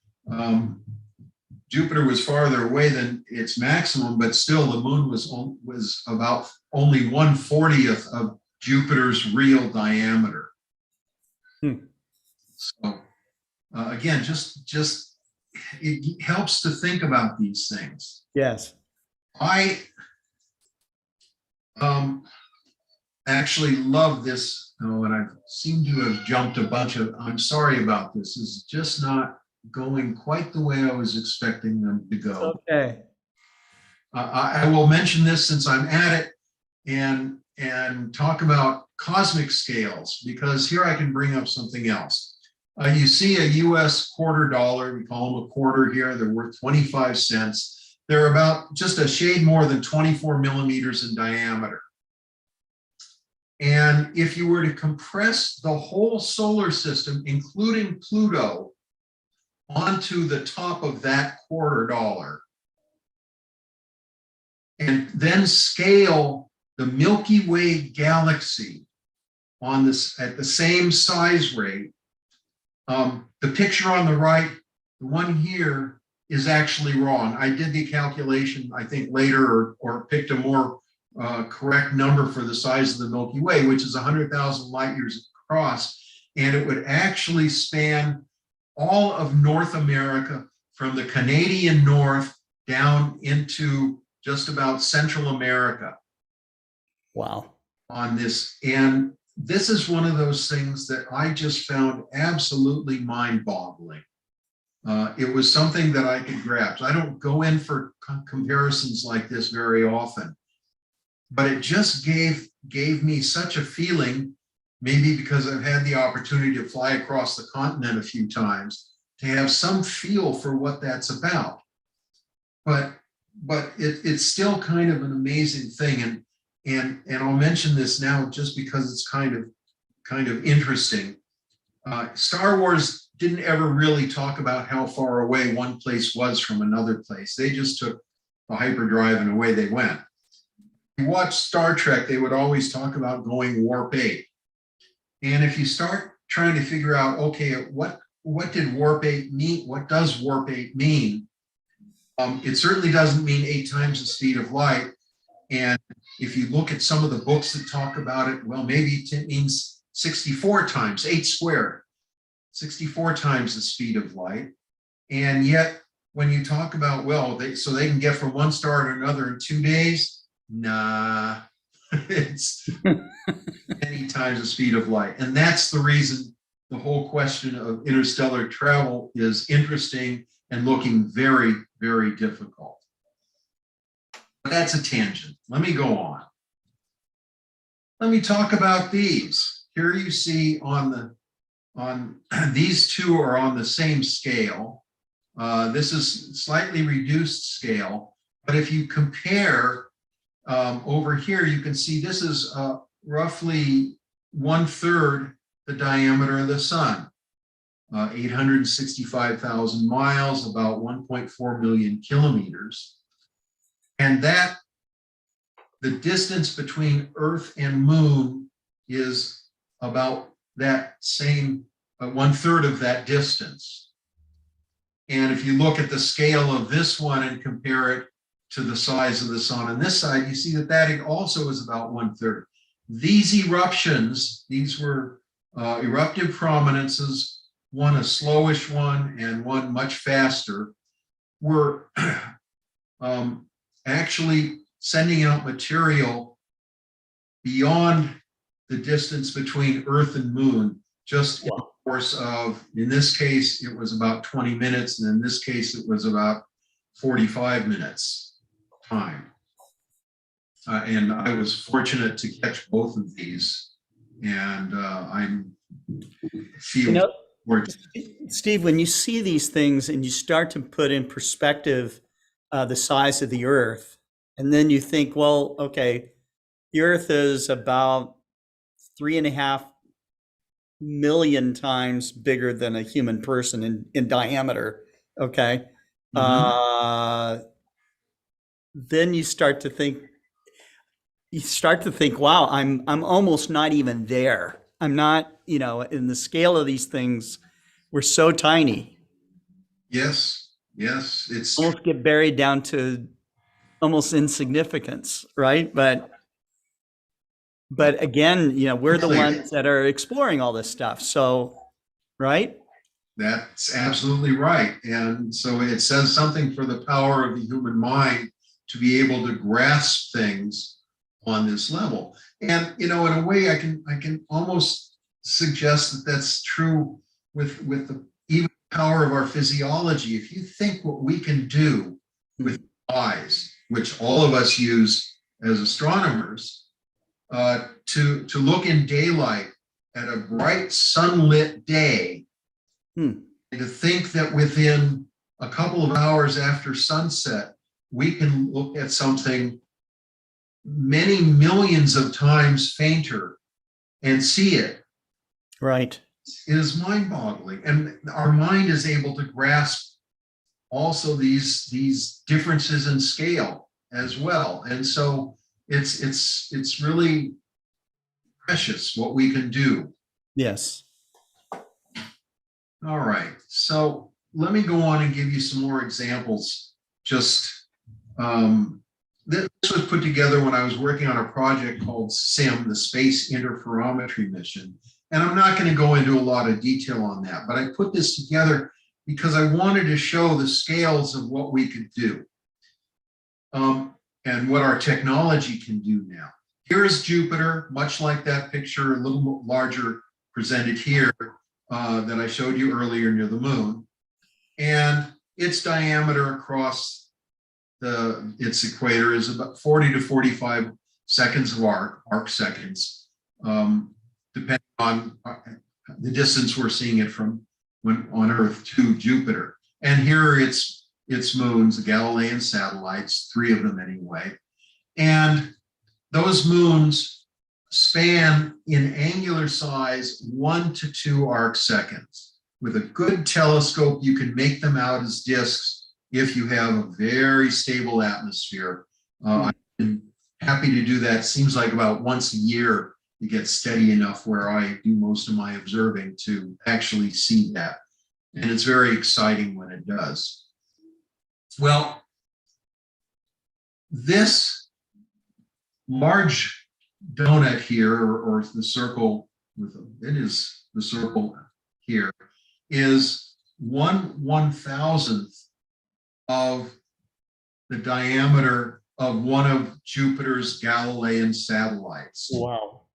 Jupiter was farther away than its maximum, but still the Moon was about only 1/40th of Jupiter's real diameter. So again, just it helps to think about these things. Yes. I actually love this. Oh, and I seem to have jumped a bunch of, I'm sorry about this. This is just not going quite the way I was expecting them to go. Okay. I will mention this since I'm at it and talk about cosmic scales, because here I can bring up something else. You see a US quarter dollar, we call them a quarter here, they're worth 25 cents. They're about just a shade more than 24 millimeters in diameter. And if you were to compress the whole solar system, including Pluto, onto the top of that quarter dollar, and then scale the Milky Way galaxy on this at the same size rate, the picture on the right, the one here, is actually wrong. I did the calculation, I think later, or picked a more correct number for the size of the Milky Way, which is 100,000 light years across, and it would actually span all of North America from the Canadian North down into just about Central America. Wow. On this, and this is one of those things that I just found absolutely mind-boggling. It was something that I could grasp. I don't go in for comparisons like this very often, but it just gave me such a feeling, maybe because I've had the opportunity to fly across the continent a few times, to have some feel for what that's about. But it's still kind of an amazing thing, and I'll mention this now just because it's kind of interesting. Star Wars didn't ever really talk about how far away one place was from another place. They just took the hyperdrive and away they went. If you watch Star Trek, they would always talk about going warp 8. And if you start trying to figure out, okay, what did warp 8 mean? What does warp 8 mean? It certainly doesn't mean 8 times the speed of light. And if you look at some of the books that talk about it, well, maybe it means 64 times, 8 squared, 64 times the speed of light. And yet, when you talk about, well, so they can get from one star to another in 2 days, nah, it's many times the speed of light. And that's the reason the whole question of interstellar travel is interesting and looking very, very difficult. But that's a tangent. Let me go on. Let me talk about these. Here you see on these two are on the same scale. This is slightly reduced scale, but if you compare over here, you can see this is roughly 1/3 the diameter of the sun, 865,000 miles, about 1.4 million kilometers. And that the distance between Earth and Moon is about that same 1/3 of that distance. And if you look at the scale of this one and compare it to the size of the sun on this side, you see that also is about 1/3. These eruptions, these were eruptive prominences, one a slowish one and one much faster, were actually sending out material beyond the distance between Earth and Moon, just in the course of, in this case, it was about 20 minutes, and in this case, it was about 45 minutes time. And I was fortunate to catch both of these, and I feel fortunate. Steve, when you see these things and you start to put in perspective the size of the Earth, and then you think, well, okay, the Earth is about 3.5 million times bigger than a human person in diameter. Okay. Then you start to think, wow, I'm almost not even there. I'm not, in the scale of these things, we're so tiny. Yes, it's almost get buried down to almost insignificance, right? But again, we're the ones that are exploring all this stuff. So, right? That's absolutely right. And so it says something for the power of the human mind to be able to grasp things on this level. And, in a way, I can almost suggest that that's true with the even power of our physiology. If you think what we can do with eyes, which all of us use as astronomers, to look in daylight at a bright sunlit day, and to think that within a couple of hours after sunset, we can look at something many millions of times fainter and see it. Right. It is mind-boggling. And our mind is able to grasp also these differences in scale as well. And so it's really precious what we can do. Yes. All right. So let me go on and give you some more examples. Just this was put together when I was working on a project called SIM, the Space Interferometry Mission. And I'm not going to go into a lot of detail on that, but I put this together because I wanted to show the scales of what we could do and what our technology can do now. Here's Jupiter, much like that picture, a little larger presented here that I showed you earlier near the moon. And its diameter across its equator is about 40 to 45 seconds of arc seconds, depending on the distance we're seeing it from on Earth to Jupiter. And here are its moons, the Galilean satellites, 3 of them anyway. And those moons span in angular size 1 to 2 arc seconds. With a good telescope, you can make them out as disks if you have a very stable atmosphere. I'm happy to do that. Seems like about once a year you get steady enough where I do most of my observing to actually see that. And it's very exciting when it does. Well, this large donut here, or the circle it is the circle here, is 1/1000th of the diameter of one of Jupiter's Galilean satellites. Wow.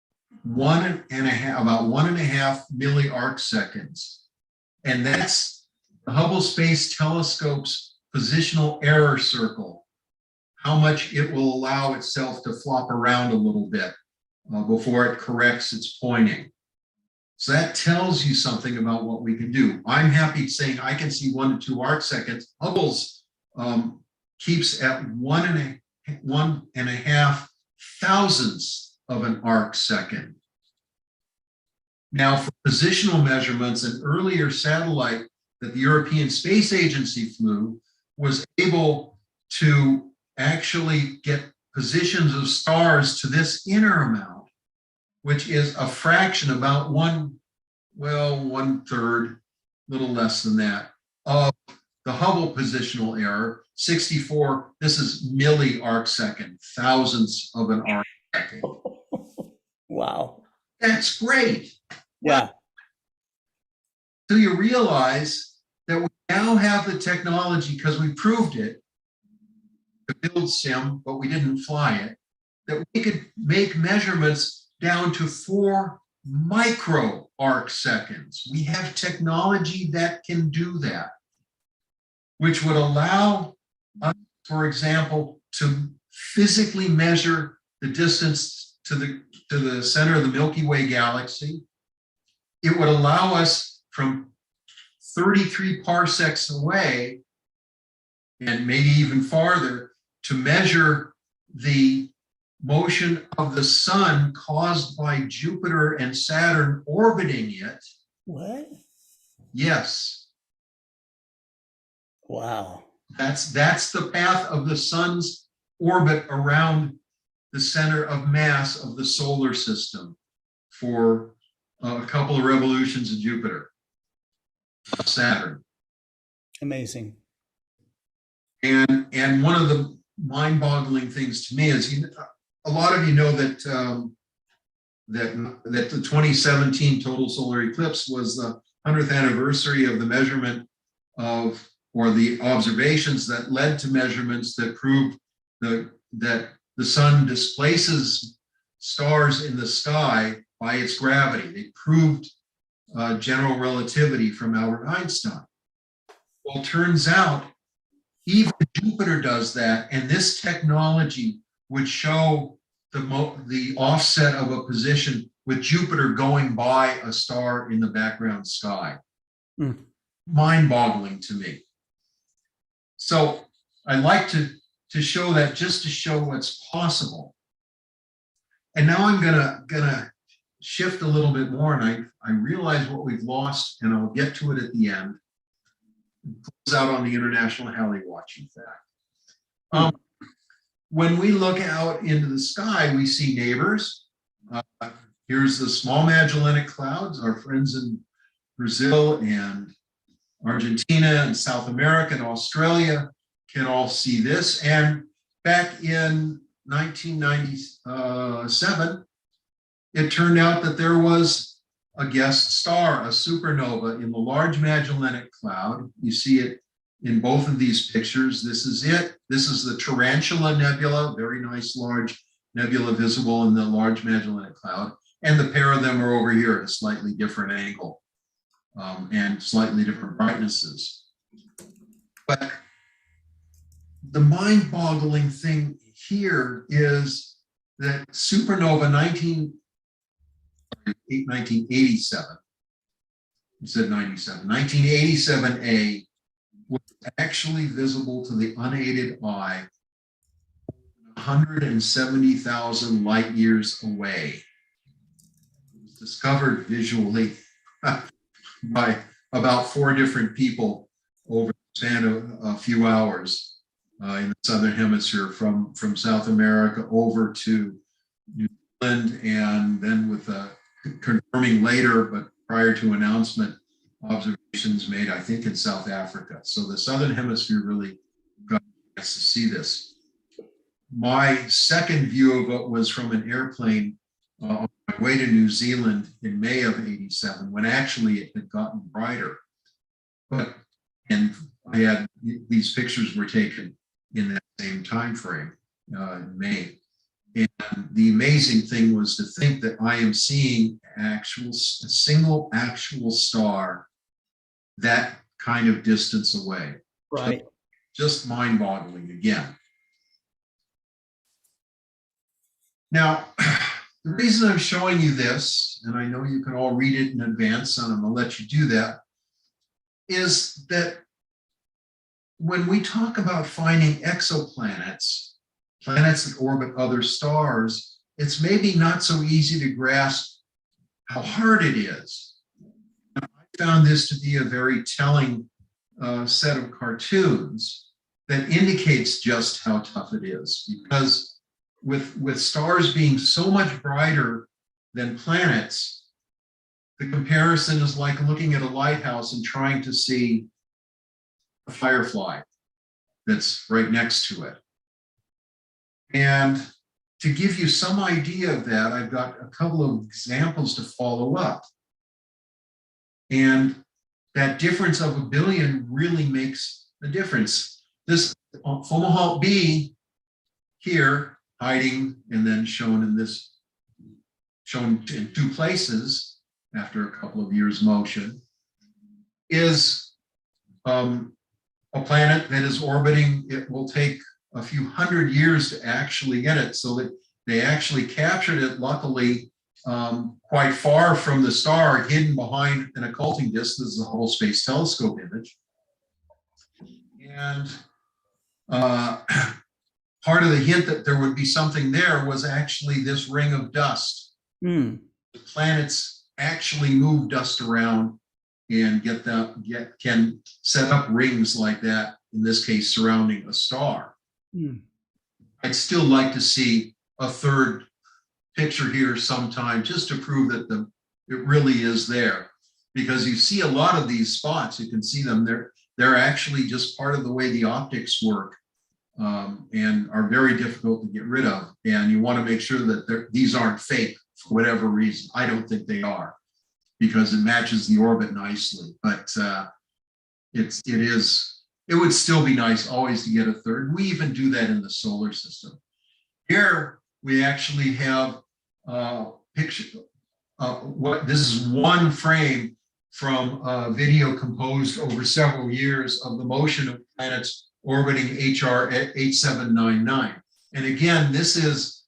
About 1.5 milliarc seconds. And that's the Hubble Space Telescope's positional error circle, how much it will allow itself to flop around a little bit before it corrects its pointing. So that tells you something about what we can do. I'm happy saying I can see 1 to 2 arc seconds. Hubble's keeps at 1.5 thousandths of an arc second. Now, for positional measurements, an earlier satellite that the European Space Agency flew was able to actually get positions of stars to this inner amount, which is a fraction, about 1/3, a little less than that, of the Hubble positional error, 64, this is milli-arc second, thousandths of an arc second. Wow. That's great. Yeah. So you realize that we now have the technology, because we proved it, to build SIM, but we didn't fly it, that we could make measurements down to 4 micro arc seconds. We have technology that can do that, which would allow us, for example, to physically measure the distance to the center of the Milky Way galaxy. It would allow us from 33 parsecs away, and maybe even farther, to measure the motion of the sun caused by Jupiter and Saturn orbiting it. What? Yes. Wow. That's the path of the sun's orbit around the center of mass of the solar system for a couple of revolutions of Jupiter, Saturn. Amazing. And one of the mind-boggling things to me is, a lot of you know that that the 2017 total solar eclipse was the 100th anniversary of the measurement of, or the observations that led to measurements that proved that the sun displaces stars in the sky by its gravity. They proved general relativity from Albert Einstein. Well, it turns out even Jupiter does that, and this technology would show the offset of a position with Jupiter going by a star in the background sky. Mind-boggling to me. So I like to show that, just to show what's possible. And now I'm gonna shift a little bit more, and I realize what we've lost, and I'll get to it at the end. Close out on the International Halley watching fact. When we look out into the sky, we see neighbors. Here's the Small Magellanic Clouds. Our friends in Brazil and Argentina and South America and Australia can all see this. And back in 1997, it turned out that there was a guest star, a supernova in the Large Magellanic Cloud. You see it in both of these pictures. This is it. This is the Tarantula Nebula, very nice large nebula visible in the Large Magellanic Cloud. And the pair of them are over here at a slightly different angle and slightly different brightnesses. But the mind-boggling thing here is that supernova 1987, you said 97, 1987A was actually visible to the unaided eye 170,000 light years away. It was discovered visually by about 4 different people over the span of a few hours in the Southern Hemisphere, from South America over to New Zealand, and then with confirming later, but prior to announcement, observations made, I think, in South Africa. So the Southern Hemisphere really got a chance to see this. My second view of it was from an airplane on my way to New Zealand in May of '87, when actually it had gotten brighter. And I had, these pictures were taken in that same time frame, in May. And the amazing thing was to think that I am seeing a single actual star that kind of distance away. Right. Just mind-boggling again. Now, the reason I'm showing you this, and I know you can all read it in advance, and I'm gonna let you do that, is that when we talk about finding exoplanets, planets that orbit other stars, it's maybe not so easy to grasp how hard it is. I found this to be a very telling set of cartoons that indicates just how tough it is, because with stars being so much brighter than planets, the comparison is like looking at a lighthouse and trying to see a firefly that's right next to it. And to give you some idea of that, I've got a couple of examples to follow up. And that difference of 1 billion really makes a difference. This Fomalhaut B here, hiding and then shown in 2 places after a couple of years motion, is a planet that is orbiting. It will take a few hundred years to actually get it, so that they actually captured it, luckily, quite far from the star, hidden behind an occulting disk. This is the Hubble Space Telescope image. And part of the hint that there would be something there was actually this ring of dust. Hmm. The planets actually move dust around and can set up rings like that, in this case, surrounding a star. Hmm. I'd still like to see a third picture here sometime, just to prove that it really is there. Because you see a lot of these spots, you can see them, they're actually just part of the way the optics work, and are very difficult to get rid of. And you want to make sure that these aren't fake for whatever reason. I don't think they are, because it matches the orbit nicely. But it would still be nice always to get a third. We even do that in the solar system. Here we actually have a picture. This is one frame from a video composed over several years of the motion of planets orbiting HR 8799. And again, this is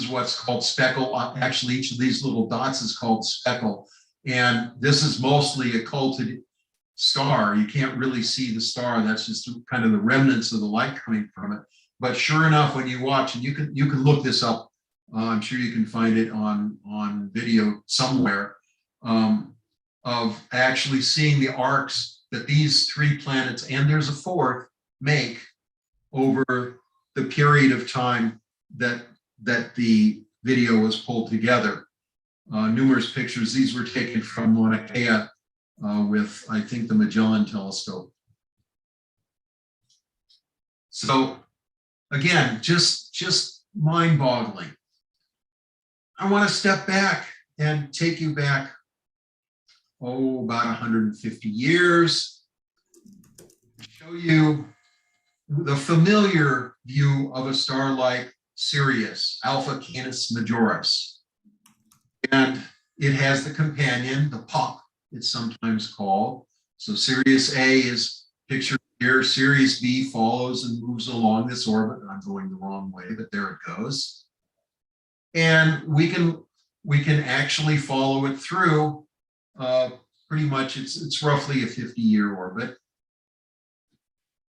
what's called speckle. Actually, each of these little dots is called speckle. And this is mostly a occulted star. You can't really see the star. That's just kind of the remnants of the light coming from it. But sure enough, when you watch, and you can look this up, I'm sure you can find it on video somewhere, of actually seeing the arcs that these three planets, and there's a fourth, make over the period of time that the video was pulled together. Numerous pictures. These were taken from Mauna Kea with, I think, the Magellan telescope. So again, just mind-boggling. I want to step back and take you back, about 150 years, show you the familiar view of a star like Sirius, Alpha Canis Majoris. And it has the companion, the pup, it's sometimes called. So Sirius A is pictured here. Sirius B follows and moves along this orbit. I'm going the wrong way, but there it goes. And we can actually follow it through. Pretty much, it's roughly a 50-year orbit.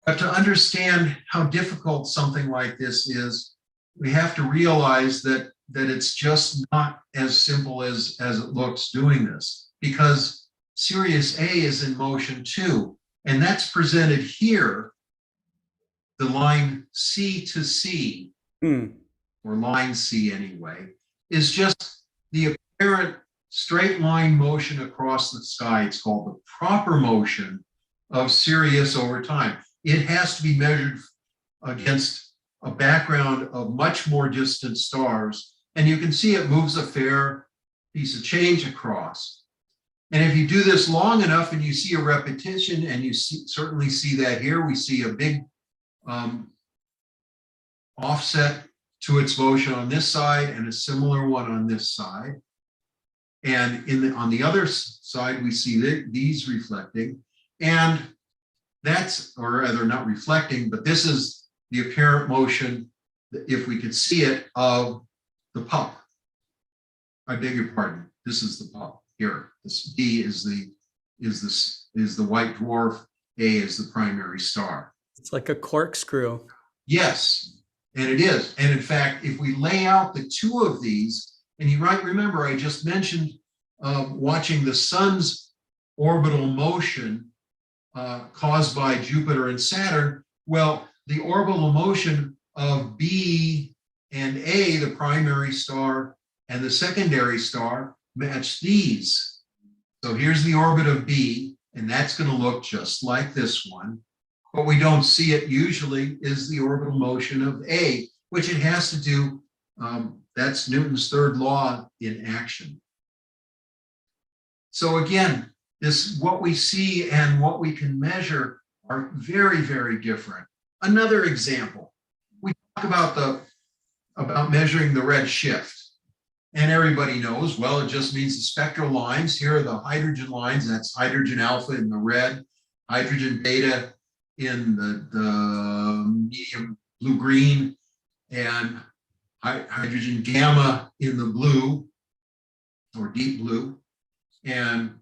But to understand how difficult something like this is, we have to realize that it's just not as simple as it looks doing this, because Sirius A is in motion too, and that's presented here. The line C to C, or line C anyway, is just the apparent straight line motion across the sky. It's called the proper motion of Sirius over time. It has to be measured against a background of much more distant stars. And you can see it moves a fair piece of change across. And if you do this long enough and you see a repetition, and you certainly see that here, we see a big offset to its motion on this side and a similar one on this side. And on the other side, we see these reflecting. And that's, or rather not reflecting, but this is the apparent motion, if we could see it, of the pup. I beg your pardon. This is the pup here. This D is the white dwarf. A is the primary star. It's like a corkscrew. Yes, and it is. And in fact, if we lay out the two of these, and you might remember, I just mentioned watching the sun's orbital motion caused by Jupiter and Saturn. Well, the orbital motion of B and A, the primary star, and the secondary star, match these. So here's the orbit of B, and that's going to look just like this one. What we don't see it usually is the orbital motion of A, which it has to do, that's Newton's third law in action. So again, what we see and what we can measure are very, very different. Another example, we talk about measuring the red shift. And everybody knows, well, it just means the spectral lines. Here are the hydrogen lines. That's hydrogen alpha in the red, hydrogen beta in the medium blue-green, and hydrogen gamma in the blue or deep blue. And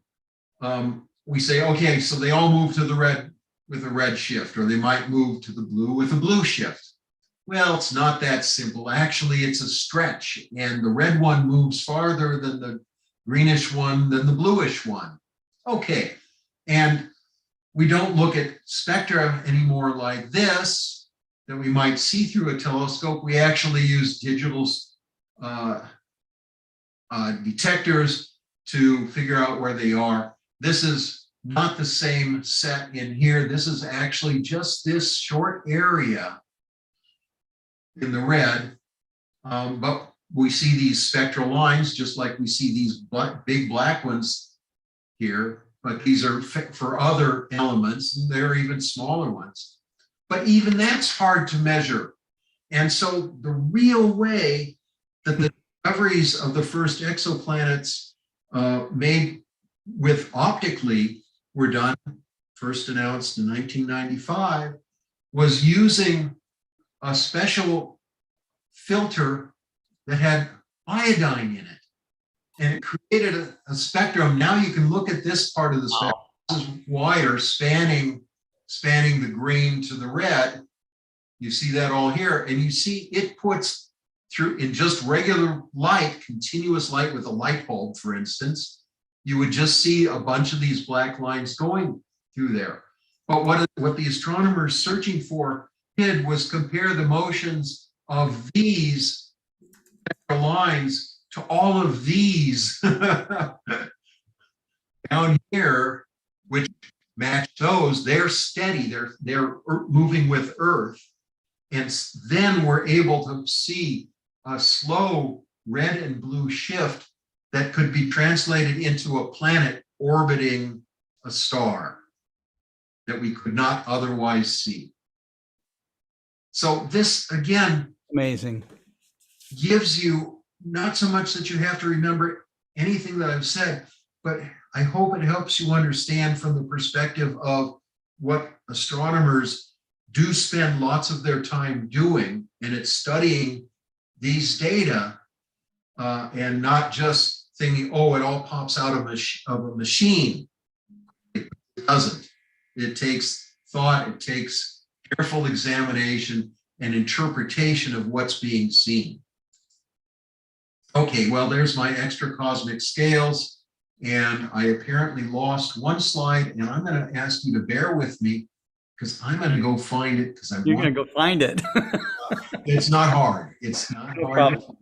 we say, okay, so they all move to the red with a red shift, or they might move to the blue with a blue shift. well, it's not that simple. Actually, it's a stretch, and the red one moves farther than the greenish one, than the bluish one. Okay, and we don't look at spectra anymore like this that we might see through a telescope. We actually use digital detectors to figure out where they are. This is not the same set in here. This is actually just this short area in the red, but we see these spectral lines just like we see these big black ones here, but these are for other elements, and there are even smaller ones. But even that's hard to measure. And so the real way that the discoveries of the first exoplanets made with optically were done, first announced in 1995, was using a special filter that had iodine in it. And it created a spectrum. Now you can look at this part of the spectrum. This is wider, spanning the green to the red. You see that all here. And you see it puts through, in just regular light, continuous light with a light bulb, for instance, you would just see a bunch of these black lines going through there. But what the astronomers searching for did was compare the motions of these lines to all of these down here, which match those. They're steady, they're moving with Earth. And then we're able to see a slow red and blue shift that could be translated into a planet orbiting a star that we could not otherwise see. So this, again, amazing, gives you not so much that you have to remember anything that I've said, but I hope it helps you understand from the perspective of what astronomers do spend lots of their time doing, and it's studying these data and not just thinking, oh, it all pops out of a machine. It doesn't. It takes thought, it takes careful examination and interpretation of what's being seen. Okay, well, there's my extra cosmic scales, and I apparently lost one slide, and I'm going to ask you to bear with me because I'm going to go find it because You're going to go find it. It's not hard. It's not No hard. problem.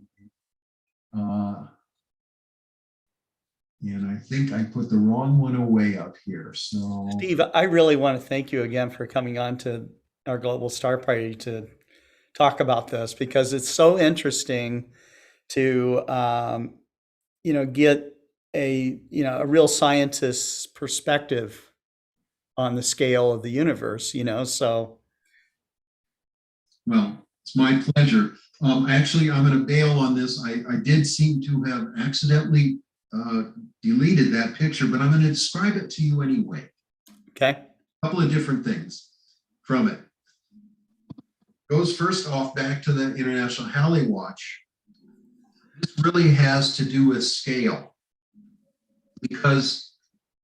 And I think I put the wrong one away up here. So, Steve, I really want to thank you again for coming on to our Global Star Party to talk about this, because it's so interesting to get a real scientist's perspective on the scale of the universe. So. Well, it's my pleasure. Actually, I'm going to bail on this. I did seem to have accidentally deleted that picture, but I'm going to describe it to you anyway. Okay. A couple of different things from it. Goes first off back to the International Halley Watch. This really has to do with scale, because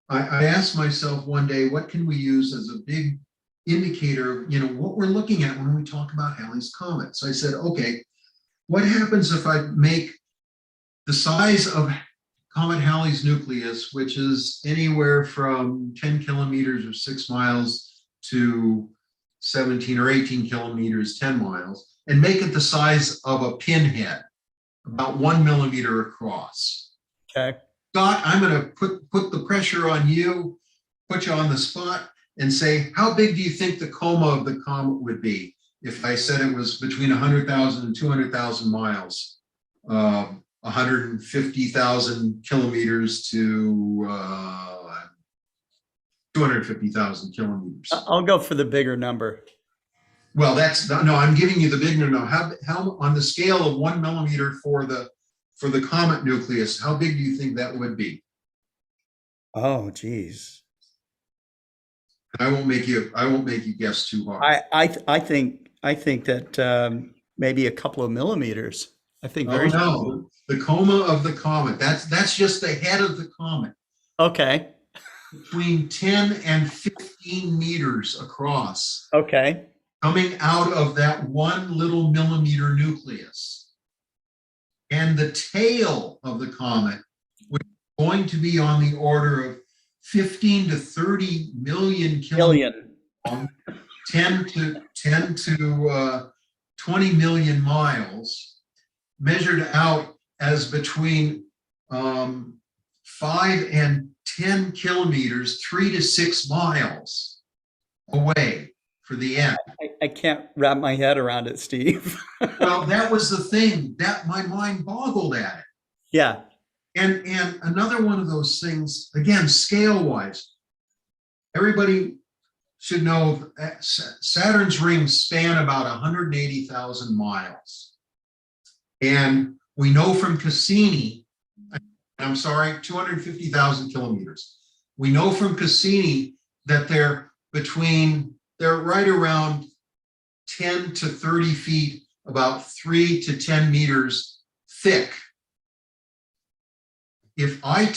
I asked myself one day, what can we use as a big indicator of what we're looking at when we talk about Halley's Comet? So I said, okay, what happens if I make the size of Comet Halley's nucleus, which is anywhere from 10 kilometers or 6 miles to 17 or 18 kilometers, 10 miles, and make it the size of a pinhead, about 1 millimeter across. Okay. Scott, I'm going to put the pressure on you, put you on the spot, and say, how big do you think the coma of the comet would be if I said it was between 100,000 and 200,000 miles, 150,000 kilometers to 250,000 kilometers? I'll go for the bigger number. Well, no, I'm giving you the big number. How on the scale of 1 millimeter for the comet nucleus, how big do you think that would be? Oh, geez. I won't make you guess too hard. I think that maybe a couple of millimeters. I think very. Oh no, the coma of the comet. That's just the head of the comet. Okay. Between 10 and 15 meters across. Okay. coming out of that 1 little millimeter nucleus. And the tail of the comet was going to be on the order of 15 to 30 million kilometers long, 10 to 20 million miles, measured out as between 5 and 10 kilometers, 3 to 6 miles away for the end. I can't wrap my head around it, Steve. Well, that was the thing that my mind boggled at it. Yeah. And another one of those things, again, scale-wise, everybody should know Saturn's rings span about 180,000 miles. And we know from Cassini, 250,000 kilometers. We know from Cassini that they're right around 10 to 30 feet, about 3 to 10 meters thick. If I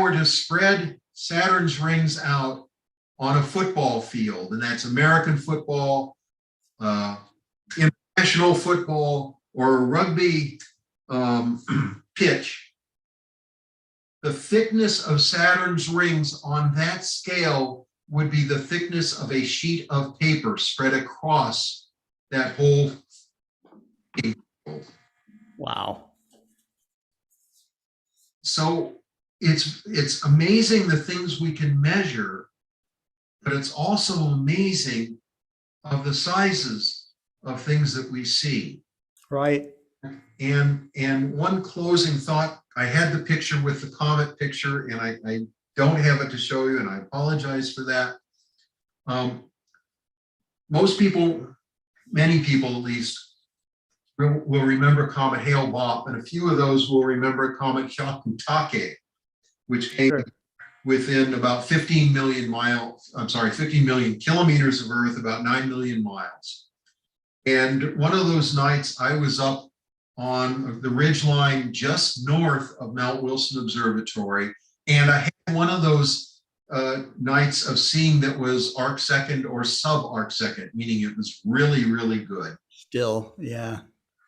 were to spread Saturn's rings out on a football field, and that's American football, international football, or a rugby pitch, the thickness of Saturn's rings on that scale would be the thickness of a sheet of paper spread across that whole field. Wow. So it's amazing the things we can measure, but it's also amazing of the sizes of things that we see. Right. And one closing thought, I had the picture with the comet picture, and I don't have it to show you, and I apologize for that. Most people, many people at least, will remember Comet Hale-Bopp, and a few of those will remember Comet Hyakutake, which came within about 15 million kilometers of Earth, about 9 million miles. And one of those nights I was up on the ridge line just north of Mount Wilson Observatory, and I had one of those nights of seeing that was arcsecond or sub-arcsecond, meaning it was really, really good. Still, yeah.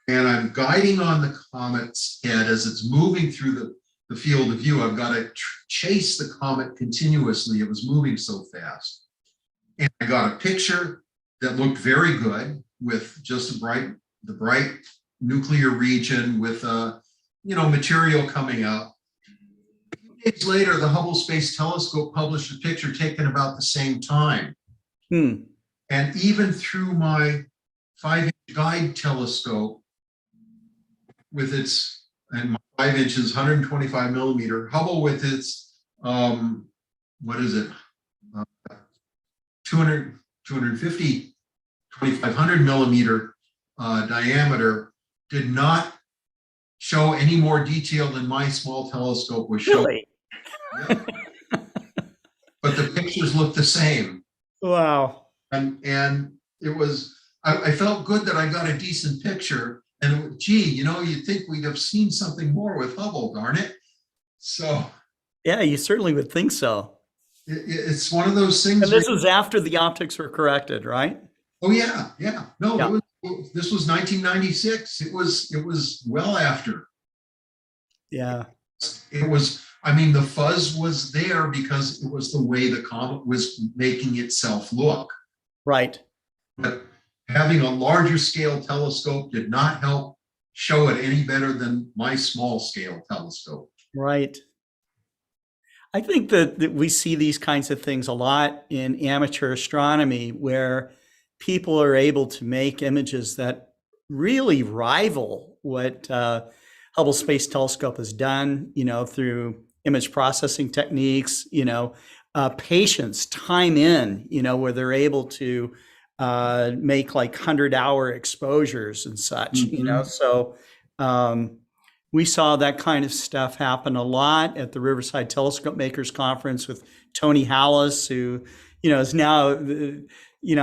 And I'm guiding on the comet's head as it's moving through the field of view. I've got to chase the comet continuously. It was moving so fast. And I got a picture that looked very good with just the bright nuclear region with material coming out. A few days later, the Hubble Space Telescope published a picture taken about the same time. And even through my 5-inch guide telescope with its, and my 5 inches, 125 millimeter, Hubble with its, 250, 2500 millimeter diameter, did not show any more detail than my small telescope was showing. Really? Yeah. But the pictures look the same. Wow. And it was, I felt good that I got a decent picture. And you'd think we'd have seen something more with Hubble, darn it. So. Yeah, you certainly would think so. It's one of those things. And this was after the optics were corrected, right? Oh yeah. No, this was 1996. It was well after. Yeah. It was, the fuzz was there because it was the way the comet was making itself look. Right. But having a larger scale telescope did not help show it any better than my small scale telescope. Right. I think that we see these kinds of things a lot in amateur astronomy, where people are able to make images that really rival what Hubble Space Telescope has done, through image processing techniques, patience, time in, where they're able to make like 100-hour exposures and such, So we saw that kind of stuff happen a lot at the Riverside Telescope Makers Conference with Tony Hallis, who, is now,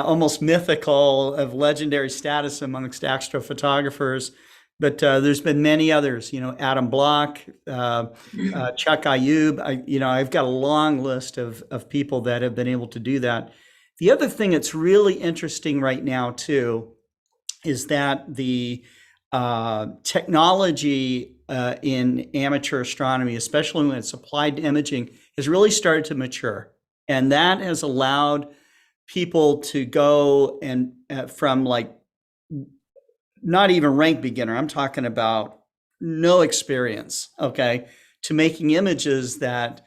almost mythical, of legendary status amongst astrophotographers. but there's been many others, Adam Block, Chuck Ayub. I've got a long list of people that have been able to do that. The other thing that's really interesting right now too is that the technology in amateur astronomy, especially when it's applied to imaging, has really started to mature. And that has allowed people to go and from like not even rank beginner, I'm talking about no experience, okay, to making images that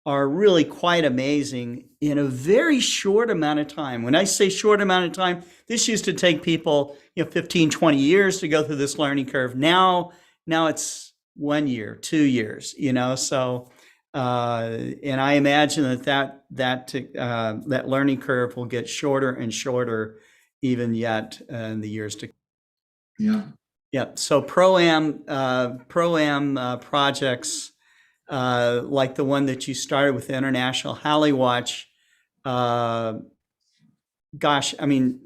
are really quite amazing in a very short amount of time. When I say short amount of time, this used to take people 15, 20 years to go through this learning curve. Now it's 1 year, 2 years, so and I imagine that learning curve will get shorter and shorter even yet in the years to come. Yeah. So pro-am projects like the one that you started with the International Halley Watch. Gosh, I mean,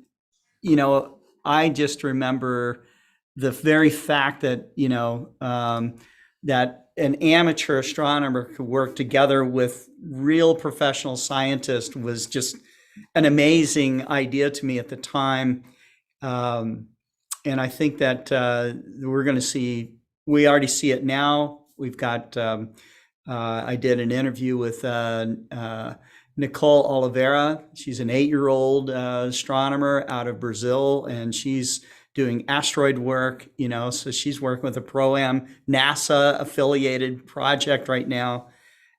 I just remember the very fact that that an amateur astronomer could work together with real professional scientists was just an amazing idea to me at the time. And I think that we're going to see, we already see it now. We've got, I did an interview with Nicole Oliveira. She's an 8-year-old astronomer out of Brazil, and she's doing asteroid work, so she's working with a pro-am NASA affiliated project right now.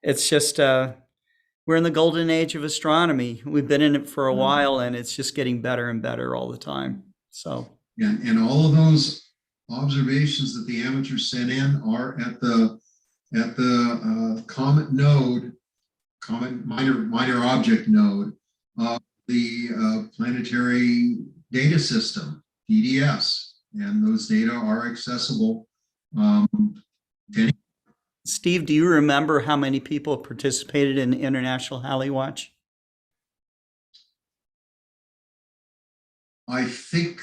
It's just, we're in the golden age of astronomy. We've been in it for a while, and it's just getting better and better all the time. So. And all of those observations that the amateurs sent in are at the comet node, comet minor object node of the Planetary Data System, PDS, and those data are accessible. Steve, do you remember how many people participated in the International Halley Watch? I think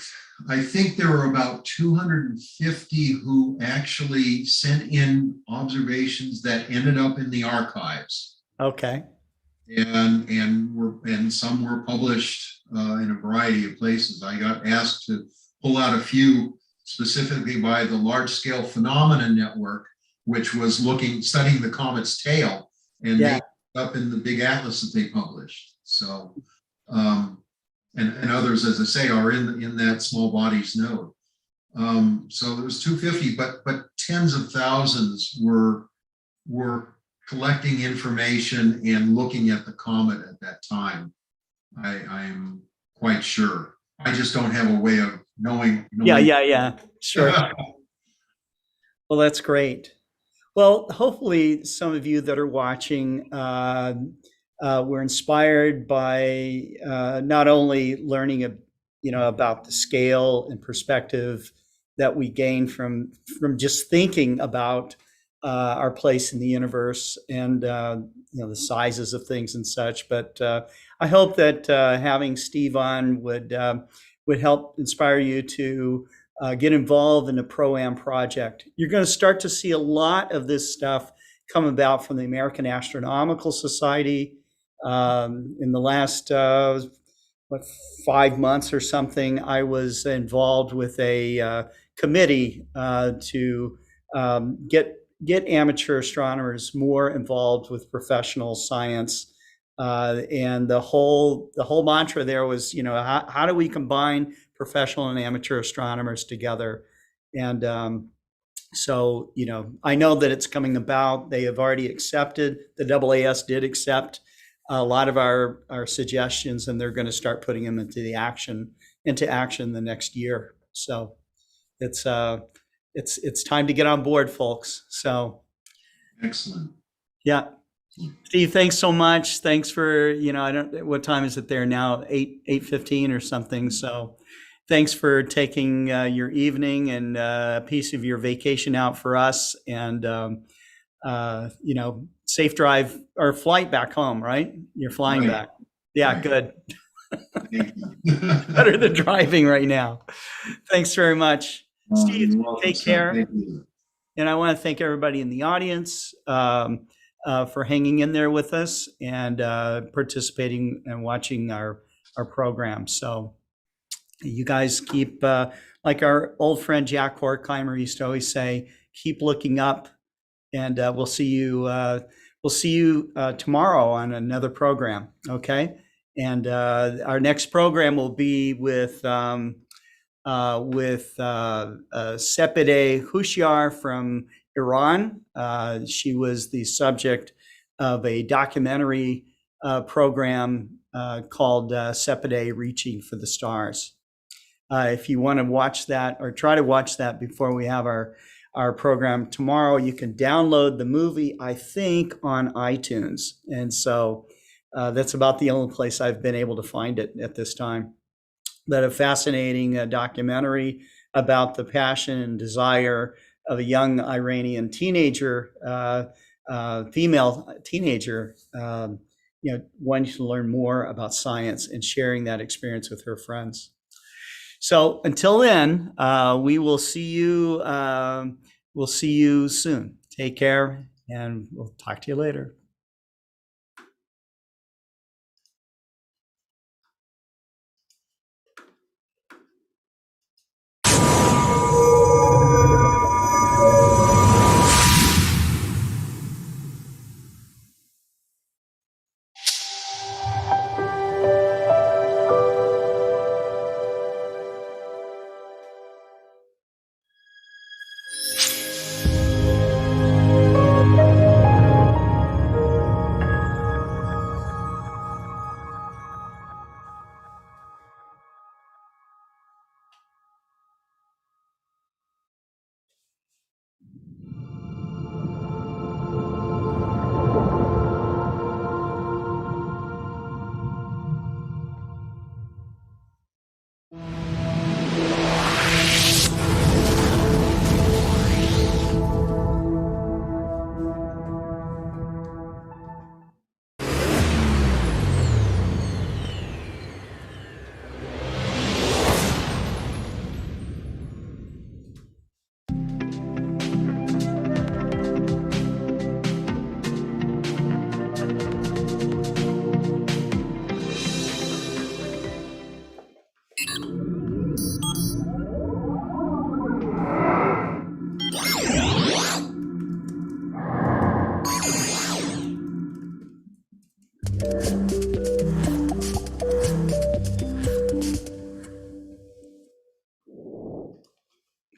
there were about 250 who actually sent in observations that ended up in the archives. Okay. And some were published in a variety of places. I got asked to pull out a few specifically by the Large Scale Phenomena Network, which was studying the comet's tail, and they up in the big atlas that they published. So. And others, as I say, are in that small bodies node. So there was 250, but tens of thousands were collecting information and looking at the comet at that time. I'm quite sure. I just don't have a way of knowing. Yeah. Sure. Well, that's great. Well, hopefully some of you that are watching we're inspired by not only learning, about the scale and perspective that we gain from just thinking about our place in the universe and the sizes of things and such. But I hope that having Steve on would help inspire you to get involved in a pro-am project. You're going to start to see a lot of this stuff come about from the American Astronomical Society. In the last 5 months or something, I was involved with a committee to get amateur astronomers more involved with professional science, and the whole mantra there was, how do we combine professional and amateur astronomers together? And so, I know that it's coming about. They have already accepted. The AAS did accept a lot of our suggestions, and they're going to start putting them into action the next year. So it's time to get on board, folks. So excellent. Yeah. Steve, thanks so much. Thanks for, I don't, what time is it there now? 8:15 or something. So thanks for taking your evening and a piece of your vacation out for us, and safe drive or flight back home, right? You're flying back. Yeah, right. Good. Better than driving right now. Thanks very much. Steve, You're welcome, take Scott. care. Thank you. And I want to thank everybody in the audience for hanging in there with us and participating and watching our program. So you guys keep, like our old friend Jack Horkheimer used to always say, keep looking up, and we'll see you tomorrow on another program. Okay. And our next program will be with Sepideh Hushyar from Iran. She was the subject of a documentary program called Sepideh Reaching for the Stars. If you want to watch that or try to watch that before we have our program tomorrow, you can download the movie, I think, on iTunes. And so that's about the only place I've been able to find it at this time. But a fascinating documentary about the passion and desire of a young Iranian teenager, female teenager, wanting to learn more about science and sharing that experience with her friends. So until then, we will see you. We'll see you soon. Take care, and we'll talk to you later.